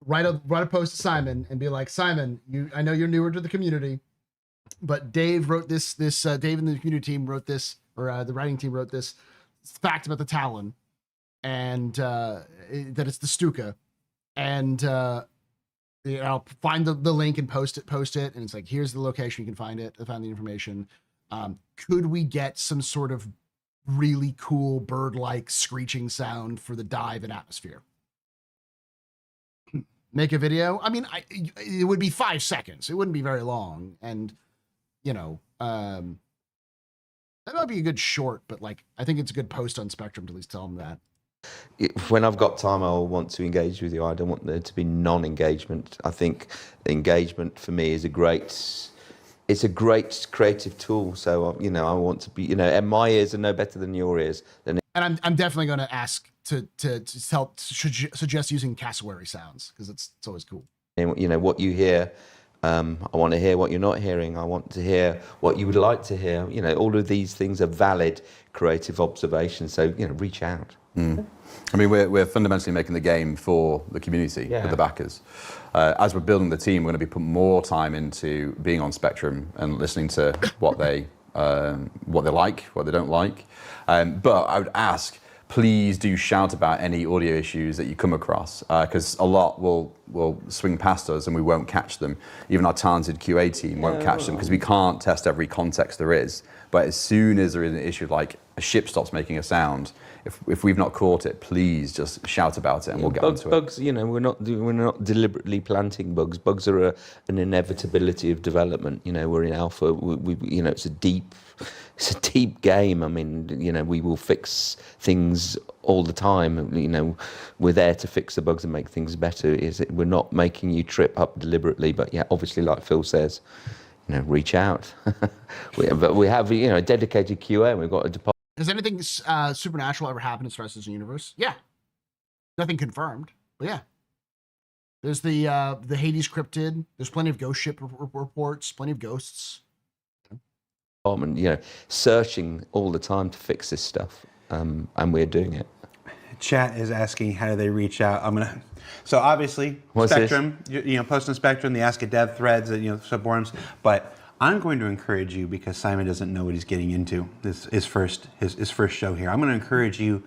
write a post to Simon and be like, Simon, I know you're newer to the community, but Dave wrote this Dave and the community team wrote this, or the writing team wrote this fact about the Talon, and that it's the Stuka, and I'll find the link and post it, and it's like, here's the location, you can find it, find the information. Could we get some sort of really cool bird-like screeching sound for the dive and atmosphere? Make a video. I mean, it would be 5 seconds. It wouldn't be very long, and that might be a good short. But like, I think it's a good post on Spectrum to at least tell them that. When I've got time, I'll want to engage with you. I don't want there to be non-engagement. I think engagement for me is a great creative tool. So I want to be, and my ears are no better than your ears. And I'm definitely going to ask to help suggest using cassowary sounds, because it's always cool. What you hear. I want to hear what you're not hearing. I want to hear what you would like to hear. All of these things are valid creative observations. So reach out. I mean, we're fundamentally making the game for the community, for the backers. As we're building the team, we're going to be putting more time into being on Spectrum and listening to what they what they like, what they don't like. But I would ask, please do shout about any audio issues that you come across, because a lot will swing past us and we won't catch them. Even our talented QA team won't catch them because we can't test every context there is. But as soon as there is an issue like a ship stops making a sound, if we've not caught it, please just shout about it and we'll get onto it. Bugs, you know, we're not deliberately planting bugs. Bugs are an inevitability of development. You know, we're in alpha. We you know, it's a deep game. I mean, you know, we will fix things all the time. You know, we're there to fix the bugs and make things better. We're not making you trip up deliberately, but yeah, obviously, like Phil says, you know, reach out. But we have, you know, a dedicated QA, and we've got a department. Has anything supernatural ever happened in Star Citizen universe? Yeah. Nothing confirmed, but yeah. There's the Hades cryptid. There's plenty of ghost ship reports, plenty of ghosts. You know, searching all the time to fix this stuff, and we're doing it. Chat is asking how do they reach out. So obviously, What's Spectrum, you know, post on Spectrum, the Ask a Dev threads, you know, subforums. But I'm going to encourage you, because Simon doesn't know what he's getting into. This his first show here. I'm going to encourage you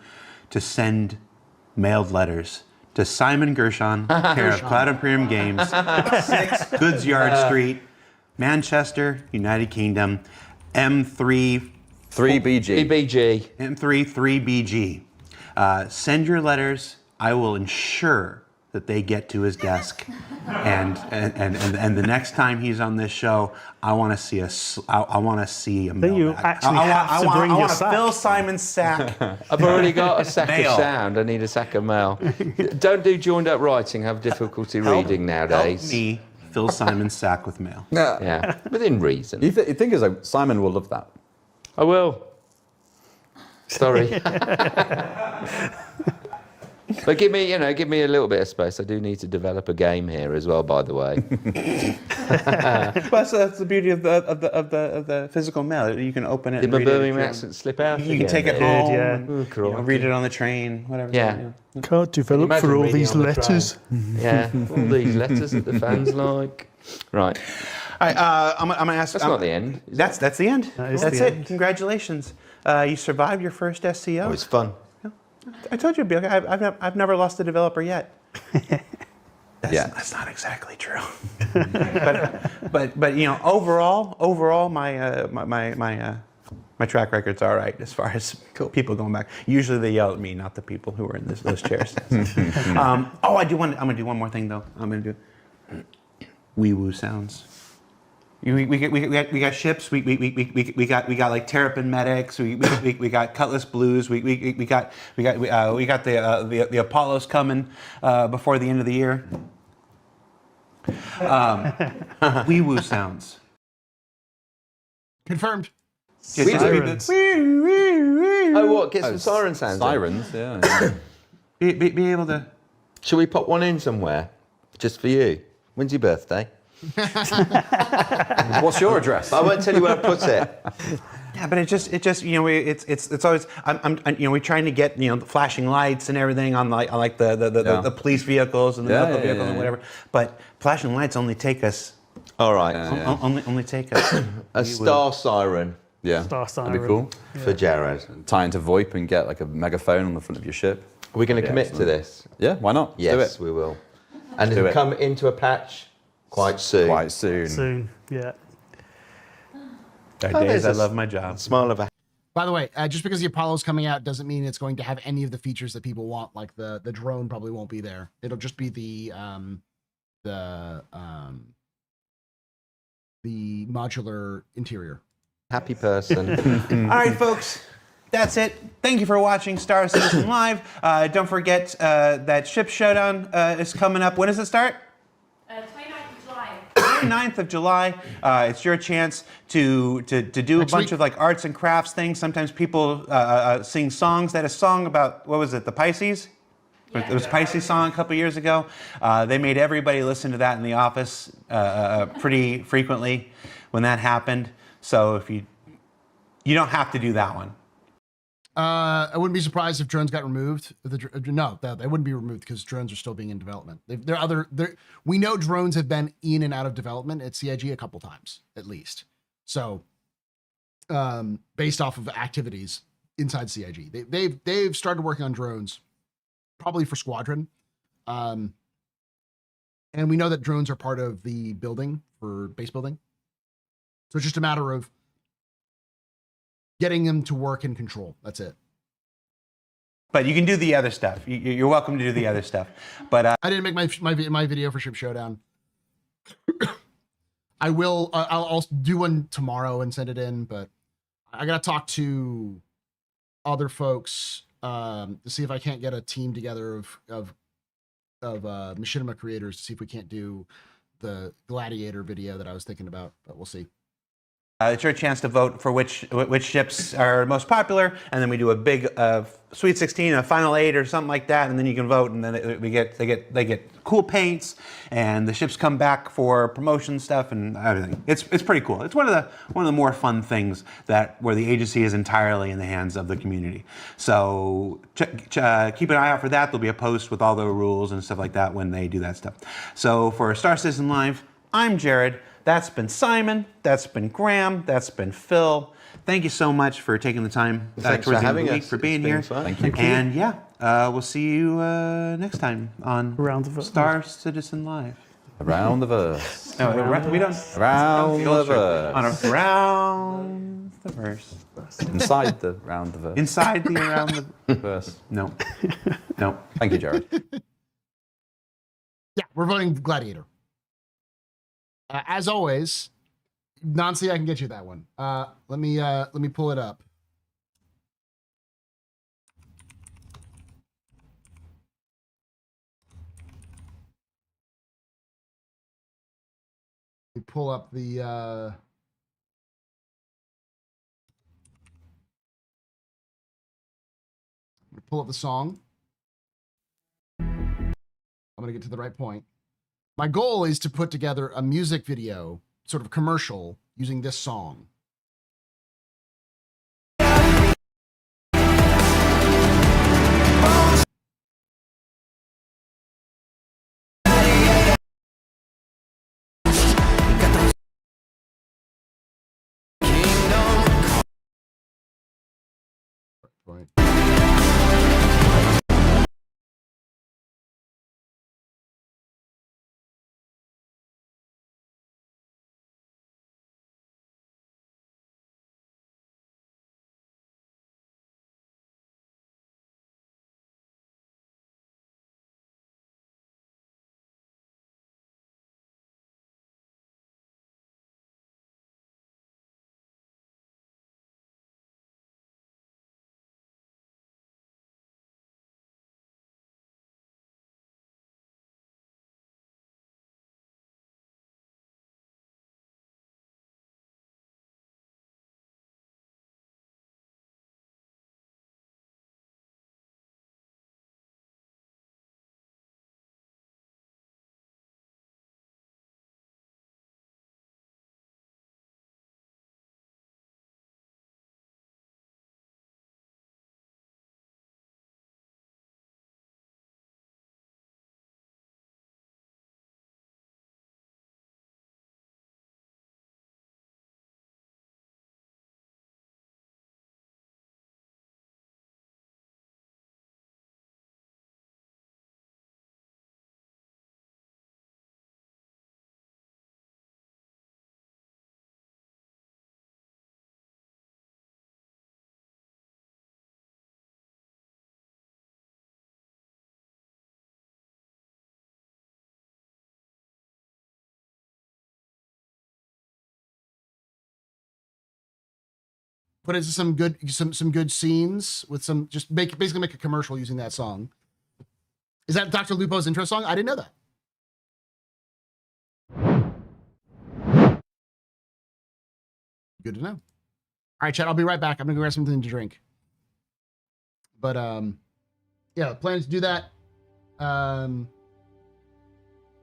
to send mailed letters to Simon Gershon, care of Cloud Imperium Games, 6 Goods Street, Manchester, United Kingdom, M3 3BG. M3 3BG. Send your letters. I will ensure that they get to his desk, and the next time he's on this show, I want to see a Then you mailbag. actually have to bring your sack. Fill Simon's sack. I've already got a sack Mail. of sound. I need a sack of mail. Don't do joined up writing. Have difficulty reading nowadays. Help me fill Simon's sack with mail. Yeah, within reason. You think as though Simon will love that? I will. Sorry. But give me a little bit of space. I do need to develop a game here as well, by the way. Well, so that's the beauty of the physical mail. You can open it. Did my and read Birmingham it. accent slip out? You can again take it there? home. Yeah. And, Oh, you know, read it on the train, whatever. Yeah. Can't develop Imagine for all reading these on the letters. Yeah, all these letters that the fans like. Right. All right, I'm gonna ask. That's not the end. That's the end. That is That's the it. end. Congratulations. You survived your first SCO. Oh, it's fun. I told you, Bill. I've never lost a developer yet. That's not exactly true. but you know, overall, my track record's all right as far as people going back. Usually they yell at me, not the people who were in those chairs. I'm gonna do one more thing though. I'm gonna do wee woo sounds. We got ships. We got like Terrapin medics. We got Cutlass Blues. We got the Apollos coming before the end of the year. Wee woo sounds. Confirmed. Sirens. Oh, what? Get some siren sounds. Sirens, yeah. Be able to. Should we pop one in somewhere? Just for you. When's your birthday? What's your address? I won't tell you where I put it. Yeah, but it just you know it's always I'm you know we're trying to get you know the flashing lights and everything on the police vehicles and the medical vehicles and whatever. But flashing lights only take us. All right. Only take us. A star siren. Yeah. Star siren. That'd be cool. For Jared. Tie into VoIP and get like a megaphone on the front of your ship. Are we going to commit to this? Yeah, why not? Yes, Let's do it. we will. And Do it'll it. come into a patch quite soon. Quite soon. Soon, yeah. There are days I love my job. Smile of a... By the way, just because the Apollo's coming out doesn't mean it's going to have any of the features that people want. Like the drone probably won't be there. It'll just be the modular interior. Happy person. All right, folks. That's it. Thank you for watching Star Citizen Live. Don't forget that Ship Showdown is coming up. When does it start? 29th of July. 29th of July. It's your chance to do a bunch of like arts and crafts things. Sometimes people sing songs. They had a song about, what was it, the Pisces? It was a Pisces song a couple years ago. They made everybody listen to that in the office pretty frequently when that happened. So if you don't have to do that one. I wouldn't be surprised if drones got removed. No, they wouldn't be removed because drones are still being in development. We know drones have been in and out of development at CIG a couple times, at least. So based off of activities inside CIG. They've started working on drones, probably for Squadron. And we know that drones are part of the building for base building. So it's just a matter of getting them to work in control. That's it. But you can do the other stuff. You're welcome to do the other stuff. But I didn't make my video for Ship Showdown. I will. I'll do one tomorrow and send it in. But I gotta talk to other folks to see if I can't get a team together of machinima creators to see if we can't do the Gladiator video that I was thinking about. But we'll see. It's your chance to vote for which ships are most popular, and then we do a big Sweet 16, a Final 8, or something like that, and then you can vote, and then they get cool paints, and the ships come back for promotion stuff and everything. It's pretty cool. It's one of the more fun things where the agency is entirely in the hands of the community. So keep an eye out for that. There'll be a post with all the rules and stuff like that when they do that stuff. So for Star Citizen Live, I'm Jared. That's been Simon, that's been Graham, that's been Phil. Thank you so much for taking the time Thanks towards for the end of having the week, us. for being here. Thank you. And yeah, we'll see you next time on Star Citizen Live. Around the verse. No, we don't. Around the verse. Around the verse. Inside the round the verse. Inside the around the verse. No. Thank you, Jared. Yeah, we're voting Gladiator. As always, Nancy, I can get you that one. Let me pull it up. Let me pull up the song. I'm gonna get to the right point. My goal is to put together a music video, sort of commercial, using this song. Right. Put into some good scenes with some, just basically make a commercial using that song. Is that Dr. Lupo's intro song? I didn't know that. Good to know. All right, chat, I'll be right back. I'm gonna go grab something to drink. But yeah, plan to do that. And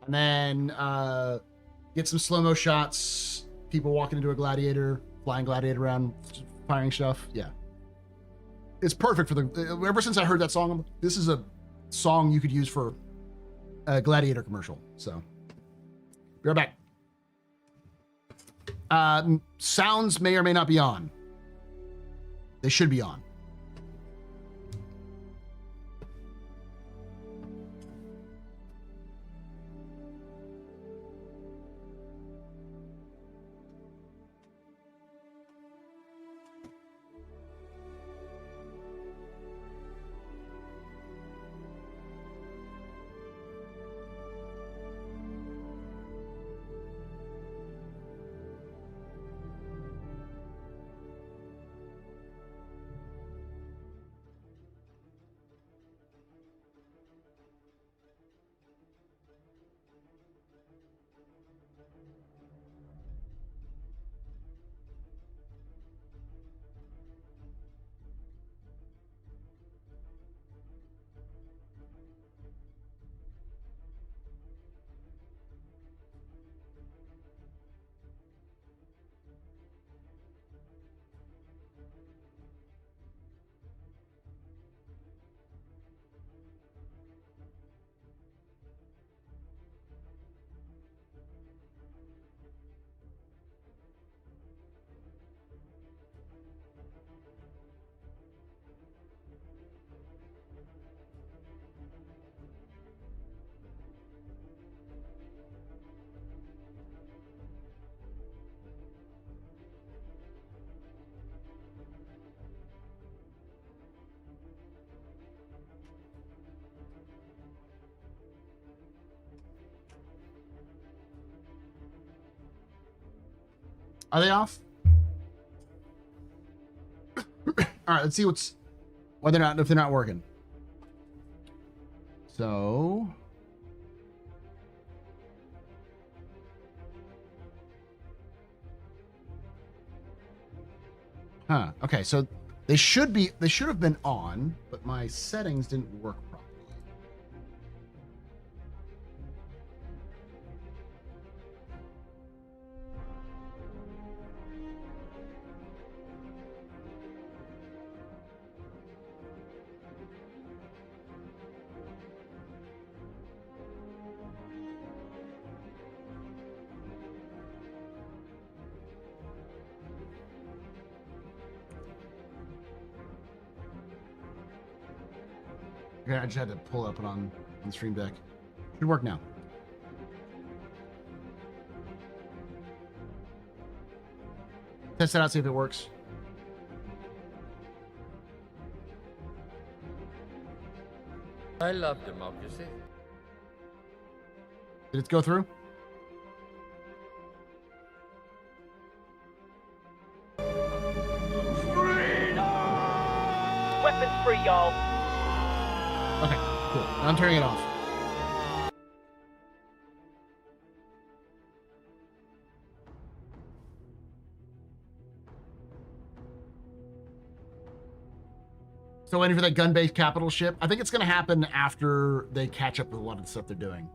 then get some slow-mo shots, people walking into a gladiator, flying gladiator around, firing stuff. Yeah, it's perfect for the. Ever since I heard that song, this is a song you could use for a gladiator commercial. So, be right back. Sounds may or may not be on. They should be on. Are they off? All right, let's see whether or not, if they're not working. So. Okay, so they should have been on, but my settings didn't work properly. Okay, I just had to pull up it on the stream deck. Should work now. Test it out, see if it works. I love democracy. Did it go through? Weapons free, y'all. Okay, cool. I'm turning it off. So waiting for that gun-based capital ship. I think it's going to happen after they catch up with a lot of the stuff they're doing.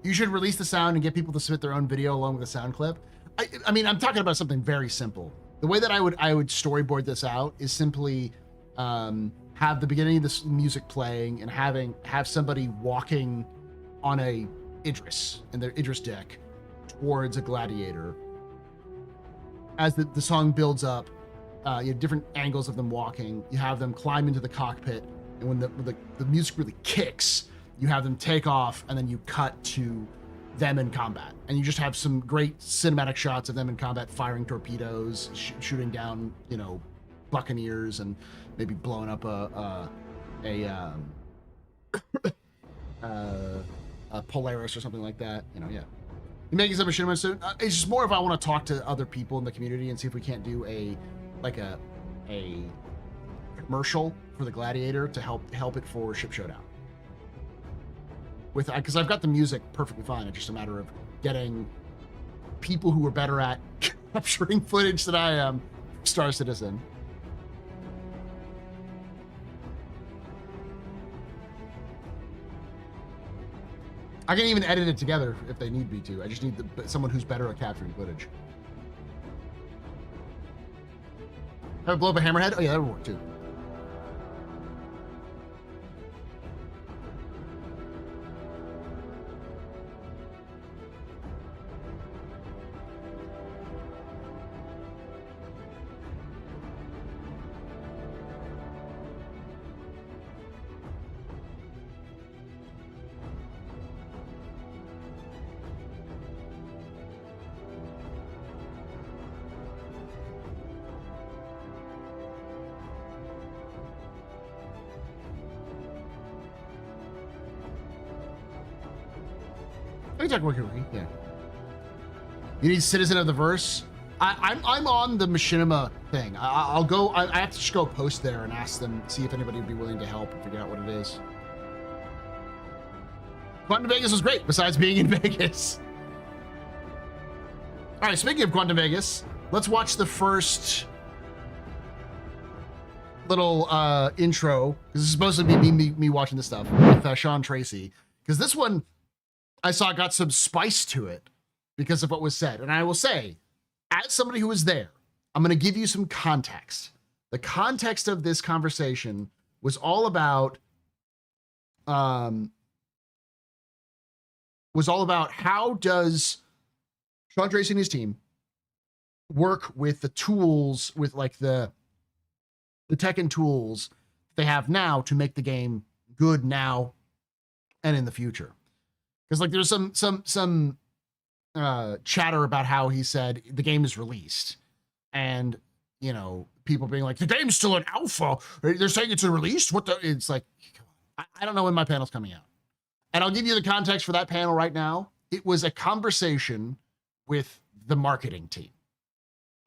You should release the sound and get people to submit their own video along with a sound clip. I mean, I'm talking about something very simple. The way that I would storyboard this out is simply have the beginning of this music playing and have somebody walking on a Idris in their Idris deck towards a gladiator. As the song builds up, you have different angles of them walking. You have them climb into the cockpit, and when the music really kicks, you have them take off, and then you cut to them in combat, and you just have some great cinematic shots of them in combat, firing torpedoes, shooting down, buccaneers, and maybe blowing up a Polaris or something like that. Yeah. You're making some machinima soon. It's just more if I want to talk to other people in the community and see if we can't do a commercial for the Gladiator to help it for Ship Showdown. Because I've got the music perfectly fine. It's just a matter of getting people who are better at capturing footage than I am, Star Citizen. I can even edit it together if they need me to. I just need someone who's better at capturing footage. Have it blow up a hammerhead? Oh yeah, that would work too. I can talk Wiki Wiki, yeah. You need Citizen of the Verse? I'm on the Machinima thing. I'll go, I have to just go post there and ask them, see if anybody would be willing to help and figure out what it is. Quantum Vegas was great, besides being in Vegas. All right, speaking of Quantum Vegas, let's watch the first little intro, because this is supposed to be me watching this stuff with Sean Tracy, because this one I saw got some spice to it because of what was said. And I will say, as somebody who was there, I'm going to give you some context. The context of this conversation was all about how does Sean Tracy and his team work with the tools, with like the tech and tools they have now to make the game good now and in the future. Because like there's some chatter about how he said the game is released, and you know, people being like, the game's still in alpha, they're saying it's a release. What the? It's like, I don't know when my panel's coming out. And I'll give you the context for that panel right now. It was a conversation with the marketing team.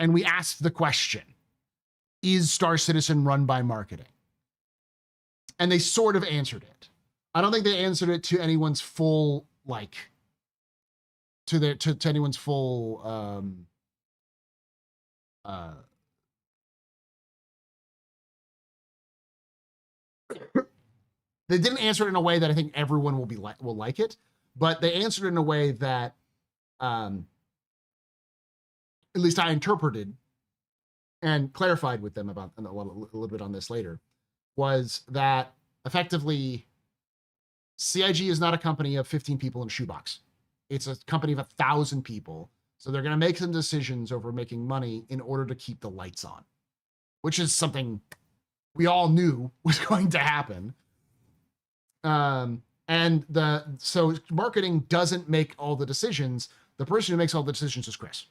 And we asked the question, is Star Citizen run by marketing? And they sort of answered it. I don't think they answered it to anyone's full, like, to anyone's full, they didn't answer it in a way that I think everyone will like it, but they answered it in a way that, at least I interpreted and clarified with them about a little bit on this later, was that effectively CIG is not a company of 15 people in a shoebox. It's a company of 1,000 people. So they're going to make some decisions over making money in order to keep the lights on, which is something we all knew was going to happen. So marketing doesn't make all the decisions. The person who makes all the decisions is Chris.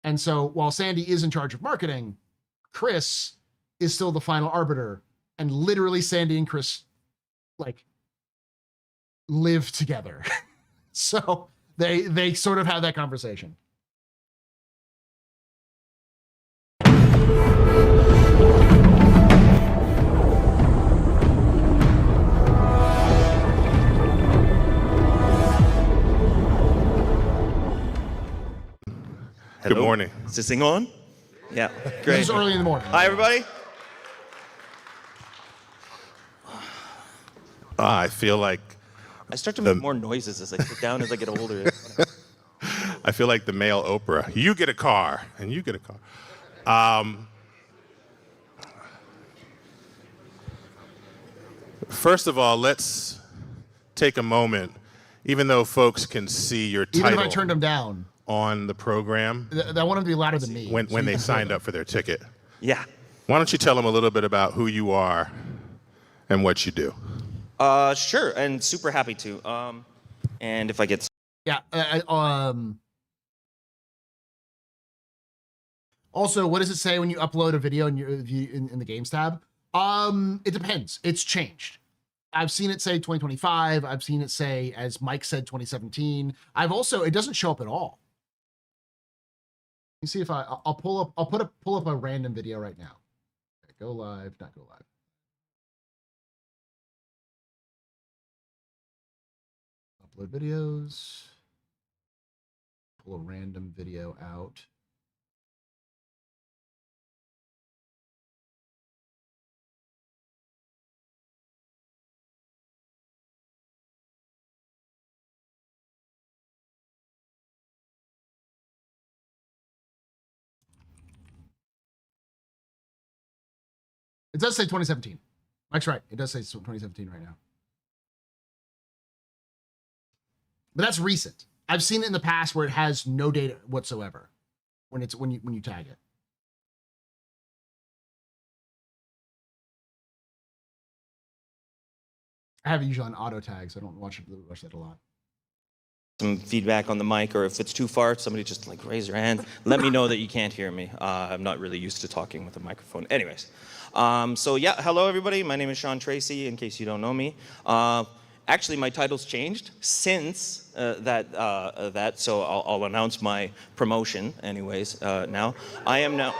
And so while Sandy is in charge of marketing, Chris is still the final arbiter. And literally Sandy and Chris like live together. So they sort of have that conversation. Hello. Good morning. Is this thing on? Yeah, great. This is early in the morning. Hi, everybody. I feel like I start to make more noises as I sit down as I get older. I feel like the male Oprah. You get a car, and you get a car. First of all, let's take a moment, even though folks can see your title. Even if I turned them down. On the program. I want them to be louder than me. When they signed up for their ticket. Yeah. Why don't you tell them a little bit about who you are and what you do? Sure, and super happy to. And if I get... Yeah, also, what does it say when you upload a video in the games tab? It depends. It's changed. I've seen it say 2025. I've seen it say, as Mike said, 2017. It doesn't show up at all. You see if I'll pull up a random video right now. Okay, go live, not go live. Upload videos. Pull a random video out. It does say 2017. Mike's right. It does say 2017 right now. But that's recent. I've seen it in the past where it has no data whatsoever when you tag it. I have it usually on auto tags. I don't watch that a lot. Some feedback on the mic, or if it's too far, somebody just like raise your hand. Let me know that you can't hear me. I'm not really used to talking with a microphone. Anyways, so yeah, hello everybody. My name is Sean Tracy, in case you don't know me. Actually, my title's changed since that. So I'll announce my promotion, anyways. Now I am now.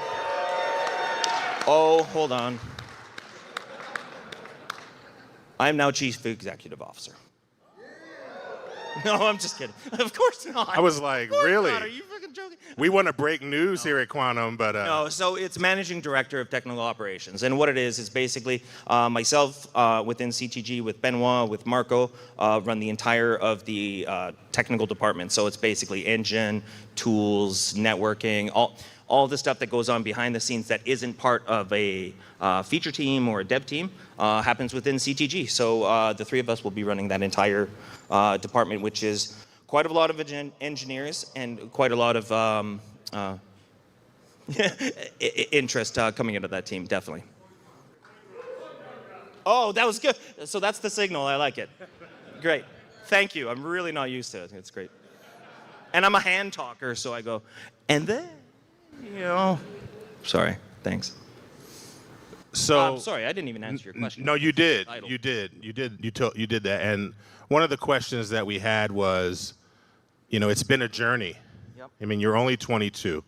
Oh, hold on. I am now Chief Executive Officer. No, I'm just kidding. Of course not. I was like, really? Not. Are you fucking joking? We want to break news here at Quantum, but No, so it's Managing Director of Technical Operations. And what it is basically myself within CTG with Benoit, with Marco, run the entire of the technical department. So it's basically engine, tools, networking, all the stuff that goes on behind the scenes that isn't part of a feature team or a dev team happens within CTG. So the three of us will be running that entire department, which is quite a lot of engineers and quite a lot of interest coming into that team, definitely. Oh, that was good. So that's the signal. I like it. Great. Thank you. I'm really not used to it. It's great. And I'm a hand talker, so I go, and then, you know. Sorry. Thanks. so Sorry, I didn't even answer your question. no, you did. Title. You did. You did that. And one of the questions that we had was, you know, it's been a journey. Yep. I mean, you're only 22,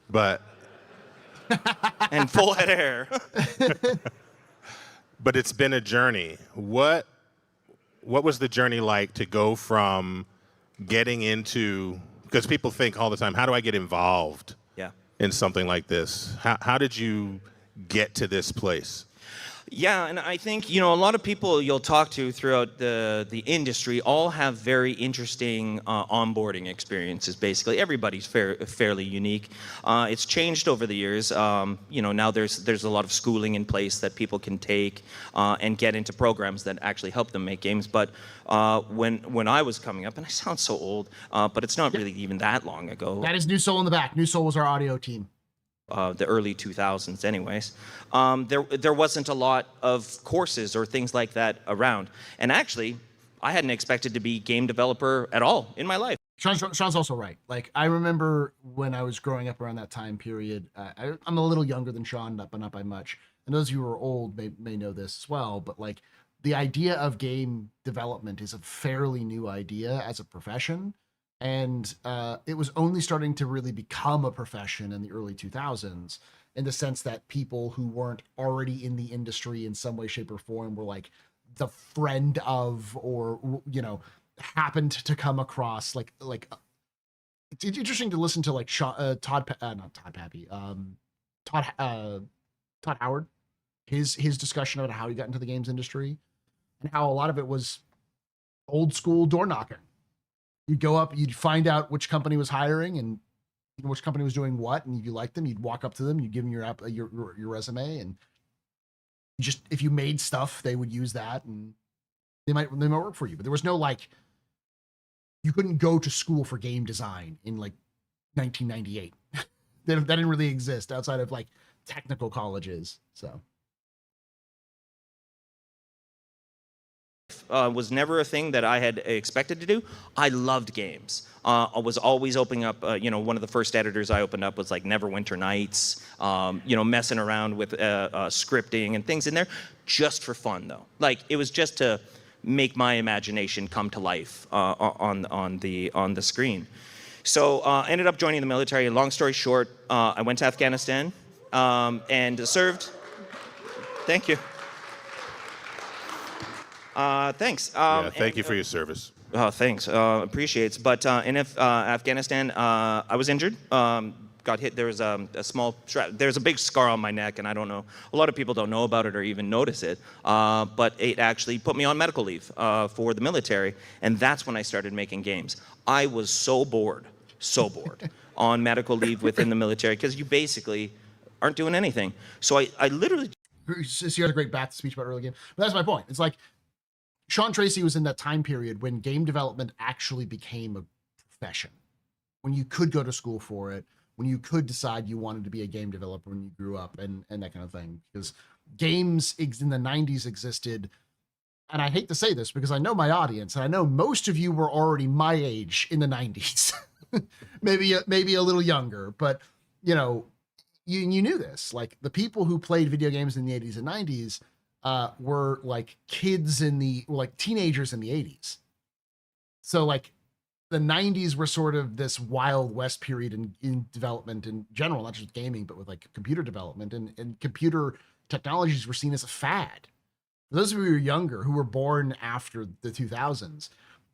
but And full head of hair. but it's been a journey. What was the journey like to go from getting into, because people think all the time, how do I get involved Yeah. in something like this? How did you get to this place? Yeah, and I think, you know, a lot of people you'll talk to throughout the industry all have very interesting onboarding experiences, basically. Everybody's fairly unique. It's changed over the years. You know, now there's a lot of schooling in place that people can take and get into programs that actually help them make games. But when I was coming up, and I sound so old, but it's not really even that long ago. That is New Soul in the back. New Soul was our audio team. The early 2000s anyways, there wasn't a lot of courses or things like that around. And actually, I hadn't expected to be game developer at all in my life. Sean's also right. Like, I remember when I was growing up around that time period, I'm a little younger than Sean, but not by much. And those of you who are old may know this as well, but like, the idea of game development is a fairly new idea as a profession. And it was only starting to really become a profession in the early 2000s, in the sense that people who weren't already in the industry in some way, shape, or form were like the friend of, or, you know, happened to come across like it's interesting to listen to like Todd Howard, his discussion about how he got into the games industry and how a lot of it was old school door knocking. You'd go up, you'd find out which company was hiring and which company was doing what, and if you liked them, you'd walk up to them, you'd give them your resume, and just, if you made stuff, they would use that, and they might work for you. But there was no like, you couldn't go to school for game design in like 1998. that didn't really exist outside of like technical colleges. So. Was never a thing that I had expected to do. I loved games. I was always opening up, you know, one of the first editors I opened up was like Neverwinter Nights, you know, messing around with scripting and things in there, just for fun though. Like, it was just to make my imagination come to life on the screen. So I ended up joining the military. Long story short, I went to Afghanistan and served. Thank you. Thanks. Thank you for your service. Oh, thanks. Appreciates. But in Afghanistan, I was injured. Got hit. There was a small strap. There's a big scar on my neck, and I don't know. A lot of people don't know about it or even notice it. But it actually put me on medical leave for the military, and that's when I started making games. I was so bored on medical leave within the military, because you basically aren't doing anything. So I literally. So you had a great back speech about early game. But that's my point. It's like, Sean Tracy was in that time period when game development actually became a profession, when you could go to school for it, when you could decide you wanted to be a game developer when you grew up, and that kind of thing. Because games in the 90s existed, and I hate to say this because I know my audience, and I know most of you were already my age in the 90s, maybe a little younger, but you know, you knew this. Like, the people who played video games in the 80s and 90s, were like teenagers in the 80s. So like the 90s were sort of this Wild West period in development in general, not just gaming, but with like computer development, and computer technologies were seen as a fad. For those of you who are younger, who were born after the 2000s,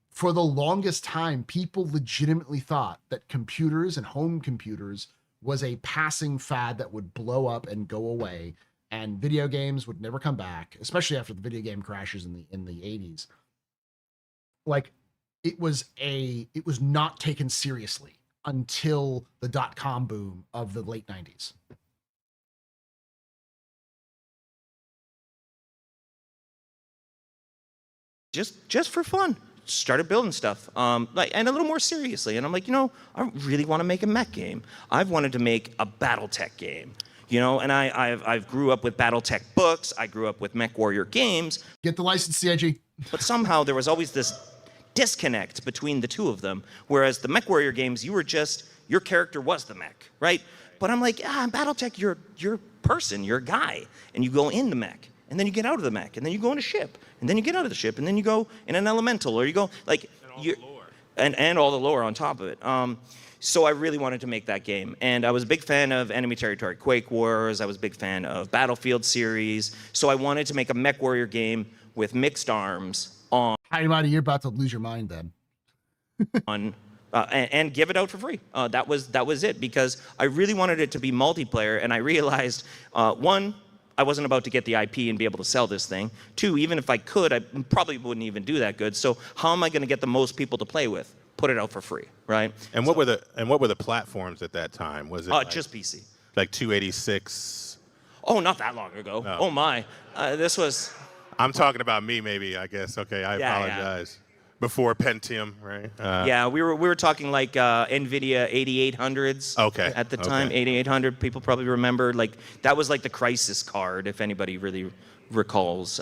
for the longest time, people legitimately thought that computers and home computers was a passing fad that would blow up and go away, and video games would never come back, especially after the video game crashes in the 80s. Like, it was not taken seriously until the .com boom of the late 90s. Just for fun, started building stuff, and a little more seriously. And I'm like, I really want to make a mech game. I've wanted to make a BattleTech game, and I've grew up with BattleTech books. I grew up with MechWarrior games. Get the license, CIG. But somehow there was always this disconnect between the two of them. Whereas the MechWarrior games, your character was the mech, right? But I'm like, BattleTech, you're a person, you're a guy, and you go in the mech. And then you get out of the mech, and then you go in a ship, and then you get out of the ship, and then you go in an elemental, or you go like and all the lore on top of it. So I really wanted to make that game, and I was a big fan of Enemy Territory Quake Wars. I was a big fan of Battlefield series. So I wanted to make a MechWarrior game with mixed arms on. Hi, buddy, you're about to lose your mind then. And give it out for free. That was it, because I really wanted it to be multiplayer, and I realized one, I wasn't about to get the IP and be able to sell this thing. Two, even if I could, I probably wouldn't even do that good. So how am I going to get the most people to play with? Put it out for free, right? And what were the platforms at that time? Was it just PC? Like 286? Oh, not that long ago. No. Oh my, this was. I'm talking about me, maybe. I guess. Okay, I apologize. Yeah. Before Pentium, right? Yeah, we were talking like NVIDIA 8800s. Okay. At the time, 8800. People probably remember, like, that was like the crisis card, if anybody really recalls.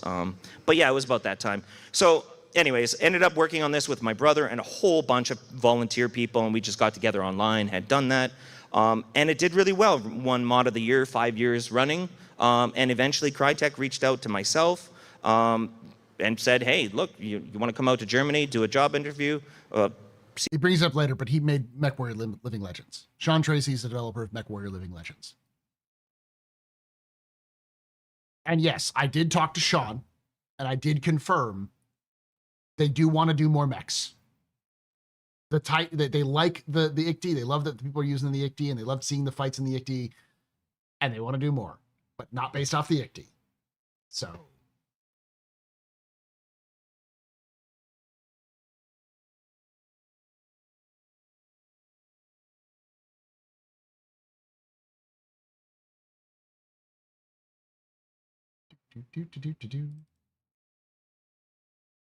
But yeah, it was about that time. So, anyways, ended up working on this with my brother and a whole bunch of volunteer people, and we just got together online, had done that, and it did really well. Won Mod of the Year 5 years running, and eventually Crytek reached out to myself. And said, hey, look, you want to come out to Germany, do a job interview? He brings it up later, but he made MechWarrior Living Legends. Sean Tracy is the developer of MechWarrior Living Legends. And yes, I did talk to Sean, and I did confirm they do want to do more mechs. They like the ICT, they love that the people are using the ICT, and they love seeing the fights in the ICT, and they want to do more, but not based off the ICT. So...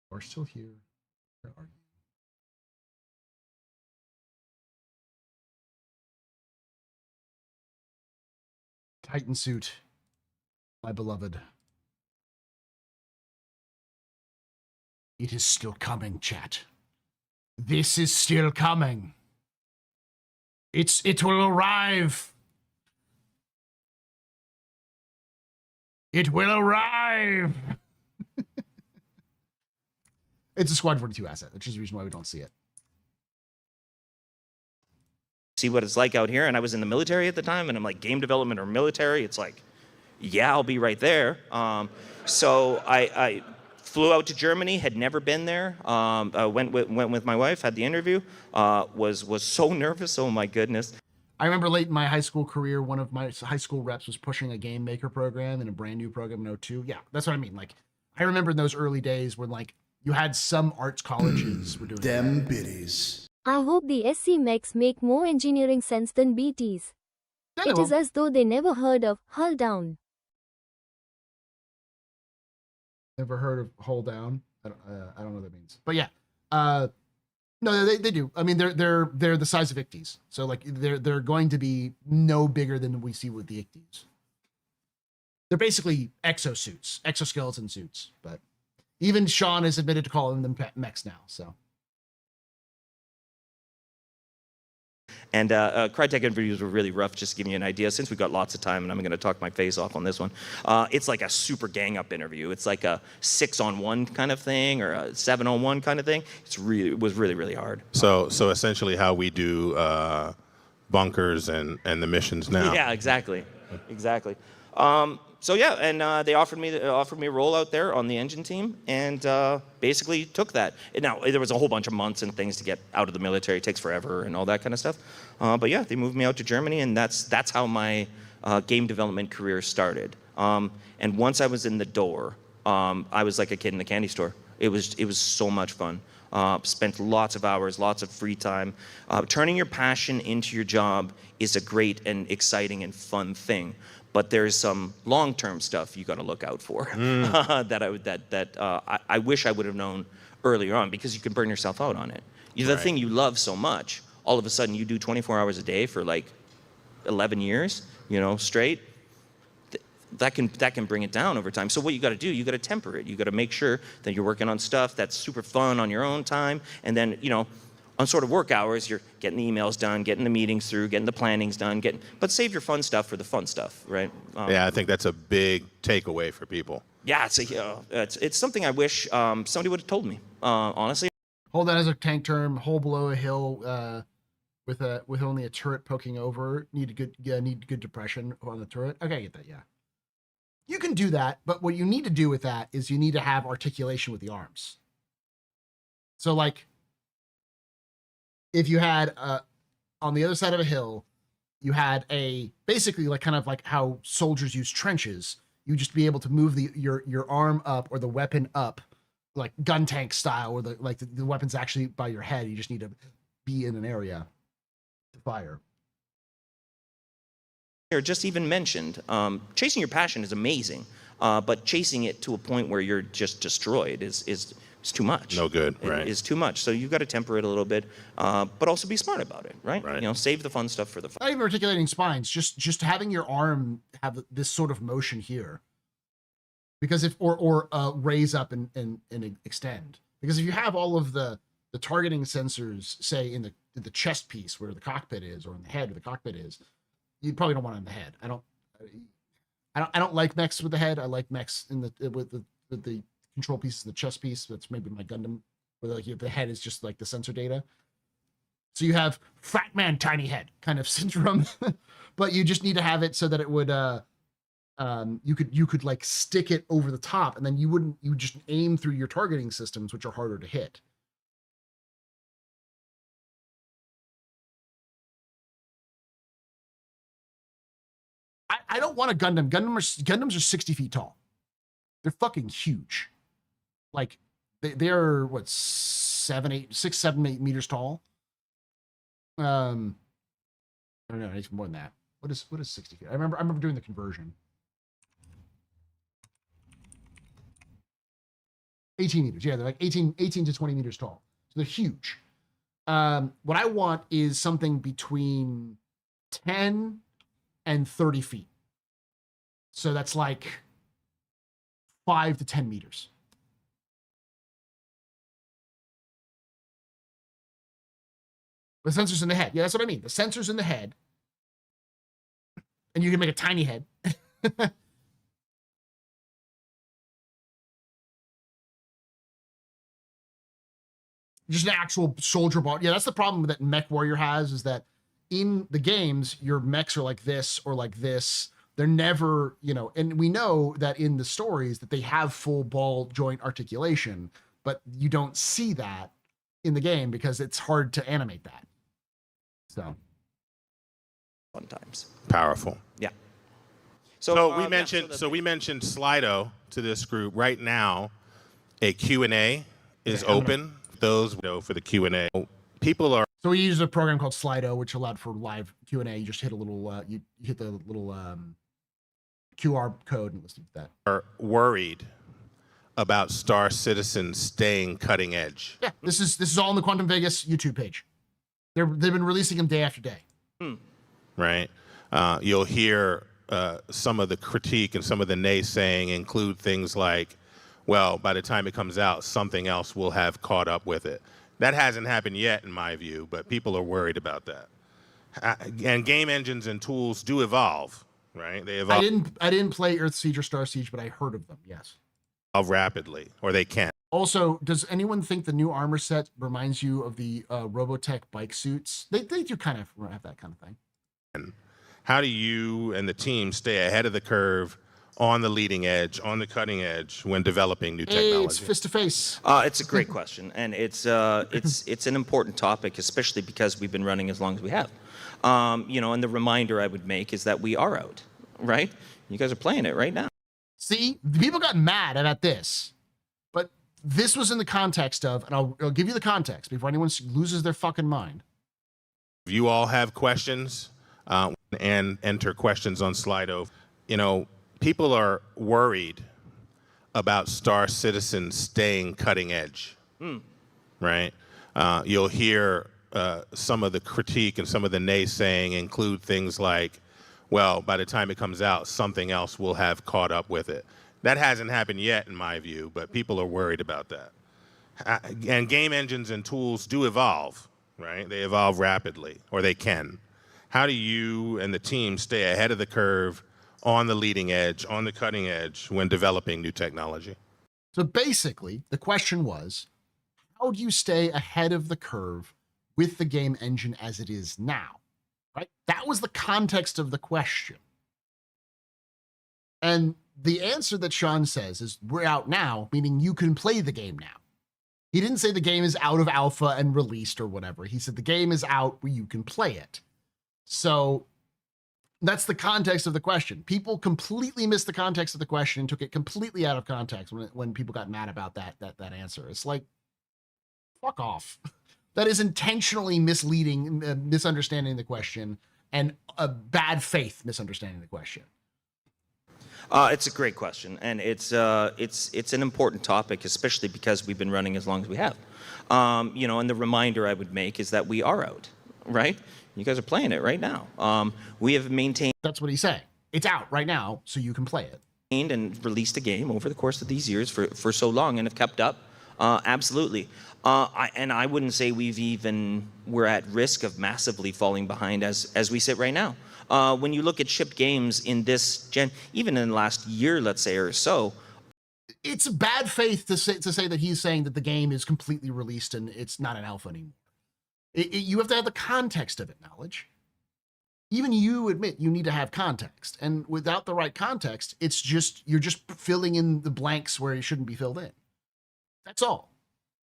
We're still here. Where are you? Titan suit, my beloved. It is still coming, chat. This is still coming. It will arrive. It will arrive. It's a Squad 42 asset, which is the reason why we don't see it. See what it's like out here. And I was in the military at the time, and I'm like, game development or military? It's like, yeah, I'll be right there. So I flew out to Germany, had never been there. Went with my wife, had the interview. Was so nervous. Oh my goodness. I remember late in my high school career, one of my high school reps was pushing a game maker program in a brand new program in 02. Yeah, that's what I mean. Like, I remember in those early days when, like, you had some arts colleges were doing them biddies. I hope the SC mechs make more engineering sense than BTs. Yeah, it is as though they never heard of Hull Down. Never heard of Hull Down? I don't know what that means. But yeah, no, they do. I mean, they're the size of ICTs, so like they're going to be no bigger than we see with the ICTs. They're basically exosuits, exoskeleton suits. But even Sean has admitted to calling them mechs now. So. And Crytek interviews were really rough, just to give you an idea. Since we've got lots of time, and I'm going to talk my face off on this one, it's like a super gang-up interview. It's like a 6-on-1 kind of thing, or a 7-on-1 kind of thing. It was really, really hard. So essentially how we do bunkers and the missions now. Yeah, exactly. So yeah, and they offered me a role out there on the engine team, and basically took that. Now there was a whole bunch of months and things to get out of the military. It takes forever and all that kind of stuff. But yeah, they moved me out to Germany, and that's how my game development career started. And once I was in the door, I was like a kid in a candy store. It was so much fun. Spent lots of hours, lots of free time. Turning your passion into your job is a great and exciting and fun thing. But there's some long-term stuff you got to look out for that I wish I would have known earlier on, because you can burn yourself out on it. The thing you love so much, all of a sudden you do 24 hours a day for like 11 years, straight. That can bring it down over time. So what you got to do, you got to temper it. You got to make sure that you're working on stuff that's super fun on your own time, and then on sort of work hours, you're getting the emails done, getting the meetings through, getting the plannings done, but save your fun stuff for the fun stuff, right? Yeah, I think that's a big takeaway for people. Yeah, it's something I wish somebody would have told me, honestly. Hold that as a tank term. Hole below a hill with only a turret poking over. Need good depression on the turret. Okay, I get that. Yeah, you can do that, but what you need to do with that is you need to have articulation with the arms. So like, if you had on the other side of a hill, you had basically like kind of like how soldiers use trenches. You just be able to move your arm up or the weapon up, like gun tank style, where the weapon's actually by your head. You just need to be in an area to fire. Or just even mentioned, chasing your passion is amazing, but chasing it to a point where you're just destroyed is too much. No good, right? It is too much. So you've got to temper it a little bit, but also be smart about it, right? Save the fun stuff for the fun. Not even articulating spines, just having your arm have this sort of motion here, because or raise up and extend. Because if you have all of the targeting sensors, say in the chest piece where the cockpit is, or in the head where the cockpit is, you probably don't want it in the head. I don't like mechs with the head. I like mechs with the control pieces, the chest piece. That's maybe my Gundam, where like the head is just like the sensor data. So you have fat man, tiny head kind of syndrome, but you just need to have it so that it would you could like stick it over the top, and then you would just aim through your targeting systems, which are harder to hit. I don't want a Gundam. Gundams are 60 feet tall. They're fucking huge. Like they're what, 6, 7, 8 meters tall. I don't know, it's more than that. What is 60 feet? I remember doing the conversion. 18 meters. Yeah, they're like 18 to 20 meters tall. So they're huge. What I want is something between 10 and 30 feet. So that's like 5 to 10 meters. The sensors in the head. Yeah, that's what I mean. The sensors in the head. And you can make a tiny head. Just an actual soldier body. Yeah, that's the problem that Mech Warrior has, is that in the games, your mechs are like this or like this. They're never, and we know that in the stories that they have full ball joint articulation, but you don't see that in the game because it's hard to animate that. So fun times. Powerful. Yeah. So we mentioned Slido to this group. Right now, a Q&A is open. Those for the Q&A. People are. So we use a program called Slido, which allowed for live Q&A. You just hit a little, you hit the little QR code and listen to that. Are worried about Star Citizen staying cutting edge. Yeah, this is all on the Quantum Vegas YouTube page. They've been releasing them day after day. Right. You'll hear some of the critique and some of the naysaying include things like, well, by the time it comes out, something else will have caught up with it. That hasn't happened yet, in my view, but people are worried about that. And game engines and tools do evolve, right? They evolve. I didn't play Earth Siege or Star Siege, but I heard of them. Yes. Rapidly, or they can. Also, does anyone think the new armor set reminds you of the Robotech bike suits? They do kind of have that kind of thing. How do you and the team stay ahead of the curve, on the leading edge, on the cutting edge when developing new technology? Hey, it's fist to face. It's a great question, and it's an important topic, especially because we've been running as long as we have. And the reminder I would make is that we are out, right? You guys are playing it right now. See, people got mad about this, but this was in the context of, and I'll give you the context before anyone loses their fucking mind. If you all have questions, and enter questions on Slido. People are worried about Star Citizen staying cutting edge, right? You'll hear some of the critique and some of the naysaying include things like, well, by the time it comes out, something else will have caught up with it. That hasn't happened yet, in my view, but people are worried about that. And game engines and tools do evolve, right? They evolve rapidly, or they can. How do you and the team stay ahead of the curve, on the leading edge, on the cutting edge when developing new technology? So basically, the question was, how do you stay ahead of the curve with the game engine as it is now? Right? That was the context of the question. And the answer that Sean says is, we're out now, meaning you can play the game now. He didn't say the game is out of alpha and released or whatever. He said the game is out where you can play it. So that's the context of the question. People completely missed the context of the question and took it completely out of context when people got mad about that answer. It's like, fuck off. That is intentionally misleading, misunderstanding the question, and a bad faith misunderstanding the question. It's a great question, and it's an important topic, especially because we've been running as long as we have. And the reminder I would make is that we are out, right? You guys are playing it right now. We have maintained. That's what he's saying. It's out right now, so you can play it. And released a game over the course of these years for so long, and have kept up. Absolutely. I wouldn't say we're at risk of massively falling behind as we sit right now. When you look at shipped games in this gen, even in the last year, let's say, or so. It's bad faith to say that he's saying that the game is completely released and it's not an alpha anymore. You have to have the context of it, knowledge. Even you admit you need to have context. And without the right context, you're just filling in the blanks where it shouldn't be filled in. That's all.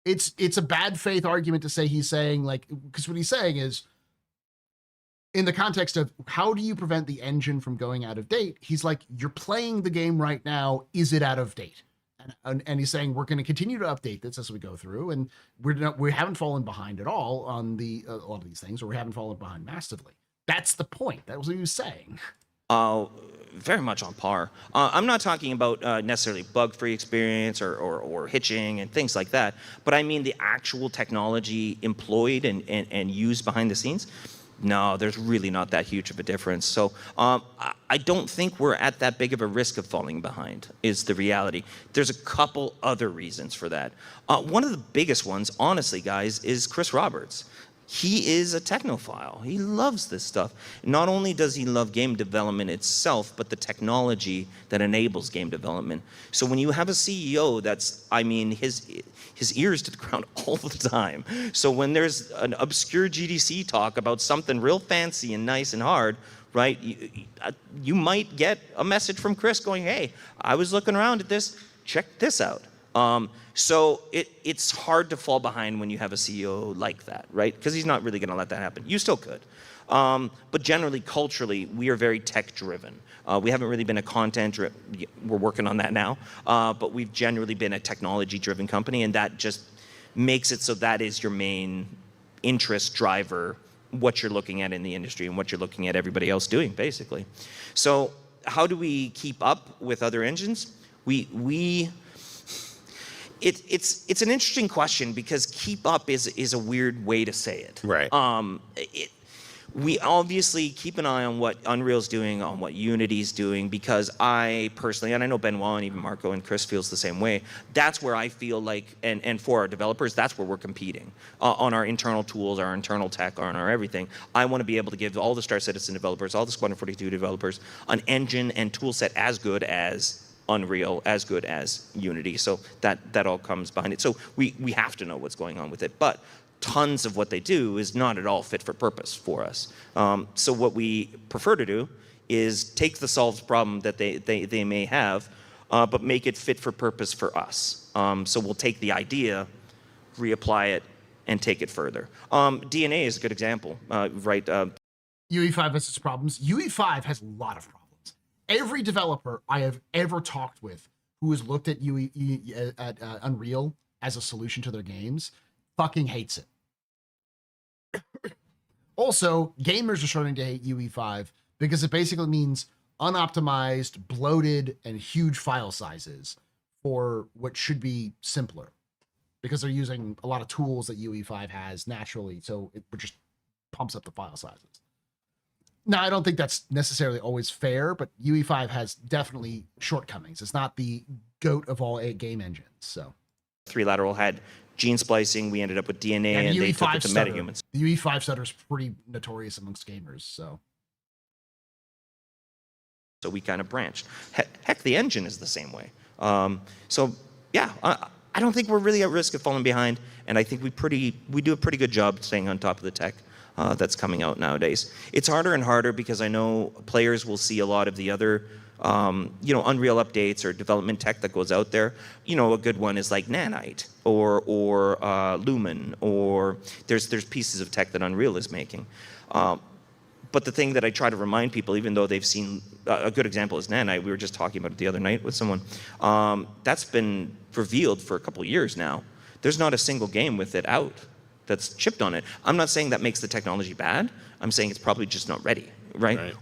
It's a bad faith argument to say he's saying, because what he's saying is, in the context of how do you prevent the engine from going out of date, he's like, you're playing the game right now, is it out of date? And he's saying, we're going to continue to update this as we go through, and we haven't fallen behind at all on a lot of these things, or we haven't fallen behind massively. That's the point. That was what he was saying. Very much on par. I'm not talking about necessarily bug-free experience or hitching and things like that, but I mean the actual technology employed and used behind the scenes. No, there's really not that huge of a difference. So I don't think we're at that big of a risk of falling behind, is the reality. There's a couple other reasons for that. One of the biggest ones, honestly, guys, is Chris Roberts. He is a technophile. He loves this stuff. Not only does he love game development itself, but the technology that enables game development. So when you have a CEO that's, his ears to the ground all the time. So when there's an obscure GDC talk about something real fancy and nice and hard, right, you might get a message from Chris going, hey, I was looking around at this, check this out. So it's hard to fall behind when you have a CEO like that, right? Because he's not really going to let that happen. You still could. But generally, culturally, we are very tech-driven. We haven't really been a content, we're working on that now, but we've generally been a technology-driven company, and that just makes it so that is your main interest driver, what you're looking at in the industry and what you're looking at everybody else doing, basically. So how do we keep up with other engines? It's an interesting question because keep up is a weird way to say it. Right. we obviously keep an eye on what Unreal's doing, on what Unity's doing, because I personally, and I know Benoit and even Marco and Chris feels the same way, that's where I feel like, and for our developers, that's where we're competing. On our internal tools, our internal tech, on our everything. I want to be able to give all the Star Citizen developers, all the Squadron 42 developers, an engine and tool set as good as Unreal, as good as Unity. So that all comes behind it. So we have to know what's going on with it. But tons of what they do is not at all fit for purpose for us. So what we prefer to do is take the solved problem that they may have, but make it fit for purpose for us. So we'll take the idea, reapply it, and take it further. DNA is a good example, right? UE5 has its problems. UE5 has a lot of problems. Every developer I have ever talked with who has looked at Unreal as a solution to their games fucking hates it. Also, gamers are starting to hate UE5 because it basically means unoptimized, bloated, and huge file sizes for what should be simpler, because they're using a lot of tools that UE5 has naturally, so it just pumps up the file sizes. Now, I don't think that's necessarily always fair, but UE5 has definitely shortcomings. It's not the GOAT of all game engines, so. 3-lateral had gene splicing, we ended up with DNA, and they took it to metahumans. The UE5 stutter is pretty notorious amongst gamers, so. So we kind of branched. Heck, the engine is the same way. So yeah, I don't think we're really at risk of falling behind, and I think we do a pretty good job staying on top of the tech that's coming out nowadays. It's harder and harder because I know players will see a lot of the other Unreal updates or development tech that goes out there. A good one is like Nanite or Lumen, or there's pieces of tech that Unreal is making. But the thing that I try to remind people, even though they've seen, a good example is Nanite, we were just talking about it the other night with someone, that's been revealed for a couple of years now. There's not a single game with it out that's chipped on it. I'm not saying that makes the technology bad. I'm saying it's probably just not ready, right?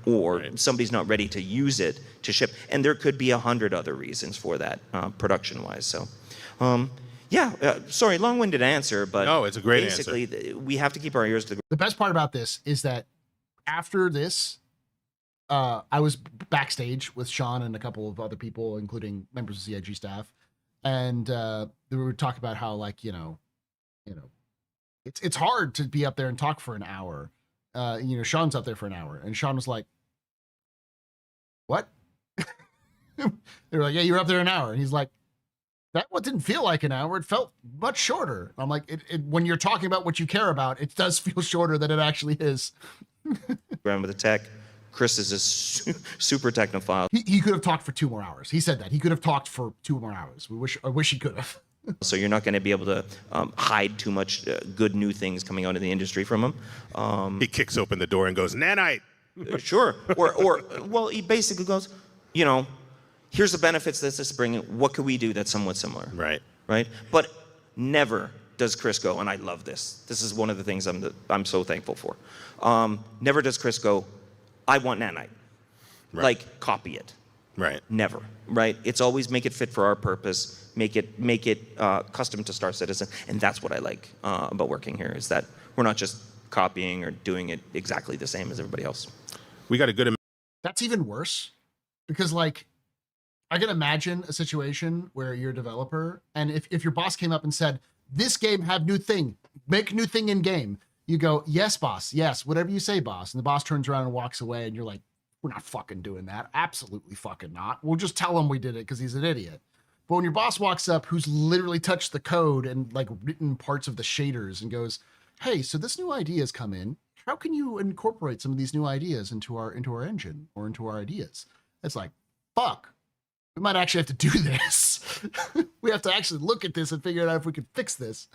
Somebody's not ready to use it to ship. And there could be 100 other reasons for that, production-wise. So, sorry, long-winded answer, but no, it's a great basically, we have to keep our ears to the ground. The best part about this is that after this, I was backstage with Sean and a couple of other people, including members of CIG staff, and we were talking about how, like, it's hard to be up there and talk for an hour. Sean's up there for an hour, and Sean was like, "What?" They were like, "Yeah, you were up there an hour," and he's like, "That one didn't feel like an hour. It felt much shorter." I'm like, when you're talking about what you care about, it does feel shorter than it actually is. Around with the tech. Chris is a super technophile. He could have talked for 2 more hours. He said that he could have talked for 2 more hours. I wish he could have. So you're not going to be able to hide too much good new things coming out of the industry from him. He kicks open the door and goes, "Nanite." Sure. Well, he basically goes, here's the benefits this is bringing. What could we do that's somewhat similar? Right. But never does Chris go, and I love this. This is one of the things I'm so thankful for. Never does Chris go, "I want Nanite." Like, copy it. Right. Never. Right. It's always make it fit for our purpose. Make it custom to Star Citizen, and that's what I like about working here, is that we're not just copying or doing it exactly the same as everybody else. We got a good. That's even worse, because, like, I can imagine a situation where you're a developer, and if your boss came up and said, "This game have new thing, make new thing in game," you go, "Yes, boss, yes, whatever you say, boss," and the boss turns around and walks away, and you're like, "We're not fucking doing that. Absolutely fucking not. We'll just tell him we did it because he's an idiot." But when your boss walks up, who's literally touched the code and, like, written parts of the shaders and goes, "Hey, so this new idea has come in. How can you incorporate some of these new ideas into our engine or into our ideas?" It's like, fuck, we might actually have to do this. We have to actually look at this and figure out if we can fix this.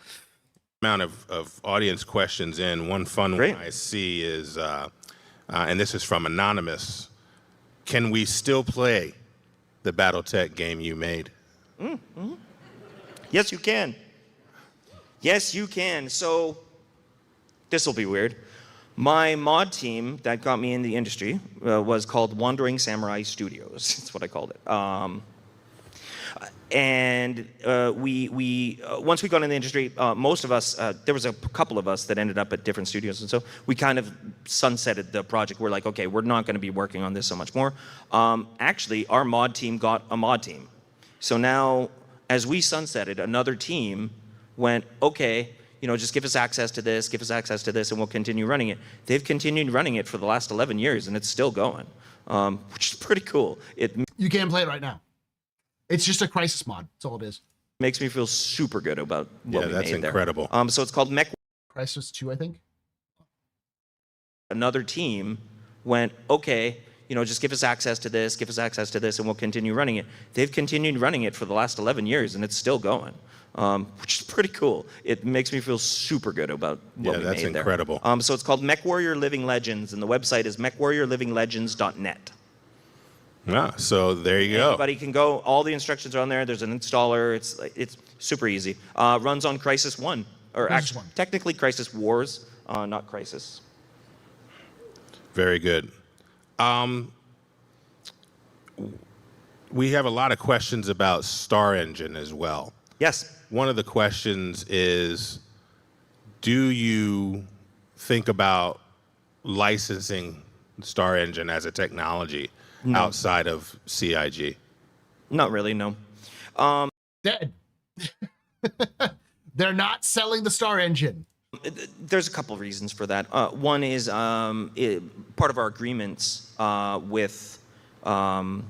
Amount of audience questions in. One fun one I see is, and this is from Anonymous, can we still play the BattleTech game you made? Mm-hmm. Yes, you can. Yes, you can. So this will be weird. My mod team that got me in the industry was called Wandering Samurai Studios. That's what I called it. And we once we got in the industry, most of us, there was a couple of us that ended up at different studios, and so we kind of sunsetted the project. We're like, okay, we're not going to be working on this so much more. Actually, our mod team got a mod team. So now, as we sunsetted, another team went, okay, just give us access to this, and we'll continue running it. They've continued running it for the last 11 years, and it's still going, which is pretty cool. You can't play it right now. It's just a Crisis mod. That's all it is. Makes me feel super good about what we that's made incredible. there. So it's called Mech. Crisis 2, I think. Another team went, okay, just give us access to this, and we'll continue running it. They've continued running it for the last 11 years, and it's still going, which is pretty cool. It makes me feel super good about what we made there. that's incredible. So it's called MechWarrior Living Legends, and the website is mechwarriorlivinglegends.net. Yeah, so there you go. Anybody can go. All the instructions are on there. There's an installer. It's super easy. Runs on Crisis 1, or Crisis actually, 1. technically Crisis Wars, not Crisis. Very good. We have a lot of questions about Star Engine as well. Yes. One of the questions is, do you think about licensing Star Engine as a technology outside of CIG? Not really, no. Dead. They're not selling the Star Engine. There's a couple reasons for that. One is part of our agreements part of our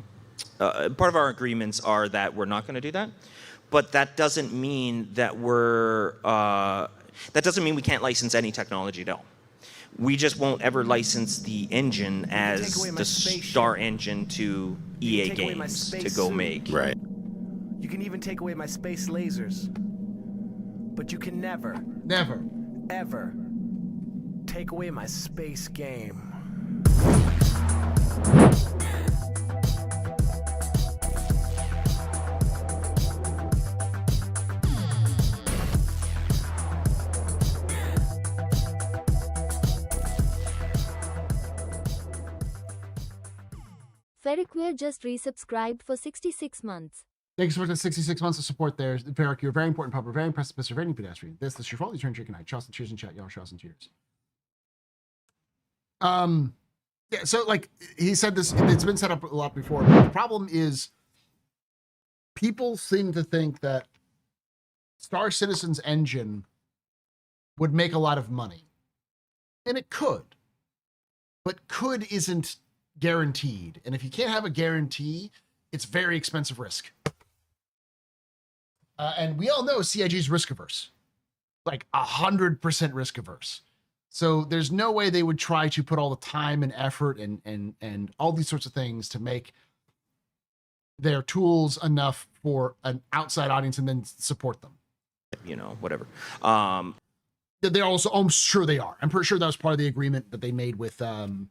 agreements are that we're not going to do that, but that doesn't mean that that doesn't mean we can't license any technology at all. We just won't ever license the engine as the Star Engine to EA Games to go make. Right. You can even take away my space lasers. But you can never, ever take away my space game. Ferriqueer just resubscribed for 66 months. Thanks for the 66 months of support there. Ferric, you're a very important public, very impressive, Mr. Very pedestrian. This your fault. You turn chicken night. Shots and cheers in chat. Y'all shots and cheers. Yeah, so like he said this, it's been set up a lot before, but the problem is people seem to think that Star Citizen's engine would make a lot of money. And it could. But could isn't guaranteed. And if you can't have a guarantee, it's very expensive risk. And we all know CIG's risk averse, like 100% risk averse. So there's no way they would try to put all the time and effort and all these sorts of things to make their tools enough for an outside audience and then support them. Whatever. They're also, I'm sure they are. I'm pretty sure that was part of the agreement that they made with CryEngine,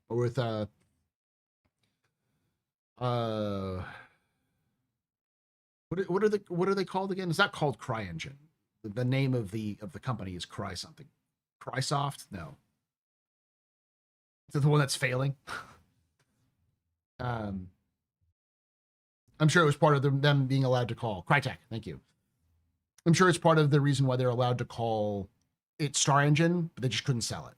or with what are they called again? It's not called CryEngine. The name of the company is Cry something. Crysoft? No. Is it the one that's failing? I'm sure it was part of them being allowed to call Crytek. Thank you. I'm sure it's part of the reason why they're allowed to call it Star Engine, but they just couldn't sell it.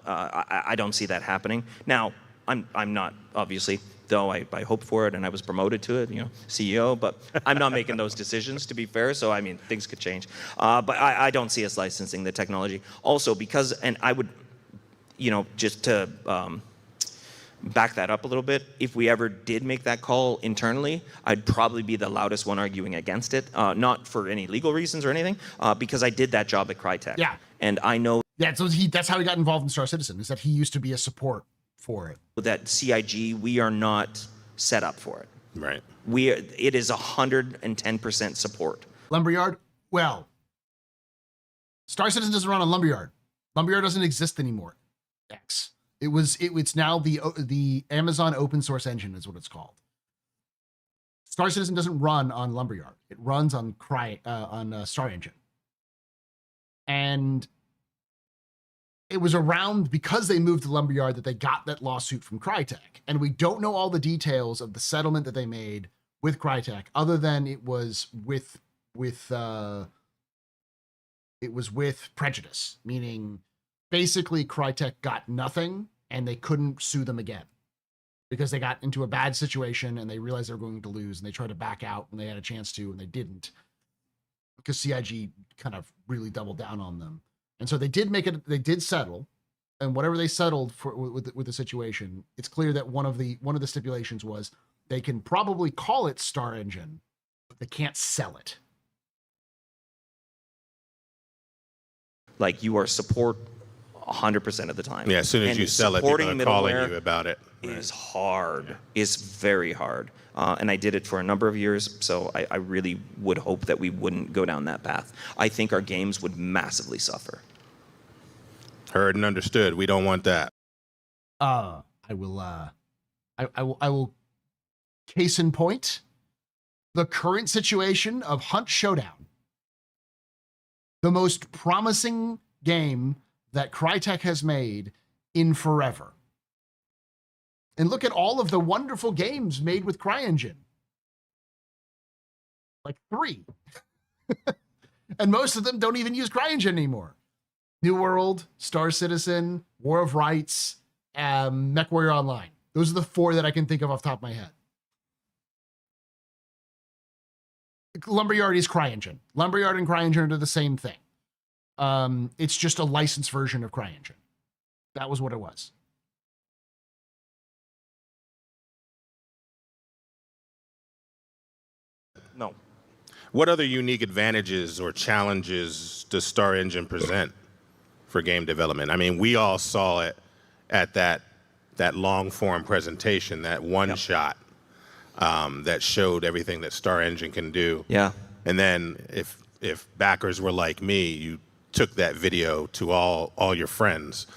I don't see that happening. Now, I'm not, obviously, though I hope for it and I was promoted to it, CEO, but I'm not making those decisions, to be fair, so I mean, things could change. But I don't see us licensing the technology. Also, because, and I would, just to back that up a little bit, if we ever did make that call internally, I'd probably be the loudest one arguing against it, not for any legal reasons or anything, because I did that job at Crytek. Yeah. And I know. Yeah, so that's how he got involved in Star Citizen, is that he used to be a support for it. That CIG, we are not set up for it. Right. It is 110% support. Lumberyard? Well, Star Citizen doesn't run on Lumberyard. Lumberyard doesn't exist anymore. It's now the Amazon open source engine is what it's called. Star Citizen doesn't run on Lumberyard. It runs on Star Engine. And it was around because they moved to Lumberyard that they got that lawsuit from Crytek. And we don't know all the details of the settlement that they made with Crytek, other than it was with prejudice, meaning basically Crytek got nothing and they couldn't sue them again because they got into a bad situation and they realized they were going to lose and they tried to back out when they had a chance to and they didn't, because CIG kind of really doubled down on them. And so they did settle, and whatever they settled for with the situation, it's clear that one of the stipulations was they can probably call it Star Engine, but they can't sell it. Like, you are support 100% of the time. Yeah, as soon as you sell it, people are calling you about it. Is hard. Is very hard. And I did it for a number of years, so I really would hope that we wouldn't go down that path. I think our games would massively suffer. Heard and understood. We don't want that. I will case in point the current situation of Hunt Showdown, the most promising game that Crytek has made in forever. And look at all of the wonderful games made with CryEngine. Like 3. And most of them don't even use CryEngine anymore. New World, Star Citizen, War of Rights, MechWarrior Online. Those are the 4 that I can think of off the top of my head. Lumberyard is CryEngine. Lumberyard and CryEngine are the same thing. It's just a licensed version of CryEngine. That was what it was. No. What other unique advantages or challenges does Star Engine present for game development? I mean, we all saw it at that long form presentation, that one shot that showed everything that Star Engine can do. Yeah. And then if backers were like me, you took that video to all your friends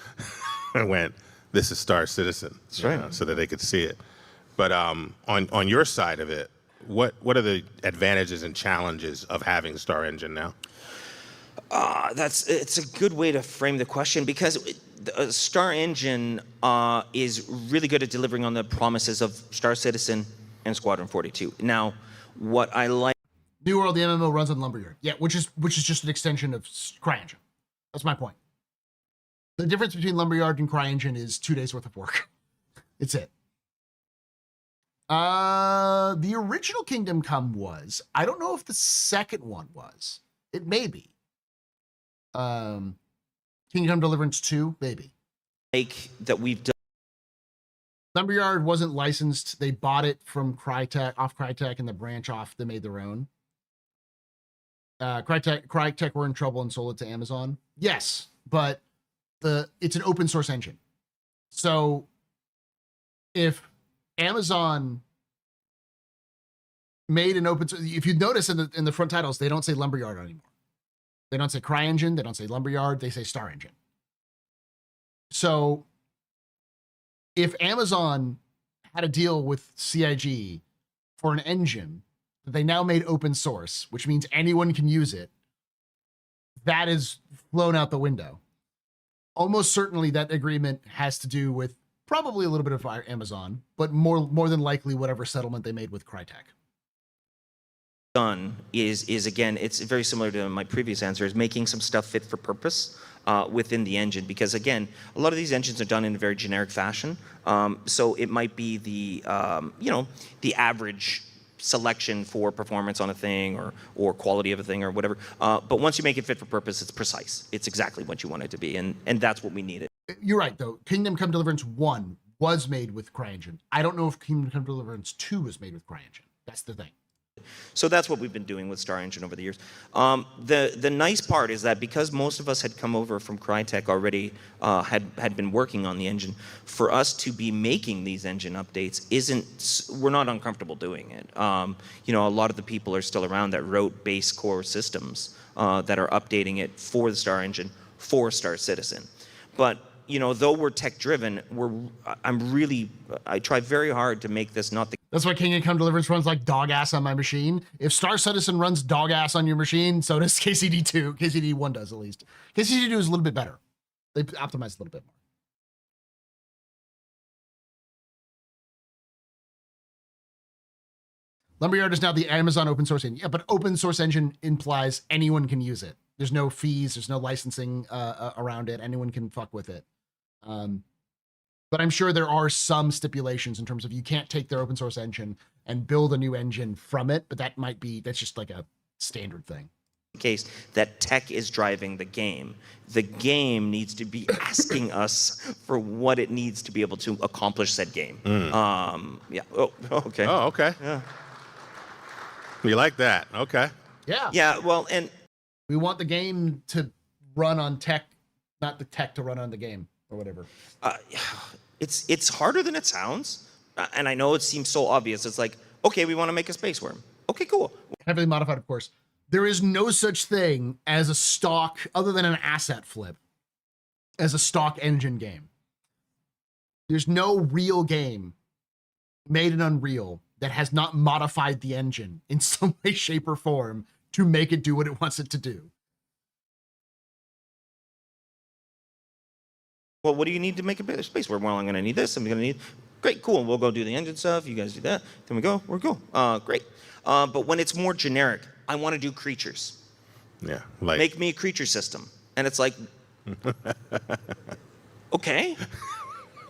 and went, "This is Star Citizen," That's right. so that they could see it. But on your side of it, what are the advantages and challenges of having Star Engine now? It's a good way to frame the question, because Star Engine is really good at delivering on the promises of Star Citizen and Squadron 42. Now, what I like... New World, the MMO, runs on Lumberyard. Yeah, which is just an extension of CryEngine. That's my point. The difference between Lumberyard and CryEngine is 2 days worth of work. It's it. The original Kingdom Come was. I don't know if the second one was. It may be. Kingdom Come Deliverance 2, maybe. Like that we've done. Lumberyard wasn't licensed. They bought it from Crytek, off Crytek, and the branch off, they made their own. Crytek were in trouble and sold it to Amazon. Yes, but it's an open source engine. So if Amazon made an open source, if you notice in the front titles, they don't say Lumberyard anymore. They don't say CryEngine, they don't say Lumberyard, they say Star Engine. So if Amazon had a deal with CIG for an engine that they now made open source, which means anyone can use it, that is flown out the window. Almost certainly that agreement has to do with probably a little bit of Amazon, but more than likely whatever settlement they made with Crytek. Done is again, it's very similar to my previous answer, is making some stuff fit for purpose within the engine, because again, a lot of these engines are done in a very generic fashion. So it might be the the average selection for performance on a thing or quality of a thing or whatever. But once you make it fit for purpose, it's precise. It's exactly what you want it to be, and that's what we needed. You're right, though. Kingdom Come Deliverance 1 was made with CryEngine. I don't know if Kingdom Come Deliverance 2 was made with CryEngine. That's the thing. So that's what we've been doing with Star Engine over the years. The nice part is that because most of us had come over from Crytek already, had been working on the engine, for us to be making these engine updates we're not uncomfortable doing it. A lot of the people are still around that wrote base core systems that are updating it for the Star Engine, for Star Citizen. But though we're tech driven, I try very hard to make this not the... That's why Kingdom Come Deliverance runs like dog ass on my machine. If Star Citizen runs dog ass on your machine, so does KCD2. KCD1 does, at least. KCD2 is a little bit better. They've optimized a little bit more. Lumberyard is now the Amazon open source engine. Yeah, but open source engine implies anyone can use it. There's no fees. There's no licensing around it. Anyone can fuck with it. But I'm sure there are some stipulations in terms of you can't take their open source engine and build a new engine from it. But that's just like a standard thing. Case that tech is driving the game. The game needs to be asking us for what it needs to be able to accomplish said game. Yeah. Oh, okay. Oh, okay. Yeah. You like that? Okay. Yeah. Yeah. Well, and we want the game to run on tech, not the tech to run on the game or whatever. It's harder than it sounds, and I know it seems so obvious. It's like, okay, we want to make a space worm. Okay, cool. Heavily modified, of course. There is no such thing as a stock, other than an asset flip, as a stock engine game. There's no real game made in Unreal that has not modified the engine in some way, shape, or form to make it do what it wants it to do. Well, what do you need to make a space worm? Well, I'm going to need this. I'm going to need... Great, cool. We'll go do the engine stuff. You guys do that. Then we go. We're cool. Great. But when it's more generic, I want to do creatures. Yeah. Like... Make me a creature system. And it's like... Okay.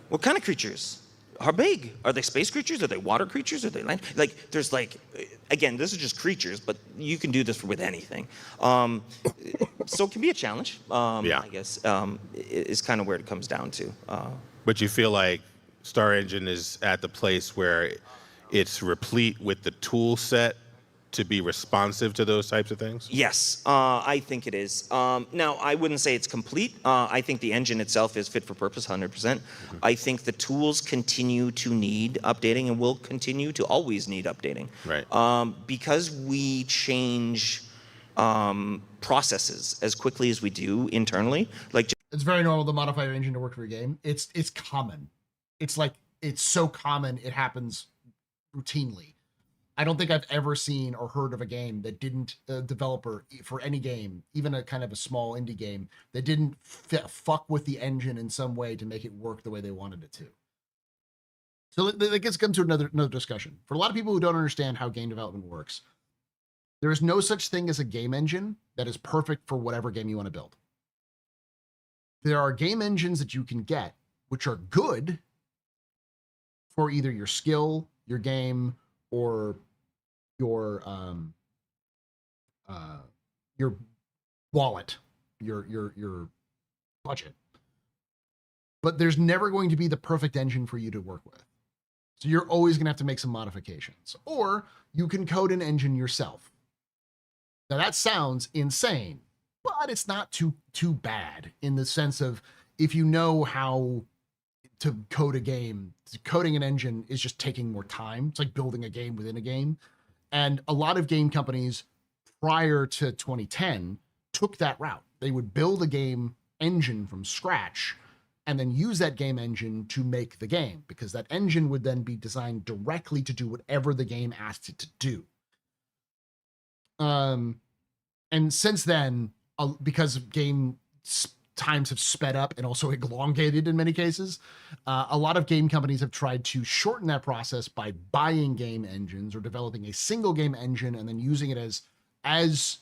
What kind of creatures? How big? Are they space creatures? Are they water creatures? Are they land? Like, there's like, again, this is just creatures, but you can do this with anything. So it can be a challenge. Yeah. I guess is kind of where it comes down to. But you feel like Star Engine is at the place where it's replete with the tool set to be responsive to those types of things? Yes, I think it is. Now, I wouldn't say it's complete. I think the engine itself is fit for purpose, 100%. Mm-hmm. I think the tools continue to need updating and will continue to always need updating. Right. Because we change processes as quickly as we do internally. Like, it's very normal to modify your engine to work for your game. It's common. It's so common it happens routinely. I don't think I've ever seen or heard of a game that didn't, a developer for any game, even a kind of a small indie game, that didn't fuck with the engine in some way to make it work the way they wanted it to. So that gets come to another discussion. For a lot of people who don't understand how game development works, there is no such thing as a game engine that is perfect for whatever game you want to build. There are game engines that you can get, which are good for either your skill, your game, or your wallet, your budget. But there's never going to be the perfect engine for you to work with. So you're always going to have to make some modifications. Or you can code an engine yourself. Now that sounds insane, but it's not too bad in the sense of if you know how to code a game, coding an engine is just taking more time. It's like building a game within a game. And a lot of game companies prior to 2010 took that route. They would build a game engine from scratch and then use that game engine to make the game, because that engine would then be designed directly to do whatever the game asked it to do. And since then, because game times have sped up and also elongated in many cases, a lot of game companies have tried to shorten that process by buying game engines or developing a single game engine and then using it as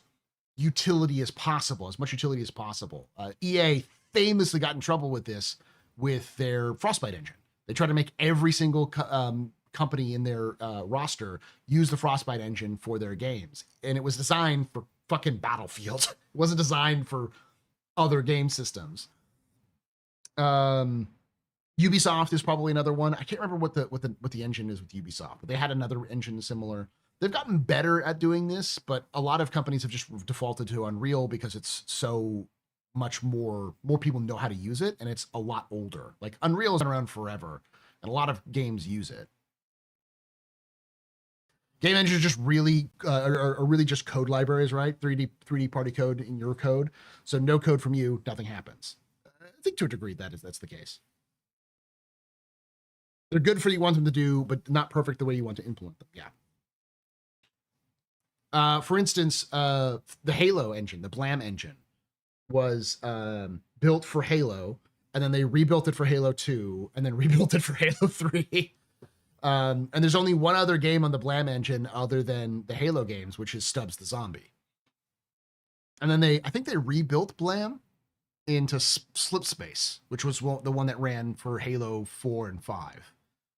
utility as possible, as much utility as possible. EA famously got in trouble with this with their Frostbite engine. They tried to make every single company in their roster use the Frostbite engine for their games. And it was designed for fucking Battlefield. It wasn't designed for other game systems. Ubisoft is probably another one. I can't remember what the engine is with Ubisoft, but they had another engine similar. They've gotten better at doing this, but a lot of companies have just defaulted to Unreal because it's so much more people know how to use it, and it's a lot older. Like Unreal has been around forever, and a lot of games use it. Game engines just really are really just code libraries, right? 3D party code in your code. So no code from you, nothing happens. I think to a degree that's the case. They're good for what you want them to do, but not perfect the way you want to implement them. Yeah. For instance, the Halo engine, the Blam engine, was built for Halo, and then they rebuilt it for Halo 2, and then rebuilt it for Halo 3. And there's only one other game on the Blam engine other than the Halo games, which is Stubbs the Zombie. And then I think they rebuilt Blam into Slipspace, which was the one that ran for Halo 4 and 5,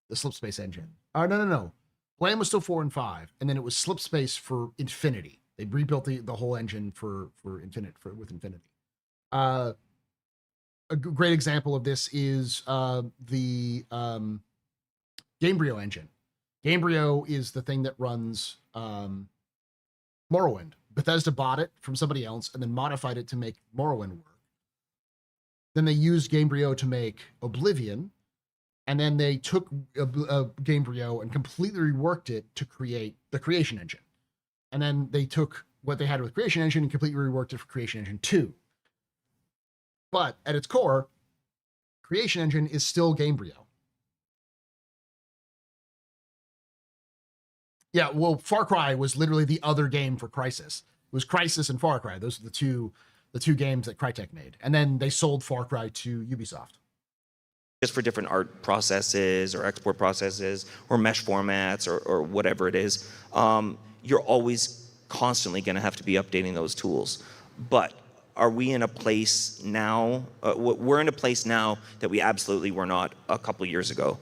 the Slipspace engine. No. Blam was still 4 and 5, and then it was Slipspace for Infinity. They rebuilt the whole engine for Infinity. A great example of this is the Gamebryo engine. Gamebryo is the thing that runs Morrowind. Bethesda bought it from somebody else and then modified it to make Morrowind work. Then they used Gamebryo to make Oblivion, and then they took Gamebryo and completely reworked it to create the Creation Engine. And then they took what they had with Creation Engine and completely reworked it for Creation Engine 2. But at its core, Creation Engine is still Gamebryo. Yeah, well, Far Cry was literally the other game for Crysis. It was Crysis and Far Cry. Those are the two games that Crytek made. And then they sold Far Cry to Ubisoft. Just for different art processes or export processes or mesh formats or whatever it is, you're always constantly going to have to be updating those tools. But are we in a place now? We're in a place now that we absolutely were not a couple of years ago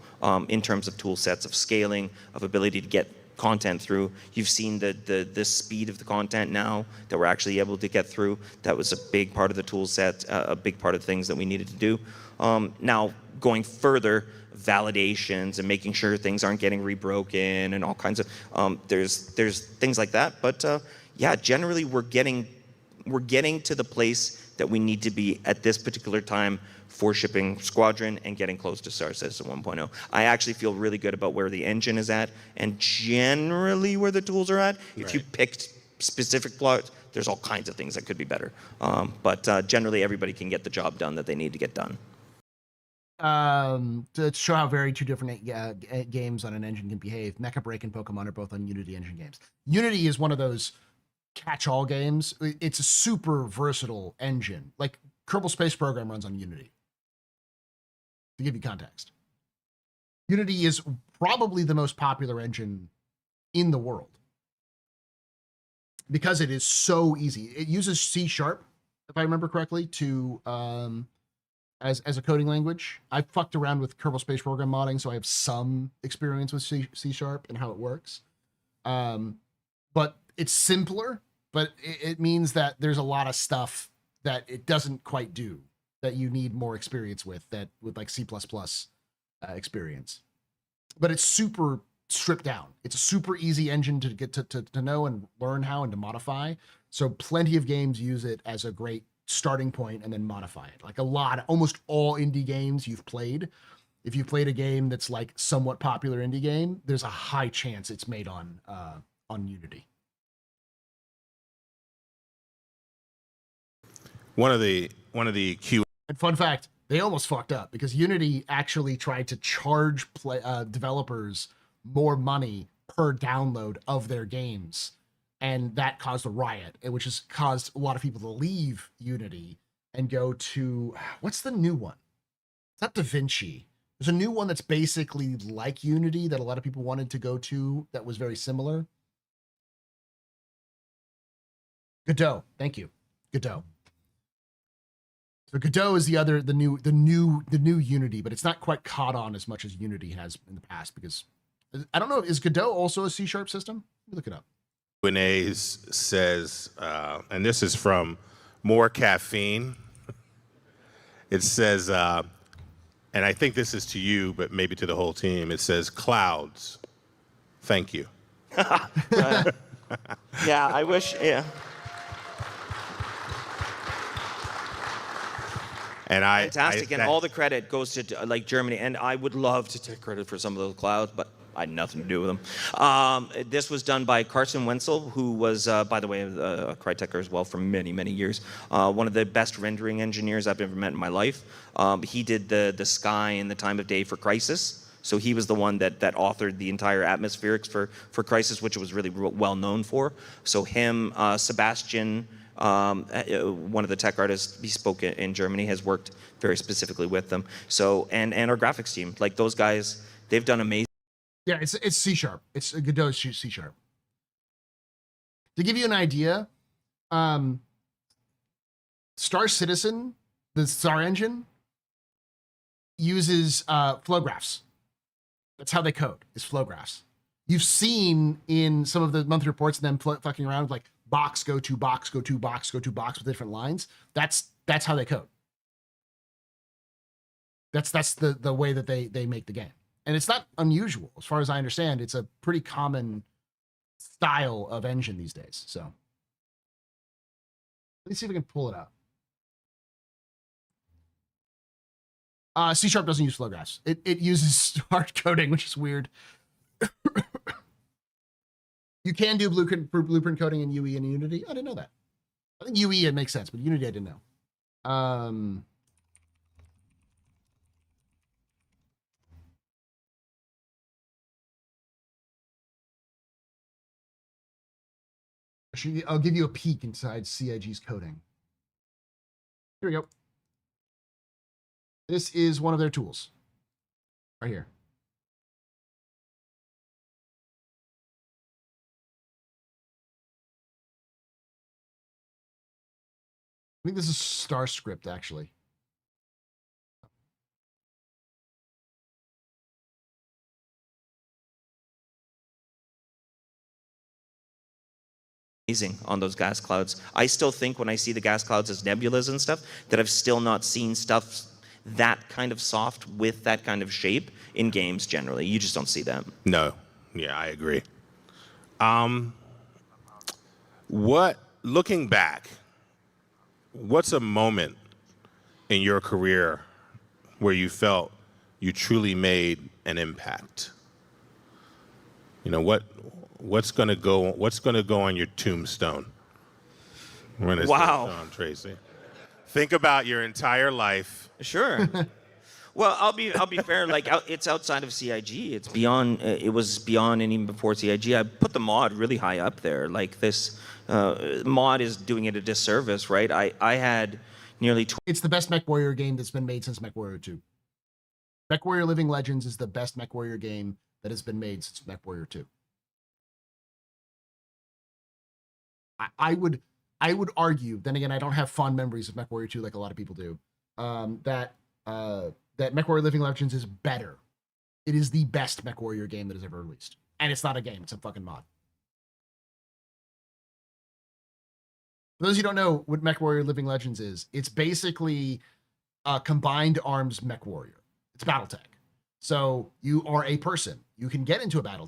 in terms of tool sets, of scaling, of ability to get content through. You've seen the speed of the content now that we're actually able to get through. That was a big part of the tool set, a big part of the things that we needed to do. Now, going further, validations and making sure things aren't getting rebroken and all kinds of, there's things like that. But yeah, generally we're getting to the place that we need to be at this particular time for shipping Squadron and getting close to Star Citizen 1.0. I actually feel really good about where the engine is at and generally where the tools are at. If you picked specific plots, there's all kinds of things that could be better. But generally everybody can get the job done that they need to get done. To show how very two different games on an engine can behave, Mecha Break and Pokemon are both on Unity engine games. Unity is one of those catch-all games. It's a super versatile engine. Like Kerbal Space Program runs on Unity. To give you context, Unity is probably the most popular engine in the world because it is so easy. It uses C#, if I remember correctly, to as a coding language. I fucked around with Kerbal Space Program modding, so I have some experience with C# and how it works. But it's simpler, but it means that there's a lot of stuff that it doesn't quite do that you need more experience with like C++ experience. But it's super stripped down. It's a super easy engine to get to know and learn how and to modify. So plenty of games use it as a great starting point and then modify it. Like almost all indie games you've played, if you've played a game that's like somewhat popular indie game, there's a high chance it's made on Unity. One of the Q. And fun fact, they almost fucked up because Unity actually tried to charge developers more money per download of their games. And that caused a riot, which has caused a lot of people to leave Unity and go to, what's the new one? It's not DaVinci. There's a new one that's basically like Unity that a lot of people wanted to go to that was very similar. Godot, thank you. Godot. So Godot is the new Unity, but it's not quite caught on as much as Unity has in the past because I don't know, is Godot also a C# system? Let me look it up. Q&A's says, and this is from More Caffeine. It says, and I think this is to you, but maybe to the whole team. It says, clouds, thank you. Yeah, I wish, yeah. And Fantastic, and all the credit goes to like Germany, and I would love to take credit for some of those clouds, but I had nothing to do with them. This was done by Carson Wenzel, who was, by the way, a Cryteker as well for many, many years. One of the best rendering engineers I've ever met in my life. He did the sky and the time of day for Crysis. So he was the one that authored the entire atmospherics for Crysis, which it was really well known for. So him, Sebastian One of the tech artists he spoke in Germany has worked very specifically with them. So and our graphics team, like those guys, they've done amazing. Yeah, it's C#. It's a Godot C#. To give you an idea, Star Citizen, the Star Engine, uses flow graphs. That's how they code, is flow graphs. You've seen in some of the monthly reports them fucking around with like box, go to box, go to box, go to box with different lines. That's how they code. That's the way that they make the game. And it's not unusual. As far as I understand, it's a pretty common style of engine these days. So let's see if we can pull it up. C# doesn't use flow graphs. It uses hard coding, which is weird. You can do blueprint coding in UE and Unity. I didn't know that. I think UE it makes sense, but Unity I didn't know. I'll give you a peek inside CIG's coding. Here we go. This is one of their tools. Right here. I think this is StarScript, actually. Amazing on those gas clouds. I still think when I see the gas clouds as nebulas and stuff, that I've still not seen stuff that kind of soft with that kind of shape in games generally. You just don't see them. No. Yeah, I agree. Looking back, what's a moment in your career where you felt you truly made an impact? You know, what's going to go on your tombstone? Wow. Tracy. Think about your entire life. Sure. Well, I'll be fair. Like it's outside of CIG. It's beyond. It was beyond, and even before CIG, I put the mod really high up there. Like this mod is doing it a disservice, right? I had nearly. It's the best MechWarrior game that's been made since MechWarrior 2. MechWarrior Living Legends is the best MechWarrior game that has been made since MechWarrior 2. I would argue, then again, I don't have fond memories of MechWarrior 2 like a lot of people do, that MechWarrior Living Legends is better. It is the best MechWarrior game that has ever released. And it's not a game, it's a fucking mod. For those who don't know what MechWarrior Living Legends is, it's basically a combined arms MechWarrior. It's Battletech. So you are a person. You can get into a battle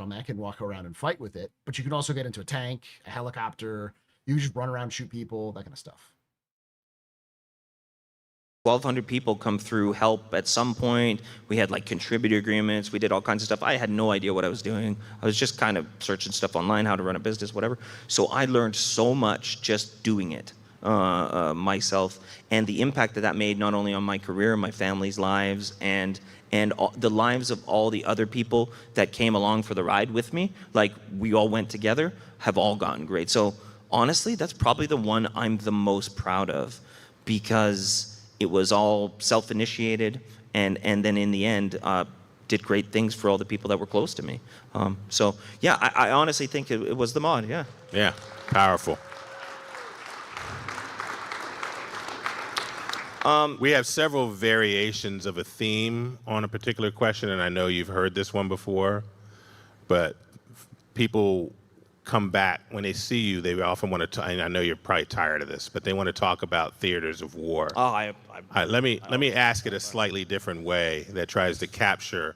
mech and walk around and fight with it, but you can also get into a tank, a helicopter. You just run around, shoot people, that kind of stuff. 1,200 people come through help at some point. We had like contributor agreements. We did all kinds of stuff. I had no idea what I was doing. I was just kind of searching stuff online, how to run a business, whatever. So I learned so much just doing it myself, and the impact that made not only on my career, my family's lives, and the lives of all the other people that came along for the ride with me. Like we all went together, have all gotten great. So honestly, that's probably the one I'm the most proud of, because it was all self-initiated, and then in the end, did great things for all the people that were close to me. So yeah, I honestly think it was the mod. Yeah. Yeah, powerful. We have several variations of a theme on a particular question, and I know you've heard this one before, but people come back when they see you. They often want to. And I know you're probably tired of this, but they want to talk about theaters of war. Oh, let me ask it a slightly different way that tries to capture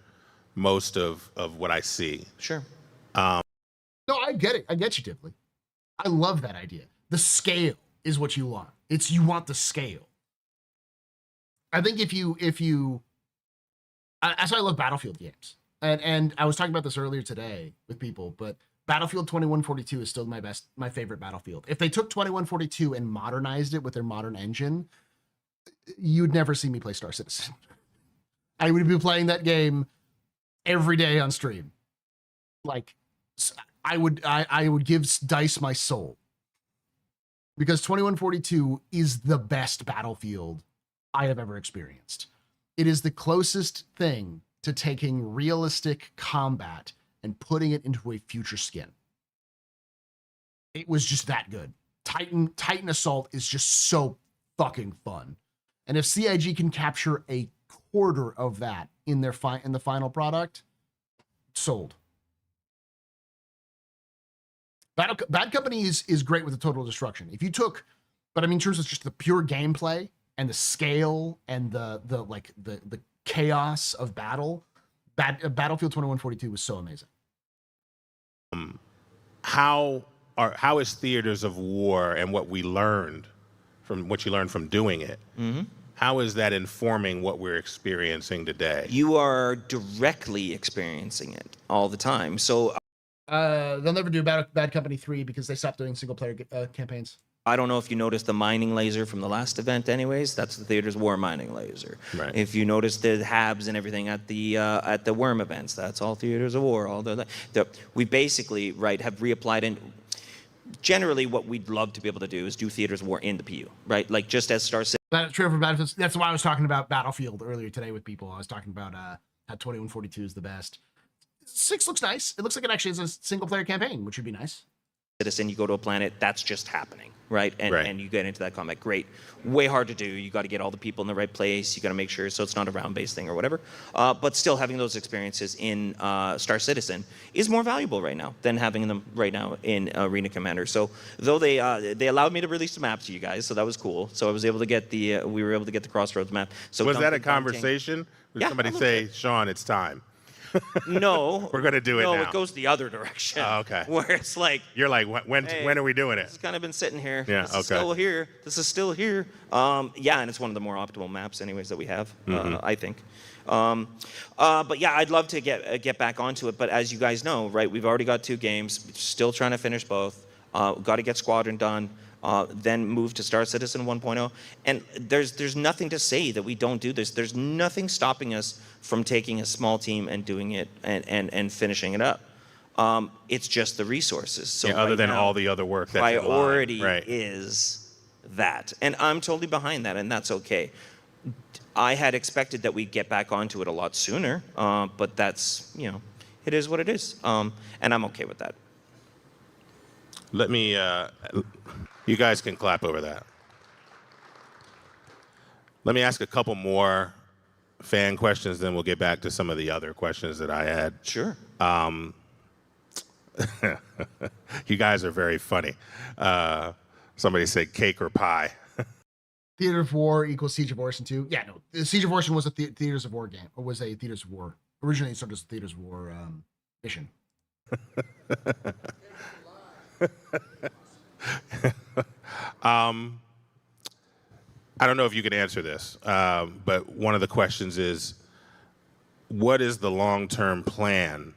most of what I see. Sure. No, I get it. I get you, Tipley. I love that idea. The scale is what you want. You want the scale. I think if you, that's why I love Battlefield games. And I was talking about this earlier today with people, but Battlefield 2142 is still my favorite Battlefield. If they took 2142 and modernized it with their modern engine, you'd never see me play Star Citizen. I would be playing that game every day on stream. Like, I would give DICE my soul. because 2142 is the best Battlefield I have ever experienced. It is the closest thing to taking realistic combat and putting it into a future skin. It was just that good. Titan Assault is just so fucking fun. And if CIG can capture a quarter of that in their in the final product, sold. Bad Company is great with the total destruction. If you took, but I mean, in terms of just the pure gameplay and the scale and the chaos of battle, Battlefield 2142 was so amazing. How is Theaters of War and what you learned from doing it? Mm-hmm. How is that informing what we're experiencing today? You are directly experiencing it all the time. So they'll never do Bad Company 3 because they stopped doing single player campaigns. I don't know if you noticed the mining laser from the last event anyways. That's the Theaters of War mining laser. Right. If you notice the HABs and everything at the Worm events, that's all Theaters of War. We basically, right, have reapplied and generally what we'd love to be able to do is do Theaters of War in the PU, right? Like just as Star Citizen. That's why I was talking about Battlefield earlier today with people. I was talking about how 2142 is the best. 6 looks nice. It looks like it actually is a single player campaign, which would be nice. Citizen, you go to a planet, that's just happening, right? And you get into that combat. Great. Way hard to do. You got to get all the people in the right place. You got to make sure so it's not a round-based thing or whatever. But still having those experiences in Star Citizen is more valuable right now than having them right now in Arena Commander. So though they allowed me to release the map to you guys, so that was cool. So I was able to get we were able to get the Crossroads map. So was that a conversation? Did somebody say, Sean, it's time? No. We're going to do it now. No, it goes the other direction. Oh, okay. Where it's like... You're like, when are we doing it? It's kind of been sitting here. Yeah, This is still here. This is still here. Yeah, and it's one of the more optimal maps anyways that we have, I think. But yeah, I'd love to get back onto it. But as you guys know, right, we've already got 2 games. Still trying to finish both. Got to get Squadron done. Then move to Star Citizen 1.0. And there's nothing to say that we don't do this. There's nothing stopping us from taking a small team and doing it and finishing it up. It's just the resources. So other than now, all the other work that's priority right. is that. And I'm totally behind that, and that's okay. I had expected that we'd get back onto it a lot sooner, but that's, it is what it is. And I'm okay with that. Let me, you guys can clap over that. Let me ask a couple more fan questions, then we'll get back to some of the other questions that I had. Sure. You guys are very funny. Somebody said cake or pie. Theater of War equals Siege of Orson 2. Yeah, no. The Siege of Orson was a Theaters of War game, or was a Theaters of War. Originally, it started as a Theaters of War mission. I don't know if you can answer this, but one of the questions is, what is the long-term plan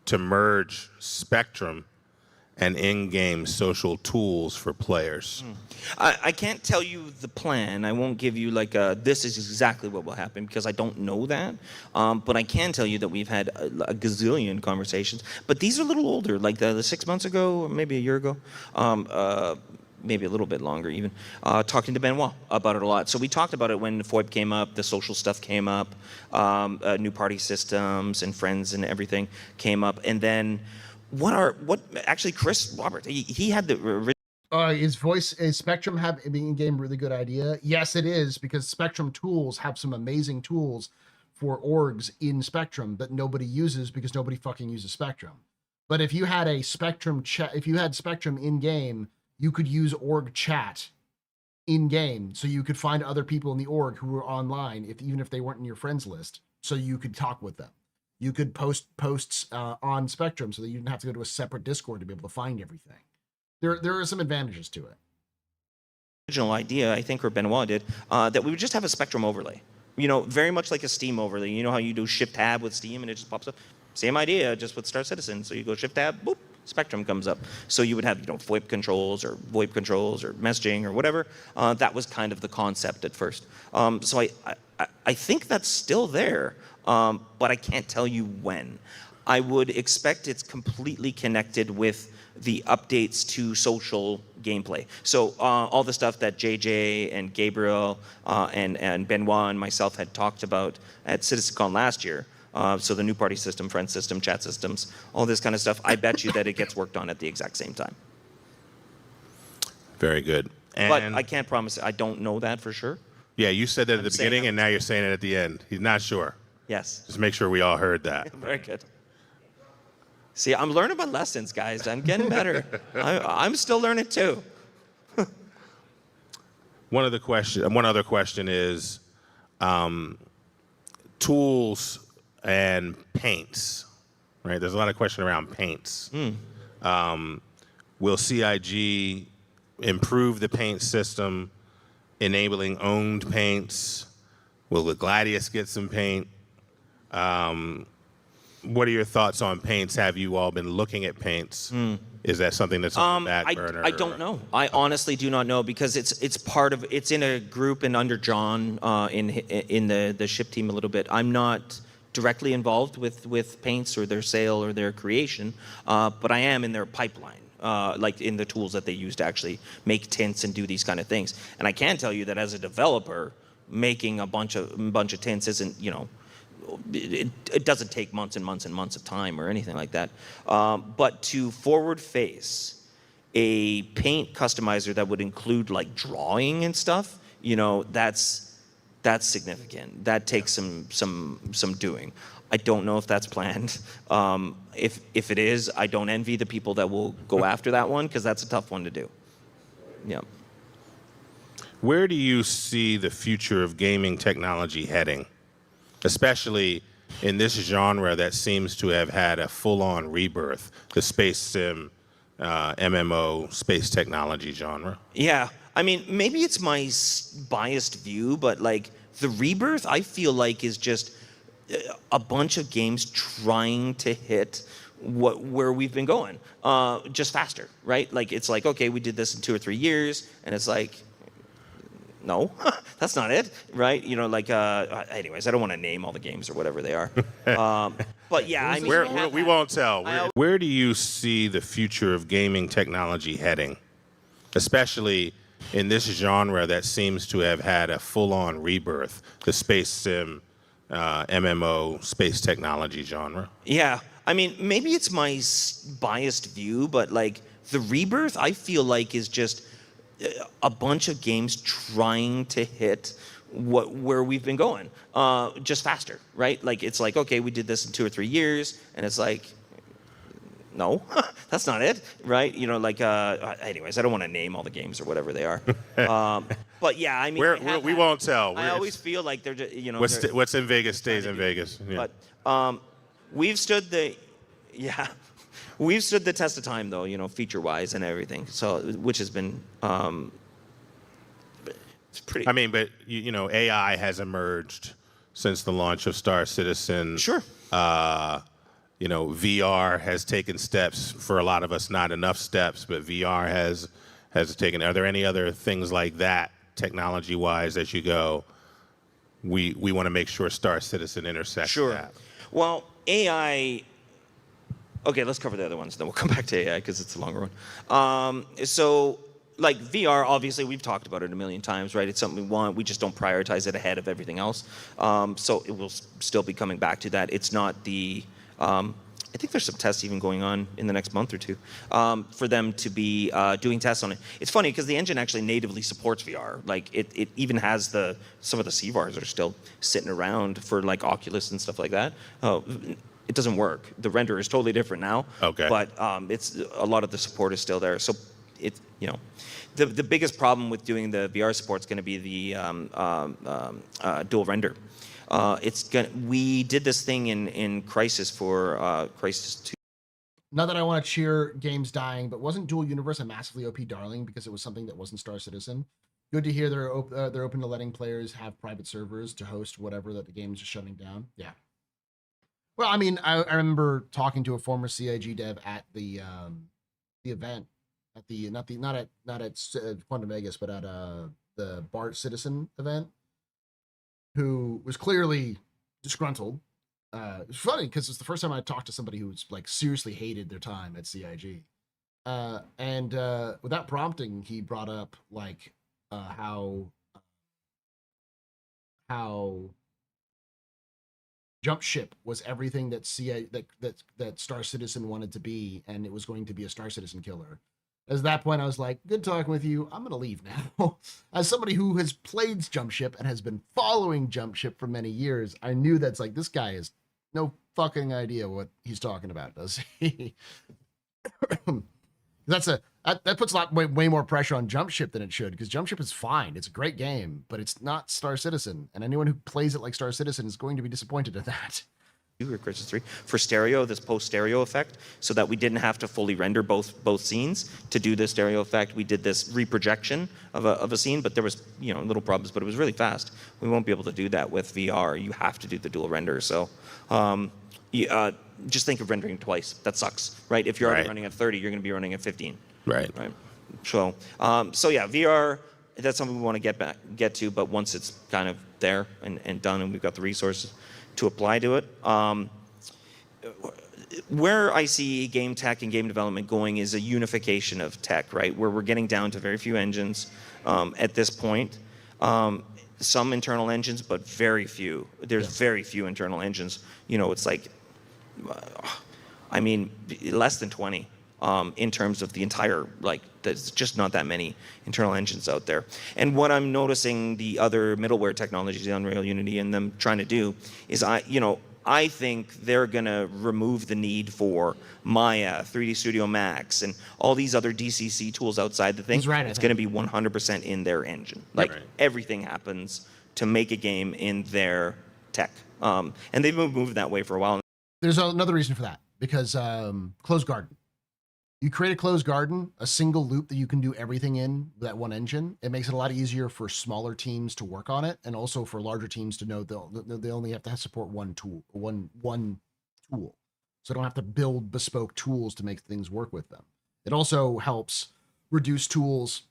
to merge Spectrum and in-game social tools for players? I can't tell you the plan. I won't give you like this is exactly what will happen because I don't know that. But I can tell you that we've had a gazillion conversations. But these are a little older, like the 6 months ago or maybe a year ago. Maybe a little bit longer even, talking to Benoit about it a lot. So we talked about it when FOIP came up, the social stuff came up, new party systems and friends and everything came up. And then actually Chris Robert, he had the... Is Spectrum have an in-game really good idea? Yes, it is, because Spectrum tools have some amazing tools for orgs in Spectrum that nobody uses because nobody fucking uses Spectrum. But if you had a Spectrum if you had Spectrum in-game, you could use org chat in-game, so you could find other people in the org who were online, even if they weren't in your friends list, so you could talk with them. You could post posts on Spectrum so that you didn't have to go to a separate Discord to be able to find everything. There are some advantages to it. Original idea, I think, or Benoit did, that we would just have a Spectrum overlay. Very much like a Steam overlay. You know how you do Shift-Tab with Steam and it just pops up? Same idea, just with Star Citizen. So you go Shift-Tab, boop, Spectrum comes up. So you would have, FOIP controls or VoIP controls or messaging or whatever. That was kind of the concept at first. So I think that's still there, but I can't tell you when. I would expect it's completely connected with the updates to social gameplay. So all the stuff that JJ and Gabriel and Benoit and myself had talked about at CitizenCon last year, so the new party system, friend system, chat systems, all this kind of stuff, I bet you that it gets worked on at the exact same time. Very good. But And I can't promise, I don't know that for sure. yeah, you said that at I'm the saying beginning, I'm- and now you're saying it at the end. He's not sure. Yes. Just make sure we all heard that. Very good. See, I'm learning my lessons, guys. I'm getting better. I'm still learning too. One other question is tools and paints, right? There's a lot of question around paints. Will CIG improve the paint system, enabling owned paints? Will the Gladius get some paint? What are your thoughts on paints? Have you all been looking at paints? Is that something that's on the back burner? I don't know. I honestly do not know because it's part of it's in a group and under John in the ship team a little bit. I'm not directly involved with paints or their sale or their creation, but I am in their pipeline, like in the tools that they use to actually make tints and do these kind of things. And I can tell you that as a developer, making a bunch of tints isn't, you know, it doesn't take months and months and months of time or anything like that. But to forward face a paint customizer that would include like drawing and stuff, you know, that's significant. That takes some doing. I don't know if that's planned. If it is, I don't envy the people that will go after that one because that's a tough one to do. Yeah. Where do you see the future of gaming technology heading, especially in this genre that seems to have had a full-on rebirth, the space sim, MMO, space technology genre? Yeah, I mean, maybe it's my biased view, but like the rebirth, I feel like is just a bunch of games trying to hit where we've been going, just faster, right? Like it's like, okay, we did this in 2 or 3 years, and it's like, no, that's not it, right? You know, like, anyways, I don't want to name all the games or whatever they are. But yeah, I mean, we won't tell. Where do you see the future of gaming technology heading, especially in this genre that seems to have had a full-on rebirth, the space sim, MMO, space technology genre? Yeah, I mean, maybe it's my biased view, but like the rebirth, I feel like is just a bunch of games trying to hit where we've been going, just faster, right? Like it's like, okay, we did this in 2 or 3 years, and it's like, no, that's not it, right? You know, like, anyways, I don't want to name all the games or whatever they are. But yeah, I mean, we won't tell. I always feel like they're just, you know, what's in Vegas stays in Vegas. Yeah. But we've stood the test of time, though, you know, feature-wise and everything. So, which has been, it's pretty. I mean, but you know, AI has emerged since the launch of Star Citizen. Sure. You know, VR has taken steps for a lot of us, not enough steps, but VR has taken. Are there any other things like that, technology-wise, that you go, we want to make sure Star Citizen intersects that? Well, AI. Okay, let's cover the other ones, then we'll come back to AI because it's a longer one. So, like VR, obviously we've talked about it a million times, right? It's something we want. We just don't prioritize it ahead of everything else. So it will still be coming back to that. It's not the. I think there's some tests even going on in the next month or two for them to be doing tests on it. It's funny because the engine actually natively supports VR. Like it even has some of the CVARs are still sitting around for like Oculus and stuff like that. It doesn't work. The render is totally different now. Okay. But it's a lot of the support is still there. So it, you know, the biggest problem with doing the VR support is going to be the dual render. We did this thing in Crisis for Crisis 2. Not that I want to cheer games dying, but wasn't Dual Universe a massively OP darling because it was something that wasn't Star Citizen? Good to hear they're open to letting players have private servers to host whatever that the game is just shutting down. Yeah. Well, I mean, I remember talking to a former CIG dev at the event at the not at Quantum Vegas, but at the BART Citizen event, who was clearly disgruntled It's funny because it's the first time I talked to somebody who's like seriously hated their time at CIG. And without prompting, he brought up like how Jump Ship was everything that that Star Citizen wanted to be, and it was going to be a Star Citizen killer. At that point, I was like, "Good talking with you. I'm gonna leave now." As somebody who has played Jump Ship and has been following Jump Ship for many years, I knew that's like this guy has no fucking idea what he's talking about, does he? That puts a lot way more pressure on Jump Ship than it should, because Jump Ship is fine. It's a great game, but it's not Star Citizen, and anyone who plays it like Star Citizen is going to be disappointed at that. Crisis 3 for stereo, this post stereo effect, so that we didn't have to fully render both scenes to do the stereo effect. We did this reprojection of a scene, but there was little problems, but it was really fast. We won't be able to do that with VR. You have to do the dual render. So just think of rendering twice. That sucks, right? If you're already running at 30, you're going to be running at 15. Right. So yeah, VR. That's something we want to get to, but once it's kind of there and done, and we've got the resources to apply to it. Where I see game tech and game development going is a unification of tech, right? Where we're getting down to very few engines at this point. Some internal engines, but very few. There's very few internal engines. It's like, less than 20 in terms of the entire, there's just not that many internal engines out there. And what I'm noticing the other middleware technologies, the Unreal, Unity, and them trying to do is I think they're going to remove the need for Maya, 3D Studio Max, and all these other DCC tools outside the thing. He's right, it's going to be 100% in their engine. Everything happens to make a game in their tech. And they've been moving that way for a while. There's another reason for that, because closed garden. You create a closed garden, a single loop that you can do everything in with that one engine. It makes it a lot easier for smaller teams to work on it, and also for larger teams to know they only have to support one tool. So they don't have to build bespoke tools to make things work with them. It also helps reduce tools,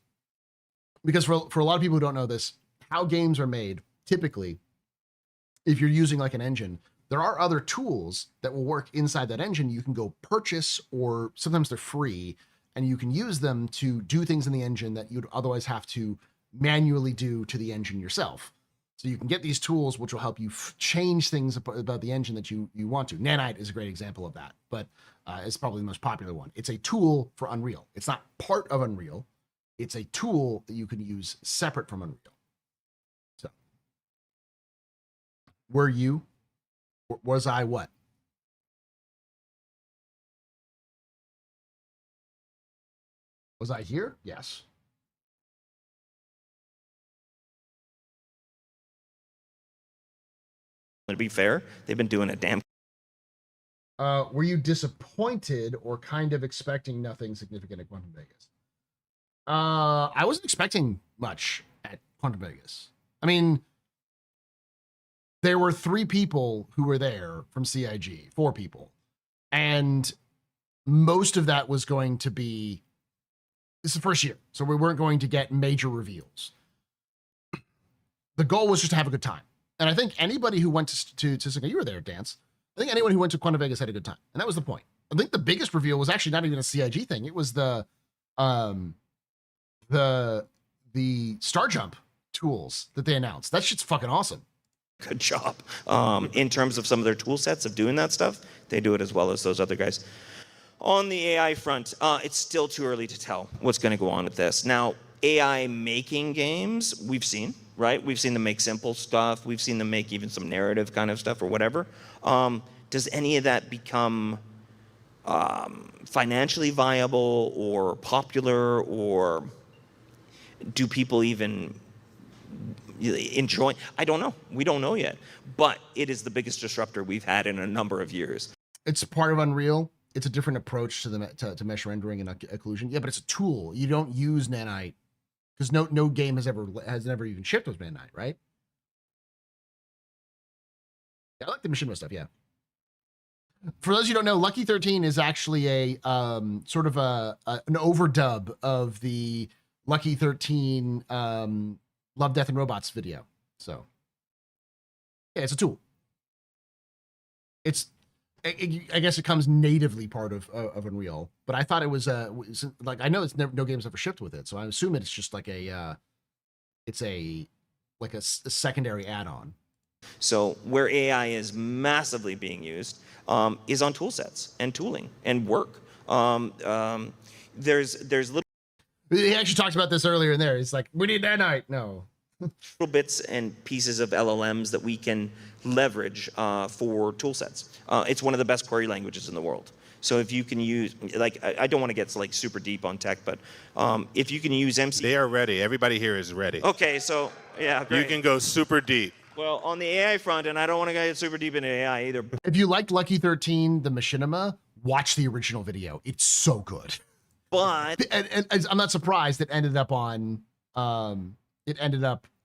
because for a lot of people who don't know this, how games are made, typically, if you're using like an engine, there are other tools that will work inside that engine you can go purchase, or sometimes they're free, and you can use them to do things in the engine that you'd otherwise have to manually do to the engine yourself. So you can get these tools which will help you change things about the engine that you want to. Nanite is a great example of that, but it's probably the most popular one. It's a tool for Unreal. It's not part of Unreal. It's a tool that you can use separate from Unreal. So, was I what? Was I here? Yes. To be fair, they've been doing a damn. Were you disappointed or kind of expecting nothing significant at Quantum Vegas? I wasn't expecting much at Quantum Vegas. I mean, there were 3 people who were there from CIG, 4 people. And most of that was going to be, this is the first year, so we weren't going to get major reveals. The goal was just to have a good time. And I think anybody who went to you were there, Dance. I think anyone who went to Quantum Vegas had a good time. And that was the point. I think the biggest reveal was actually not even a CIG thing. It was the Star Jump tools that they announced. That shit's fucking awesome. Good job. In terms of some of their tool sets of doing that stuff, they do it as well as those other guys. On the AI front, it's still too early to tell what's going to go on with this. Now, AI making games, we've seen, right? We've seen them make simple stuff. We've seen them make even some narrative kind of stuff or whatever. Does any of that become financially viable or popular, or do people even enjoy? I don't know. We don't know yet. But it is the biggest disruptor we've had in a number of years. It's part of Unreal. It's a different approach to mesh rendering and occlusion. Yeah, but it's a tool. You don't use Nanite because no game has never even shipped with Nanite, right? Yeah, I like the machinima stuff. Yeah. For those who don't know, Lucky 13 is actually a sort of an overdub of the Lucky 13 Love, Death, and Robots video. So, yeah, it's a tool. I guess it comes natively part of Unreal, but I thought it was like, I know it's no games ever shipped with it, so I assume it's just like a secondary add-on. So where AI is massively being used is on tool sets and tooling and work. There's little. He actually talked about this earlier in there. He's like, we need nanite. No. Little bits and pieces of LLMs that we can leverage for tool sets. It's one of the best query languages in the world. So if you can use, like, I don't want to get like super deep on tech, but if you can use MC. They are ready. Everybody here is ready. Okay, so yeah, great. You can go super deep. Well, on the AI front, and I don't want to get super deep into AI either. If you liked Lucky 13, the machinima, watch the original video. It's so good. But and I'm not surprised it ended up on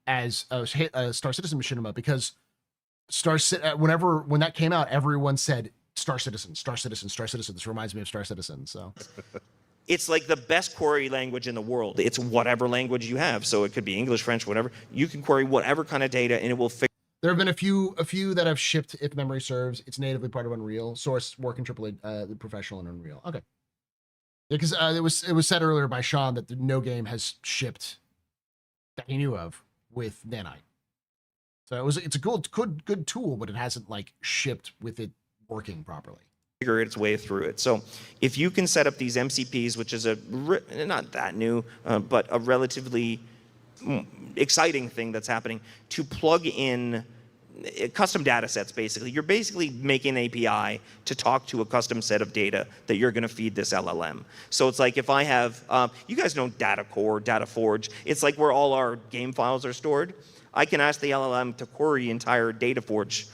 as a Star Citizen machinima, because when that came out, everyone said Star Citizen, Star Citizen, Star Citizen. This reminds me of Star Citizen. So it's like the best query language in the world. It's whatever language you have. So it could be English, French, whatever. You can query whatever kind of data and it will figure. There have been a few that have shipped, if memory serves. It's natively part of Unreal. Source, work in AAA, professional and Unreal. Okay. Yeah, because it was said earlier by Sean that no game has shipped that he knew of with nanite. So it's a good tool, but it hasn't like shipped with it working properly. Figure its way through it. So if you can set up these MCPs, which is not that new, but a relatively exciting thing that's happening, to plug in custom data sets, basically. You're basically making an API to talk to a custom set of data that you're going to feed this LLM. So it's like if I have, you guys know Data Core, Data Forge. It's like where all our game files are stored. I can ask the LLM to query entire Data Forge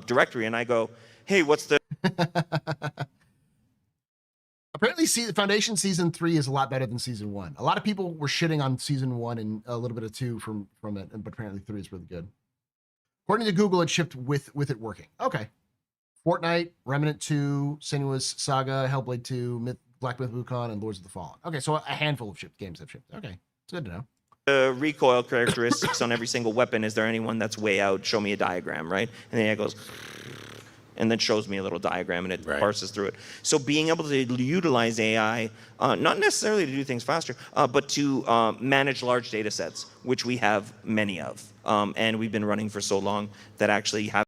directory, and I go, hey, what's the... Apparently, Foundation Season 3 is a lot better than Season 1. A lot of people were shitting on Season 1 and a little bit of 2 from it, but apparently 3 is really good. According to Google, it shipped with it working. Okay. Fortnite, Remnant 2, Senua's Saga, Hellblade 2, Black Myth Wukong, and Lords of the Fallen. Okay, so a handful of games have shipped. Okay, it's good to know. The recoil characteristics on every single weapon. Is there anyone that's way out? Show me a diagram, right? And then it goes... and then shows me a little diagram and it parses through it. So being able to utilize AI, not necessarily to do things faster, but to manage large data sets, which we have many of. And we've been running for so long that actually have.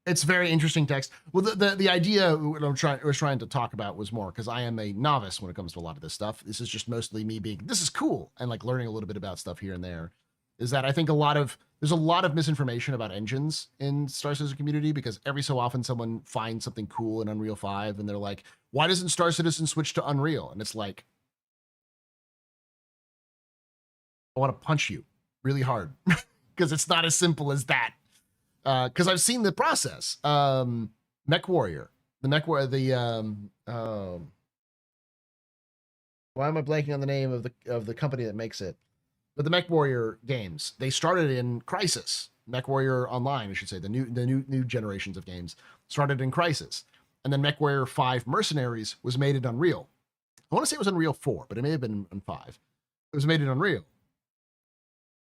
It's very interesting text. Well, the idea what I was trying to talk about was more because I am a novice when it comes to a lot of this stuff. This is just mostly me being, this is cool, and like learning a little bit about stuff here and there. Is that I think there's a lot of misinformation about engines in Star Citizen community, because every so often someone finds something cool in Unreal 5 and they're like, why doesn't Star Citizen switch to Unreal? And it's like, I want to punch you really hard because it's not as simple as that. Because I've seen the process. Mech Warrior, why am I blanking on the name of the company that makes it? But the Mech Warrior games, they started in Crysis. Mech Warrior Online, I should say, the new generations of games started in Crysis. And then Mech Warrior 5 Mercenaries was made in Unreal. I want to say it was Unreal 4, but it may have been in 5. It was made in Unreal.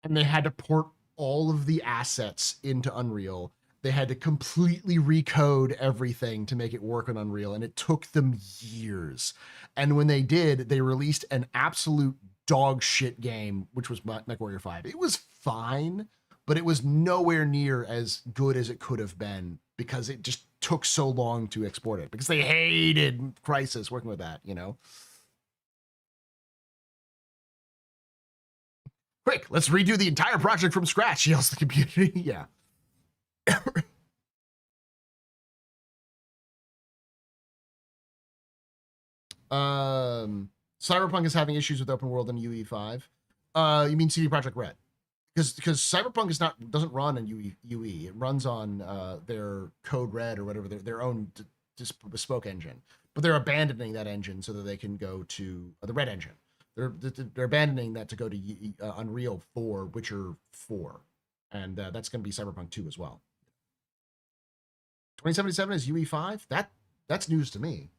And they had to port all of the assets into Unreal. They had to completely recode everything to make it work on Unreal, and it took them years. And when they did, they released an absolute dog shit game, which was Mech Warrior 5. It was fine, but it was nowhere near as good as it could have been because it just took so long to export it, because they hated Crysis working with that, you know? Quick, let's redo the entire project from scratch, yells the community. Yeah. Cyberpunk is having issues with open world in UE5. You mean CD Projekt Red? Because Cyberpunk doesn't run in UE. It runs on their Code Red or whatever, their own bespoke engine. But they're abandoning that engine so that they can go to the Red engine. They're abandoning that to go to Unreal for Witcher 4, and that's going to be Cyberpunk 2 as well. 2077 is UE5. That's news to me.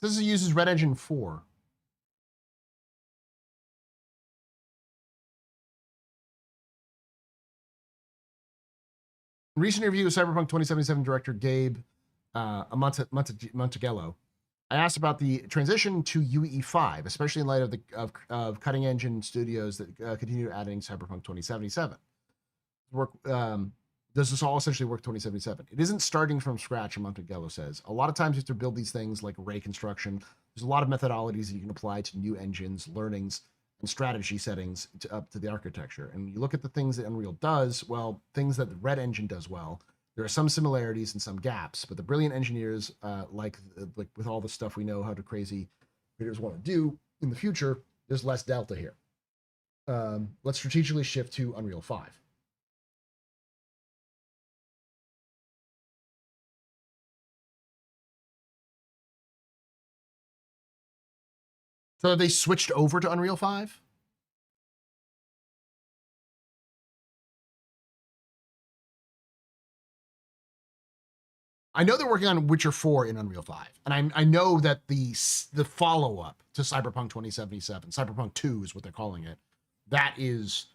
This uses Red Engine 4. In recent interview with Cyberpunk 2077 director Gabe Montegello, I asked about the transition to UE5, especially in light of the cutting engine studios that continue adding Cyberpunk 2077. Does this all essentially work 2077? It isn't starting from scratch, Montegello says. A lot of times you have to build these things like array construction. There's a lot of methodologies that you can apply to new engines, learnings, and strategy settings up to the architecture. And you look at the things that Unreal does, well, things that the Red Engine does well, there are some similarities and some gaps, but the brilliant engineers, like with all the stuff we know how to crazy creators want to do in the future, there's less delta here. Let's strategically shift to Unreal 5. So they switched over to Unreal 5? I know they're working on Witcher 4 in Unreal 5, and I know that the follow-up to Cyberpunk 2077, Cyberpunk 2 is what they're calling it, that is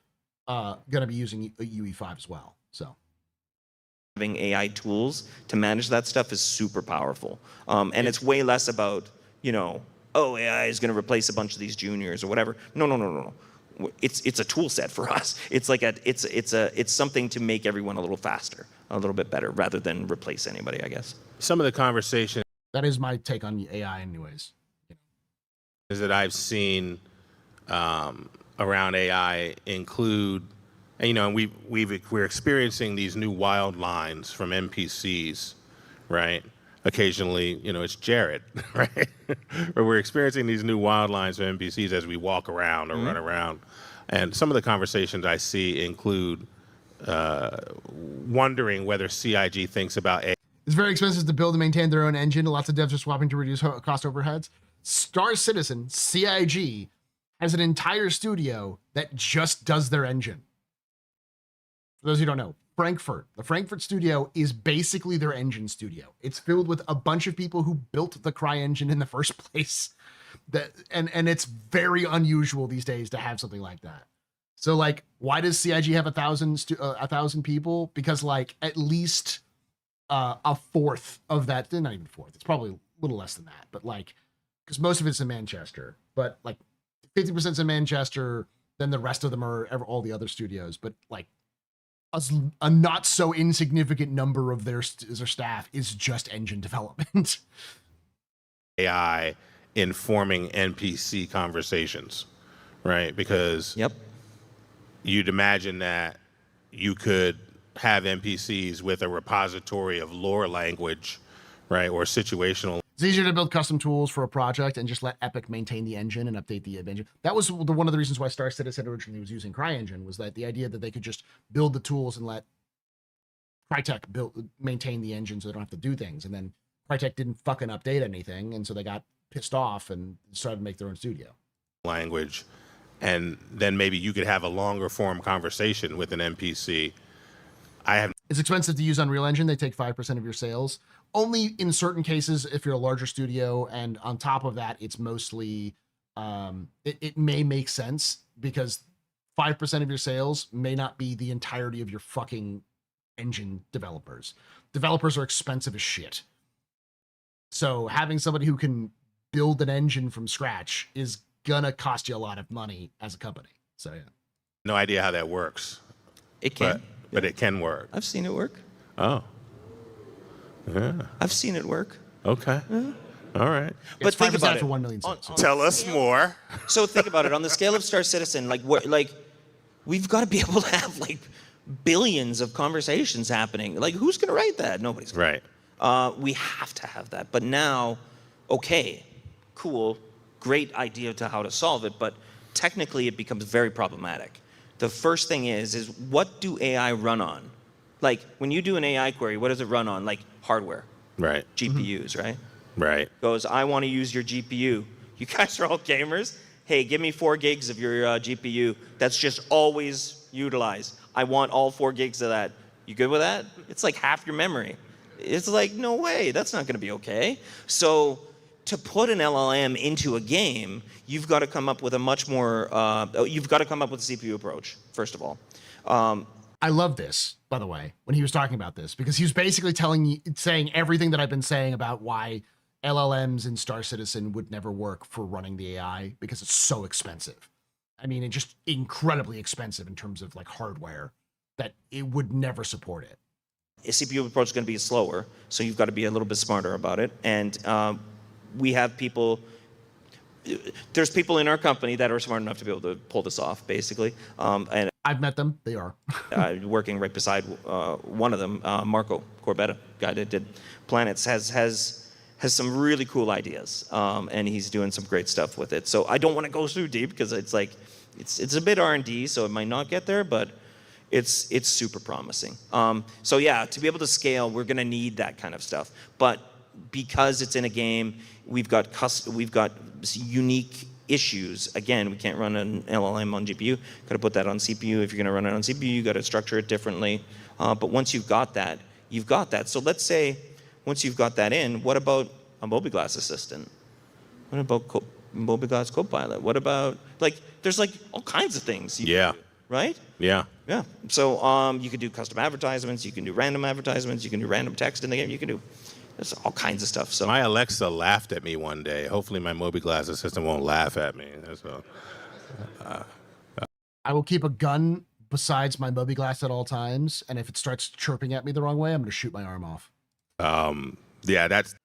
going to be using UE5 as well. So having AI tools to manage that stuff is super powerful, and it's way less about, you know, oh, AI is going to replace a bunch of these juniors or whatever. No. It's a tool set for us. It's like it's something to make everyone a little faster, a little bit better, rather than replace anybody, I guess. Some of the conversation that is my take on AI, anyways. Is that I've seen around AI include, you know, we're experiencing these new wild lines from NPCs, right? Occasionally, you know, it's Jared, right? Or we're experiencing these new wild lines from NPCs as we walk around or run around. And some of the conversations I see include wondering whether CIG thinks about AI. It's very expensive to build and maintain their own engine. Lots of devs are swapping to reduce cost overheads. Star Citizen, CIG, has an entire studio that just does their engine. For those who don't know, the Frankfurt studio is basically their engine studio. It's filled with a bunch of people who built the CryEngine in the first place. And it's very unusual these days to have something like that. So like, why does CIG have 1,000 people? Because like at least a fourth of that, not even fourth, it's probably a little less than that, but like, because most of it's in Manchester, but like 50% in Manchester, then the rest of them are all the other studios, but like, a not so insignificant number of their staff is just engine development. AI informing NPC conversations, right? Because you'd imagine that you could have NPCs with a repository of lore language, right? Or situational. It's easier to build custom tools for a project and just let Epic maintain the engine and update the engine. That was one of the reasons why Star Citizen originally was using CryEngine, was that the idea that they could just build the tools and let Crytek maintain the engine so they don't have to do things. And then Crytek didn't fucking update anything, and so they got pissed off and started to make their own studio. Language, and then maybe you could have a longer form conversation with an NPC. It's expensive to use Unreal Engine. They take 5% of your sales. Only in certain cases, if you're a larger studio, and on top of that, it's mostly, it may make sense because 5% of your sales may not be the entirety of your fucking engine developers. Developers are expensive as shit. So having somebody who can build an engine from scratch is gonna cost you a lot of money as a company. So yeah. No idea how that works. It can. But it can work. I've seen it work. Oh. Yeah. I've seen it work. Okay. Yeah. All right. But think about it. For 1 million sales. Tell us more. So think about it. On the scale of Star Citizen, like we've got to be able to have like billions of conversations happening. Like, who's going to write that? Nobody's gonna. Right. We have to have that. But now, okay, cool, great idea to how to solve it, but technically it becomes very problematic. The first thing is what do AI run on? Like, when you do an AI query, what does it run on? Like, hardware. Right. GPUs, right? Right. Goes, I want to use your GPU. You guys are all gamers. Hey, give me 4 gigs of your GPU. That's just always utilized. I want all 4 gigs of that. You good with that? It's like half your memory. It's like, no way, that's not going to be okay. So to put an LLM into a game, you've got to come up with a much more, you've got to come up with a CPU approach, first of all. I love this, by the way, when he was talking about this, because he was basically saying everything that I've been saying about why LLMs in Star Citizen would never work for running the AI, because it's so expensive. I mean, it's just incredibly expensive in terms of like hardware that it would never support it. A CPU approach is going to be slower, so you've got to be a little bit smarter about it. And we have people, there's people in our company that are smart enough to be able to pull this off, basically. And I've met them, they are. Working right beside one of them, Marco Corbetta, guy that did Planets, has some really cool ideas, and he's doing some great stuff with it. So I don't want to go too deep because it's like, it's a bit R&D, so it might not get there, but it's super promising. So yeah, to be able to scale, we're going to need that kind of stuff. But because it's in a game, we've got unique issues. Again, we can't run an LLM on GPU. Got to put that on CPU. If you're going to run it on CPU, you got to structure it differently. But once you've got that, you've got that. So let's say once you've got that in, what about a mobiGlas assistant? What about mobiGlas Copilot? What about, like, there's like all kinds of things. Yeah. Do, right? Yeah. Yeah. So you can do custom advertisements. You can do random advertisements. You can do random text in the game. You can do, there's all kinds of stuff. So my Alexa laughed at me one day. Hopefully my mobiGlas assistant won't laugh at me. So, I will keep a gun besides my mobiGlas at all times, and if it starts chirping at me the wrong way, I'm going to shoot my arm off. Yeah, that's.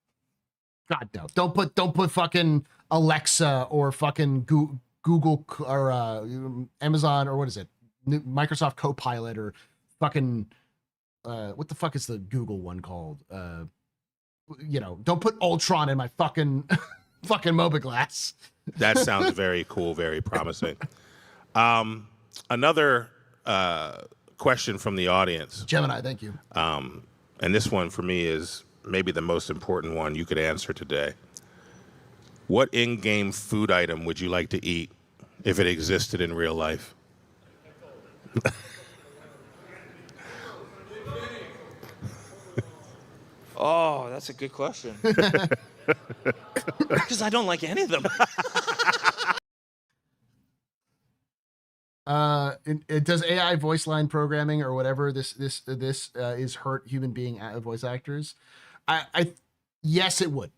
God no! Don't put fucking Alexa or fucking Google or Amazon or what is it? Microsoft Copilot or fucking what the fuck is the Google one called? You know, don't put Ultron in my fucking fucking mobiGlas. That sounds very cool, very promising. Another question from the audience. Gemini, thank you. And this one for me is maybe the most important one you could answer today. What in-game food item would you like to eat if it existed in real life? Oh, that's a good question. Because I don't like any of them. It does AI voice line programming or whatever this is hurt human being voice actors. Yes, it would.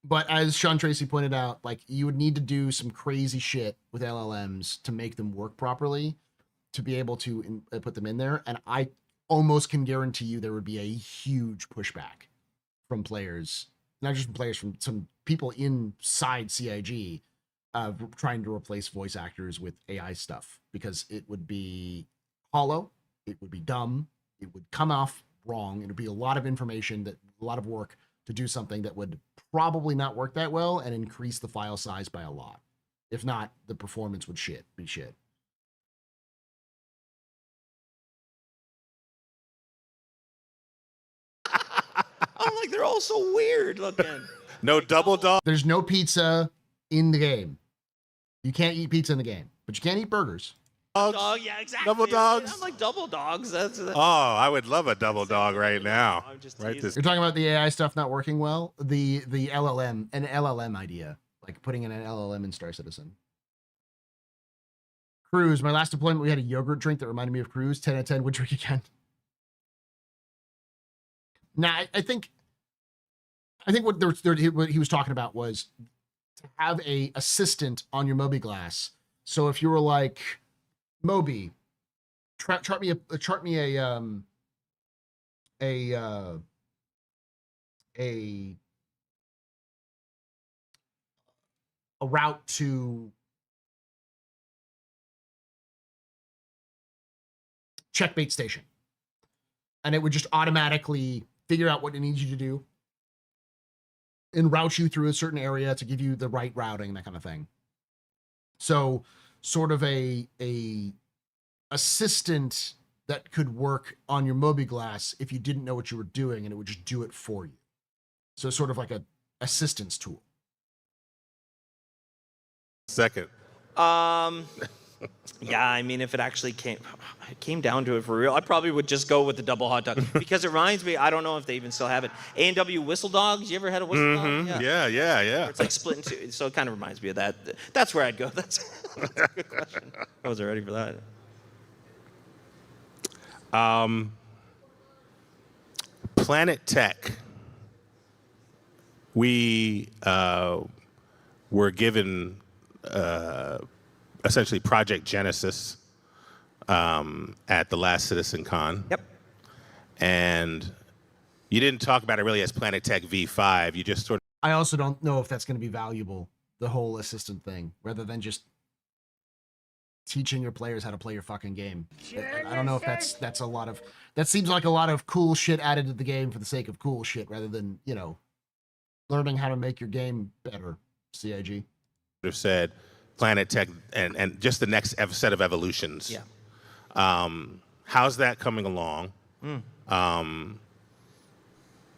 But as Sean Tracy pointed out, like you would need to do some crazy shit with LLMs to make them work properly, to be able to put them in there. And I almost can guarantee you there would be a huge pushback from players, not just from players, from some people inside CIG, trying to replace voice actors with AI stuff, because it would be hollow, it would be dumb, it would come off wrong, it would be a lot of information, that a lot of work to do something that would probably not work that well and increase the file size by a lot. If not, the performance would be shit. I'm like, they're all so weird looking. No double dog. There's no pizza in the game. You can't eat pizza in the game, but you can eat burgers. Dog, yeah, exactly. Double dogs. I'm like double dogs. That's Oh, I would love a double dog right now. Right this. You're talking about the AI stuff not working well. The LLM, an LLM idea, like putting in an LLM in Star Citizen. Cruise. My last deployment, we had a yogurt drink that reminded me of Cruise. 10 out of 10. Would drink again. Now, I think what he was talking about was to have a assistant on your mobiGlas. So if you were like, Moby, chart me a route to checkmate station, and it would just automatically figure out what it needs you to do and route you through a certain area to give you the right routing, that kind of thing. So sort of a assistant that could work on your mobiGlas if you didn't know what you were doing, and it would just do it for you. So sort of like a assistance tool. Second. Yeah, I mean, if it actually came down to it for real, I probably would just go with the double hot dog because it reminds me. I don't know if they even still have it. A&W whistle dogs. You ever had a whistle dog? Yeah. It's like split in two, so it kind of reminds me of that. That's where I'd go. That's a good question. I wasn't ready for that. Planet Tech. We were given essentially Project Genesis at the last CitizenCon. Yep. And you didn't talk about it really as Planet Tech V5. You just sort of. I also don't know if that's going to be valuable, the whole assistant thing, rather than just teaching your players how to play your fucking game. I don't know if that's a lot of, that seems like a lot of cool shit added to the game for the sake of cool shit, rather than, you know, learning how to make your game better. CIG. Have said Planet Tech and just the next set of evolutions. Yeah. How's that coming along?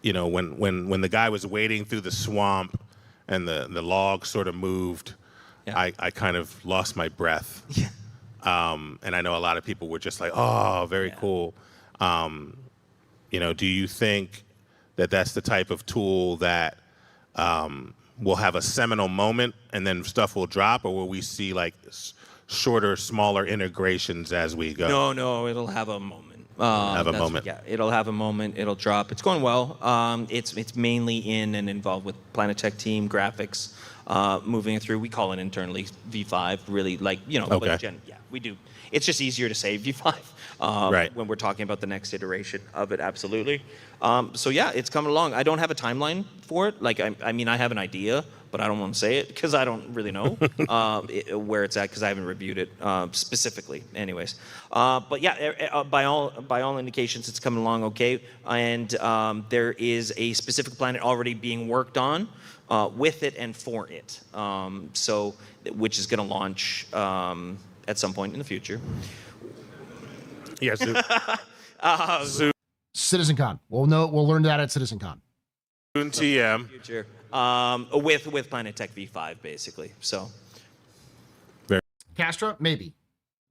You know, when the guy was wading through the swamp and the log sort of moved, I kind of lost my breath. Yeah. And I know a lot of people were just like, oh, very cool. You know, do you think that that's the type of tool that will have a seminal moment and then stuff will drop, or will we see like shorter, smaller integrations as we go? No, it'll have a moment. Have a moment. Yeah, it'll have a moment. It'll drop. It's going well. It's mainly in and involved with Planet Tech team graphics, moving it through. We call it internally V5. Really, like, you know. Okay. Yeah, we do. It's just easier to say V5 right. when we're talking about the next iteration of it. Absolutely. So yeah, it's coming along. I don't have a timeline for it. Like, I mean, I have an idea, but I don't want to say it because I don't really know where it's at because I haven't reviewed it specifically. Anyways, but yeah, by all indications, it's coming along okay. And there is a specific planet already being worked on with it and for it. So, which is going to launch at some point in the future. Yes. CitizenCon. We'll learn that at CitizenCon. Soon TM. Future. With Planet Tech V5, basically. So. Castra, maybe.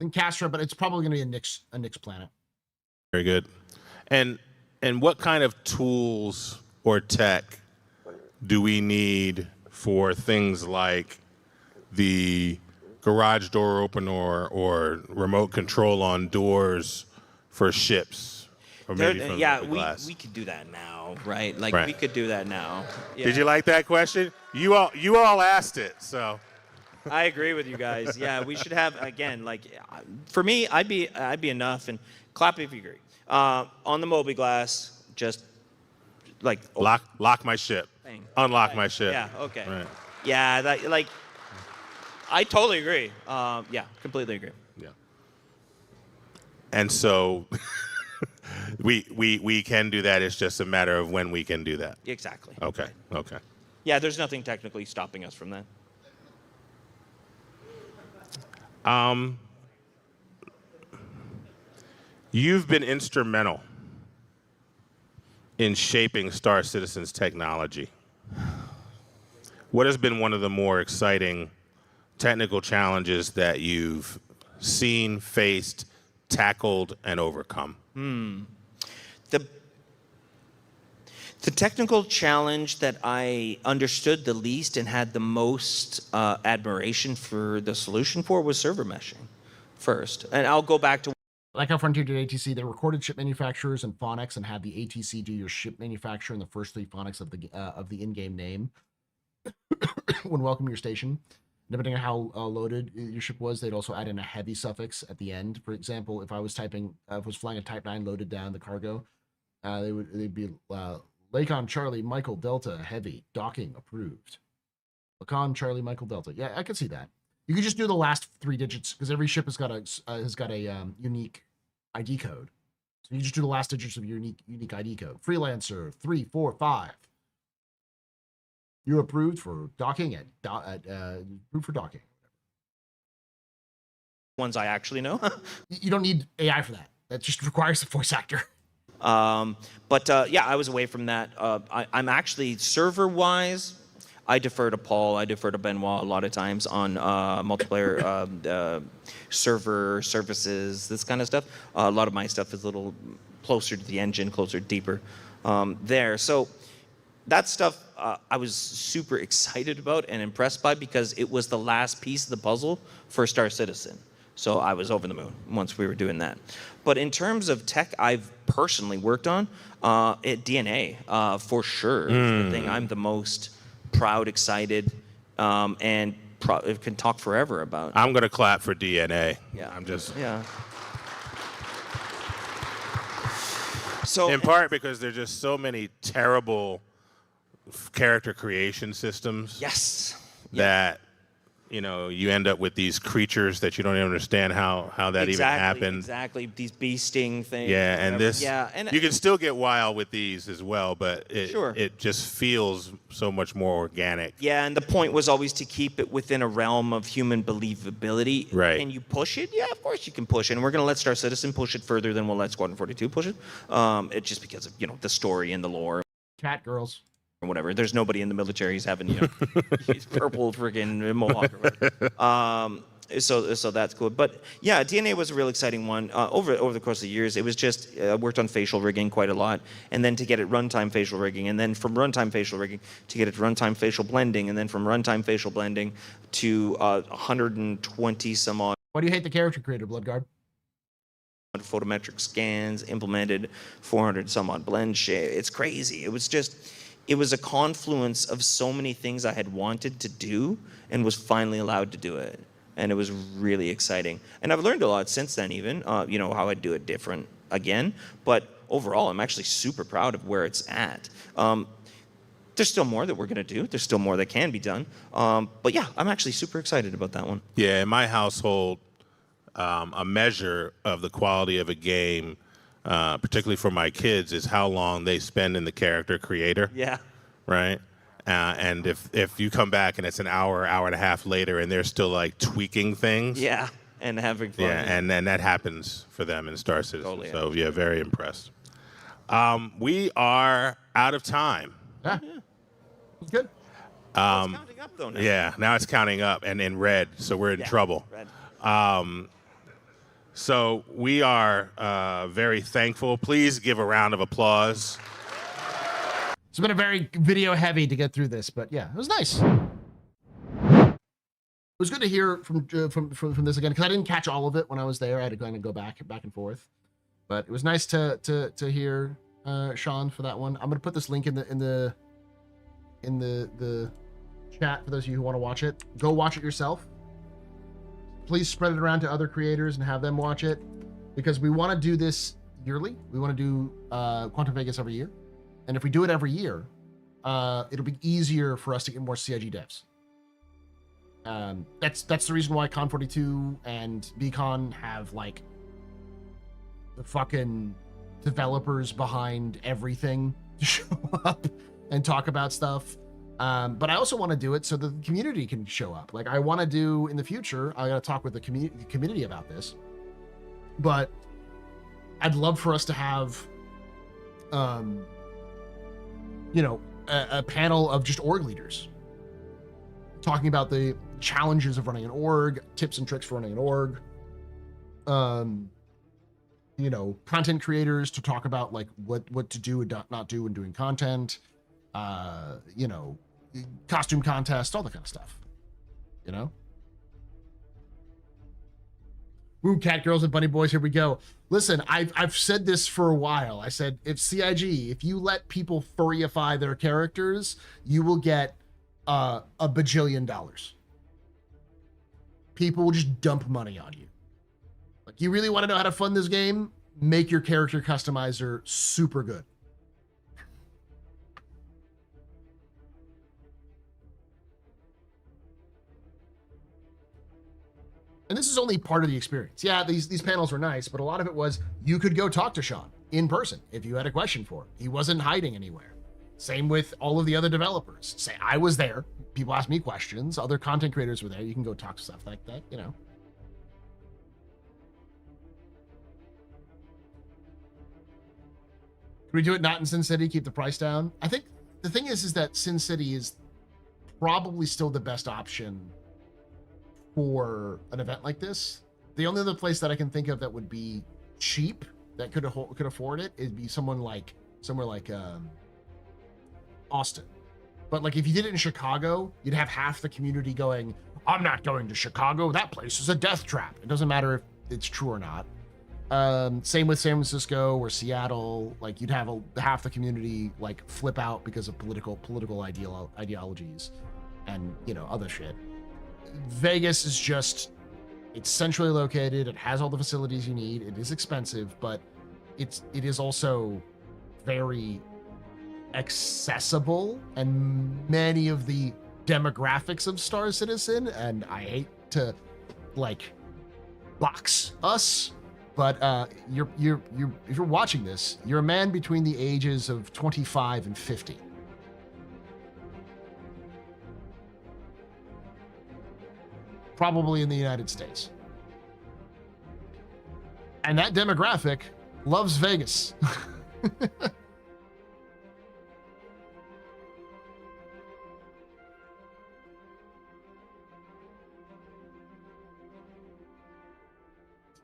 I think Castra, but it's probably going to be a Nyx planet. Very good. And what kind of tools or tech do we need for things like the garage door opener or remote control on doors for ships? Or maybe from glass? We could do that now, right? Like, Right. we could do that now. Yeah. Did you like that question? You all asked it, so. I agree with you guys. Yeah, we should have, again, like, for me, I'd be enough, and clap if you agree. On the Moby Glass, just like lock my ship, thing. unlock Right. my ship. Yeah. Okay. Right. Yeah. That, like, I totally agree. Yeah, completely agree. Yeah. And so we can do that. It's just a matter of when we can do that. Exactly. Okay. Okay. Yeah, there's nothing technically stopping us from that. You've been instrumental in shaping Star Citizen's technology. What has been one of the more exciting technical challenges that you've seen, faced, tackled, and overcome? The technical challenge that I understood the least and had the most admiration for the solution for was server meshing first. And I'll go back to Like how Frontier did ATC, they recorded chip manufacturers and phonics and had the ATC do your ship manufacturer in the first three phonics of the in-game name when welcoming your station. Depending on how loaded your ship was, they'd also add in a heavy suffix at the end. For example, if I was flying a Type 9 loaded down the cargo, they'd be Lacon Charlie Michael Delta heavy docking approved. Lacon Charlie Michael Delta. Yeah, I could see that. You could just do the last three digits because every ship has got a unique ID code. So you just do the last digits of your unique ID code. Freelancer 345. You're approved for docking approved for docking. ones I actually know. You don't need AI for that. That just requires a voice actor. But yeah, I was away from that. I'm actually server-wise, I defer to Paul, I defer to Benoit a lot of times on multiplayer server services, this kind of stuff. A lot of my stuff is a little closer to the engine, closer, deeper there. So that stuff I was super excited about and impressed by because it was the last piece of the puzzle for Star Citizen. So I was over the moon once we were doing that. But in terms of tech I've personally worked on, DNA for sure is the thing I'm the most proud, excited, and can talk forever about. I'm going to clap for DNA. Yeah. I'm just... Yeah. So in part because there's just so many terrible character creation systems. Yes. That, you know, you end up with these creatures that you don't even understand how that even happened. Exactly. These bee sting things. Yeah, and whatever. this, yeah, and you can still get wild with these as well, but it just feels so much more organic. Yeah, and the point was always to keep it within a realm of human believability. Right. And you push it? Yeah, of course you can push it. And we're going to let Star Citizen push it further than we'll let Squadron 42 push it. It's just because of, you know, the story and the lore. Cat girls. Or whatever. There's nobody in the military who's having, you know, he's purple freaking mohawk or whatever. So that's cool. But yeah, DNA was a real exciting one. Over the course of the years, it was just worked on facial rigging quite a lot, and then to get it runtime facial rigging, and then from runtime facial rigging to get it runtime facial blending, and then from runtime facial blending to 120 some odd. Why do you hate the character creator, Bloodguard? Photometric scans, implemented 400 some odd blend shade. It's crazy. It was a confluence of so many things I had wanted to do and was finally allowed to do it. And it was really exciting. And I've learned a lot since then even, you know, how I do it different again. But overall, I'm actually super proud of where it's at. There's still more that we're going to do. There's still more that can be done. But yeah, I'm actually super excited about that one. Yeah, in my household, a measure of the quality of a game, particularly for my kids, is how long they spend in the character creator. Yeah. Right? And if you come back and it's an hour and a half later and they're still like tweaking things. Yeah, and having fun. Yeah, and then that happens for them in Star Citizen. Totally. So yeah, very impressed. We are out of time. Yeah. It's good. It's counting up though now. Yeah, now it's counting up and in red, so we're in trouble. Red. So we are very thankful. Please give a round of applause. It's been a very video heavy to get through this, but yeah, it was nice. It was good to hear from this again because I didn't catch all of it when I was there. I had to kind of go back and forth, but it was nice to hear Sean for that one. I'm gonna put this link in the chat for those of you who want to watch it. Go watch it yourself. Please spread it around to other creators and have them watch it because we want to do this yearly. We want to do Quantum Vegas every year. And if we do it every year, it'll be easier for us to get more CIG devs. That's the reason why Con 42 and BCon have like the fucking developers behind everything to show up and talk about stuff. But I also want to do it so the community can show up. Like I want to do in the future, I got to talk with the community about this. But I'd love for us to have, you know, a panel of just org leaders talking about the challenges of running an org, tips and tricks for running an org. You know, content creators to talk about like what to do and not do when doing content. You know, costume contest, all that kind of stuff. You know? Woo, cat girls and bunny boys, here we go. Listen, I've said this for a while. I said, if CIG, if you let people furryify their characters, you will get a bajillion dollars. People will just dump money on you. Like, you really want to know how to fund this game? Make your character customizer super good. And this is only part of the experience. Yeah, these panels were nice, but a lot of it was you could go talk to Sean in person if you had a question for him. He wasn't hiding anywhere. Same with all of the other developers. Say, I was there. People asked me questions. Other content creators were there. You can go talk stuff like that, you know. Can we do it not in Sin City? Keep the price down? I think the thing is that Sin City is probably still the best option for an event like this. The only other place that I can think of that would be cheap that could afford it would be somewhere like Austin. But like if you did it in Chicago, you'd have half the community going, "I'm not going to Chicago. That place is a death trap." It doesn't matter if it's true or not. Same with San Francisco or Seattle. Like you'd have half the community like flip out because of political ideologies and other shit. Vegas is just, it's centrally located. It has all the facilities you need. It is expensive, but it is also very accessible, and many of the demographics of Star Citizen, and I hate to like box us, but you're if you're watching this, you're a man between the ages of 25 and 50. Probably in the United States. And that demographic loves Vegas.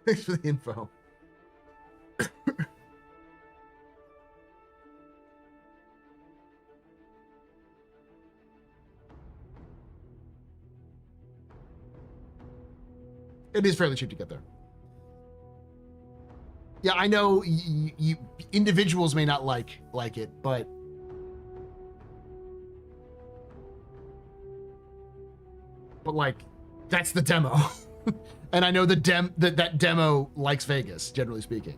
Thanks for the info. It is fairly cheap to get there. Yeah, I know you individuals may not like it, but like that's the demo. And I know that demo likes Vegas, generally speaking.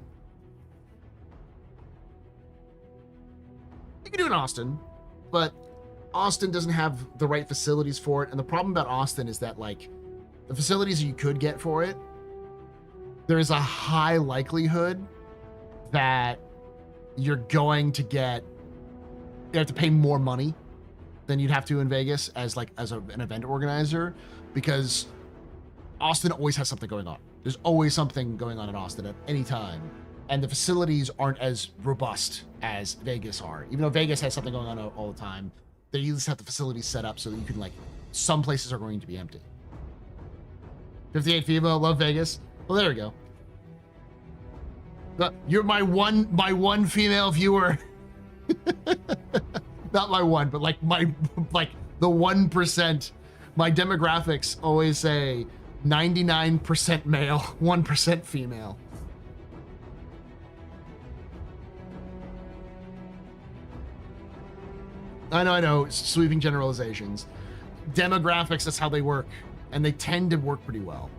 You can do it in Austin, but Austin doesn't have the right facilities for it. And the problem about Austin is that like the facilities you could get for it, there is a high likelihood that you're going to get, you have to pay more money than you'd have to in Vegas as an event organizer, because Austin always has something going on. There's always something going on in Austin at any time. And the facilities aren't as robust as Vegas are. Even though Vegas has something going on all the time, they at least have the facilities set up so that you can some places are going to be empty. 58 FIBA, love Vegas. Well, there we go. You're my one female viewer. Not my one, but the 1%. My demographics always say 99% male, 1% female. I know, sweeping generalizations. Demographics, that's how they work, and they tend to work pretty well.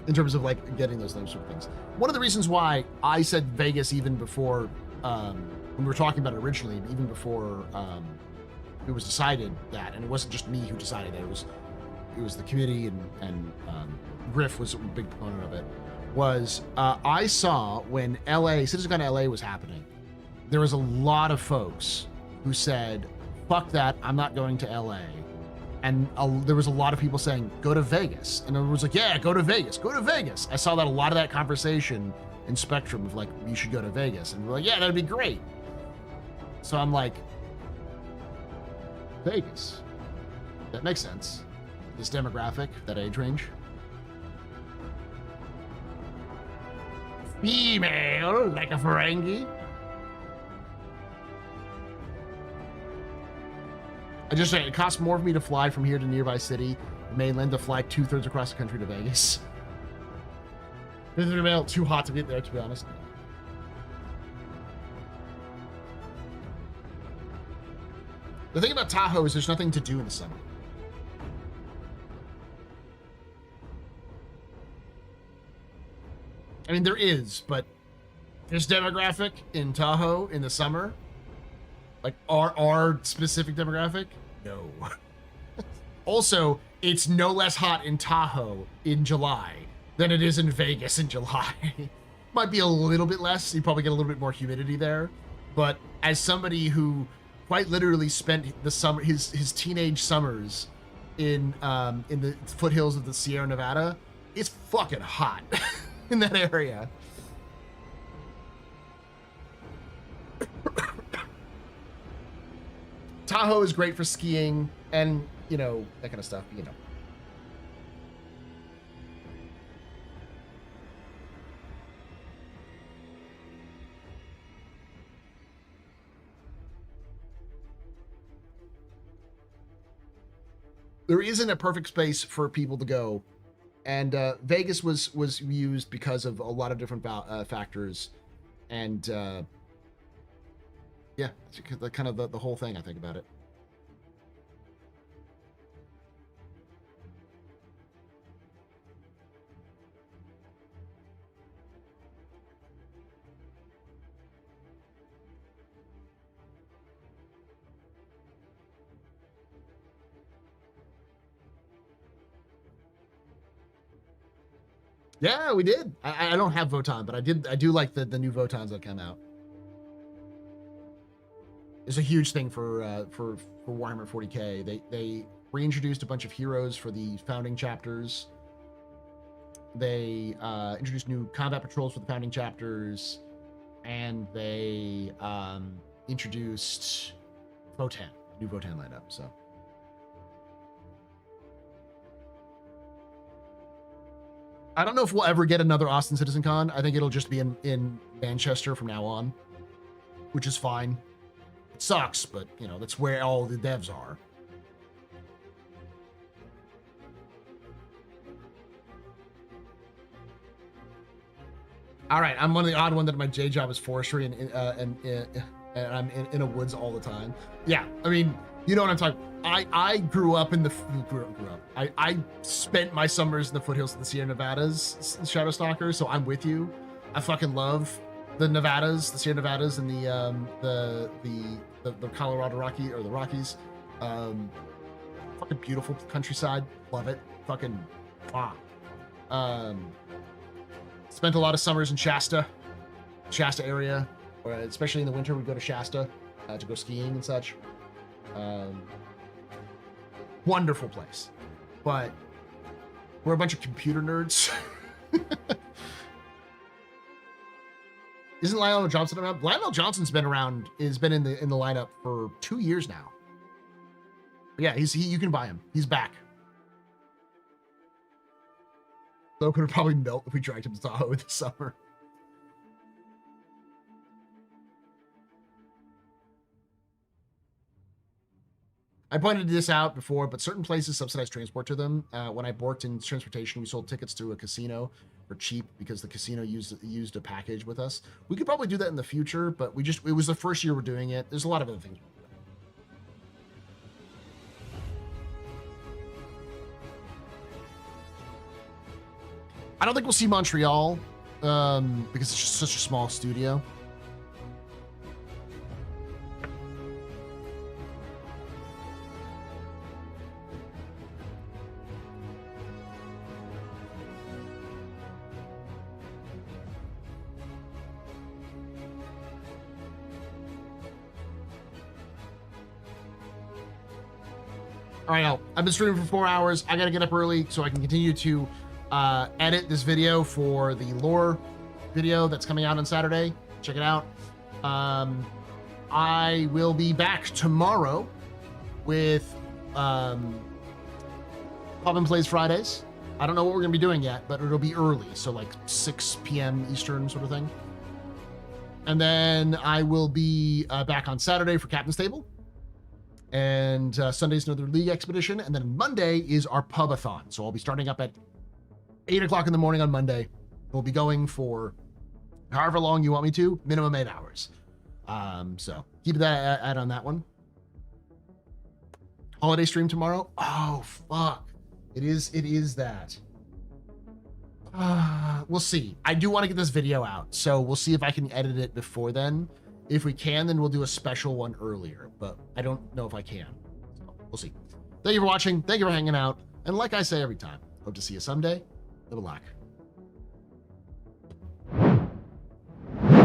In terms of getting those sort of things. One of the reasons why I said Vegas even before, when we were talking about it originally, even before it was decided that, and it wasn't just me who decided that, it was the committee and Griff was a big proponent of it, was I saw when CitizenCon LA was happening, there was a lot of folks who said, fuck that, I'm not going to LA. And there was a lot of people saying, go to Vegas. And everyone was like, yeah, go to Vegas, go to Vegas. I saw that a lot of that conversation in Spectrum of you should go to Vegas. And we're like, yeah, that'd be great. So I'm like, Vegas. That makes sense. This demographic, that age range. Female, like a Ferengi. I just say it costs more for me to fly from here to nearby city, mainland, to fly 2/3 across the country to Vegas. Visitor too hot to get there, to be honest. The thing about Tahoe is there's nothing to do in the summer. I mean, there is, but this demographic in Tahoe in the summer, our specific demographic, no. Also, it's no less hot in Tahoe in July than it is in Vegas in July. Might be a little bit less. You probably get a little bit more humidity there. But as somebody who quite literally spent the summer, his teenage summers in the foothills of the Sierra Nevada, it's fucking hot in that area. Tahoe is great for skiing and, you know, that kind of stuff, you know. There isn't a perfect space for people to go, and Vegas was used because of a lot of different factors, and yeah, it's kind of the whole thing I think about it. Yeah, we did. I don't have Votan, but I do like the new Votans that come out. It's a huge thing for Warhammer 40K. They reintroduced a bunch of heroes for the founding chapters. They introduced new combat patrols for the founding chapters, and they introduced Votan, new Votan lineup. So. I don't know if we'll ever get another Austin Citizen Con. I think it'll just be in Manchester from now on, which is fine. It sucks, but, you know, that's where all the devs are. All right, I'm one of the odd one that my day job is forestry, and I'm in a woods all the time. Yeah, I mean, you know what I'm talking. I grew up in the grew up. I spent my summers in the foothills of the Sierra Nevadas, Shadow Stalker. So I'm with you. I fucking love the Nevadas, the Sierra Nevadas, and the Colorado the Rockies. Fucking beautiful countryside. Love it. Fucking spent a lot of summers in Shasta area, or especially in the winter we'd go to Shasta to go skiing and such. Wonderful place, but we're a bunch of computer nerds. Isn't Lionel Johnson around? Lionel Johnson's been around, has been in the lineup for 2 years now. But yeah, you can buy him. He's back. Logan would probably melt if we dragged him to Tahoe this summer. I pointed this out before, but certain places subsidize transport to them. When I worked in transportation, we sold tickets to a casino for cheap because the casino used a package with us. We could probably do that in the future, but it was the first year we're doing it. There's a lot of other things. I don't think we'll see Montreal because it's just such a small studio. All right, I've been streaming for 4 hours. I gotta get up early so I can continue to edit this video for the lore video that's coming out on Saturday. Check it out. I will be back tomorrow with Pub and Plays Fridays. I don't know what we're gonna be doing yet, but it'll be early, so like 6 p.m. Eastern sort of thing. And then I will be back on Saturday for Captain's Table. And Sunday's another League Expedition. And then Monday is our Pubathon. So I'll be starting up at 8 o'clock in the morning on Monday. We'll be going for however long you want me to, minimum 8 hours. So keep that eye on that one. Holiday stream tomorrow. Oh, fuck. It is that. We'll see. I do want to get this video out. So we'll see if I can edit it before then. If we can, then we'll do a special one earlier, but I don't know if I can. So we'll see. Thank you for watching. Thank you for hanging out. And like I say every time, hope to see you someday. Live a lack.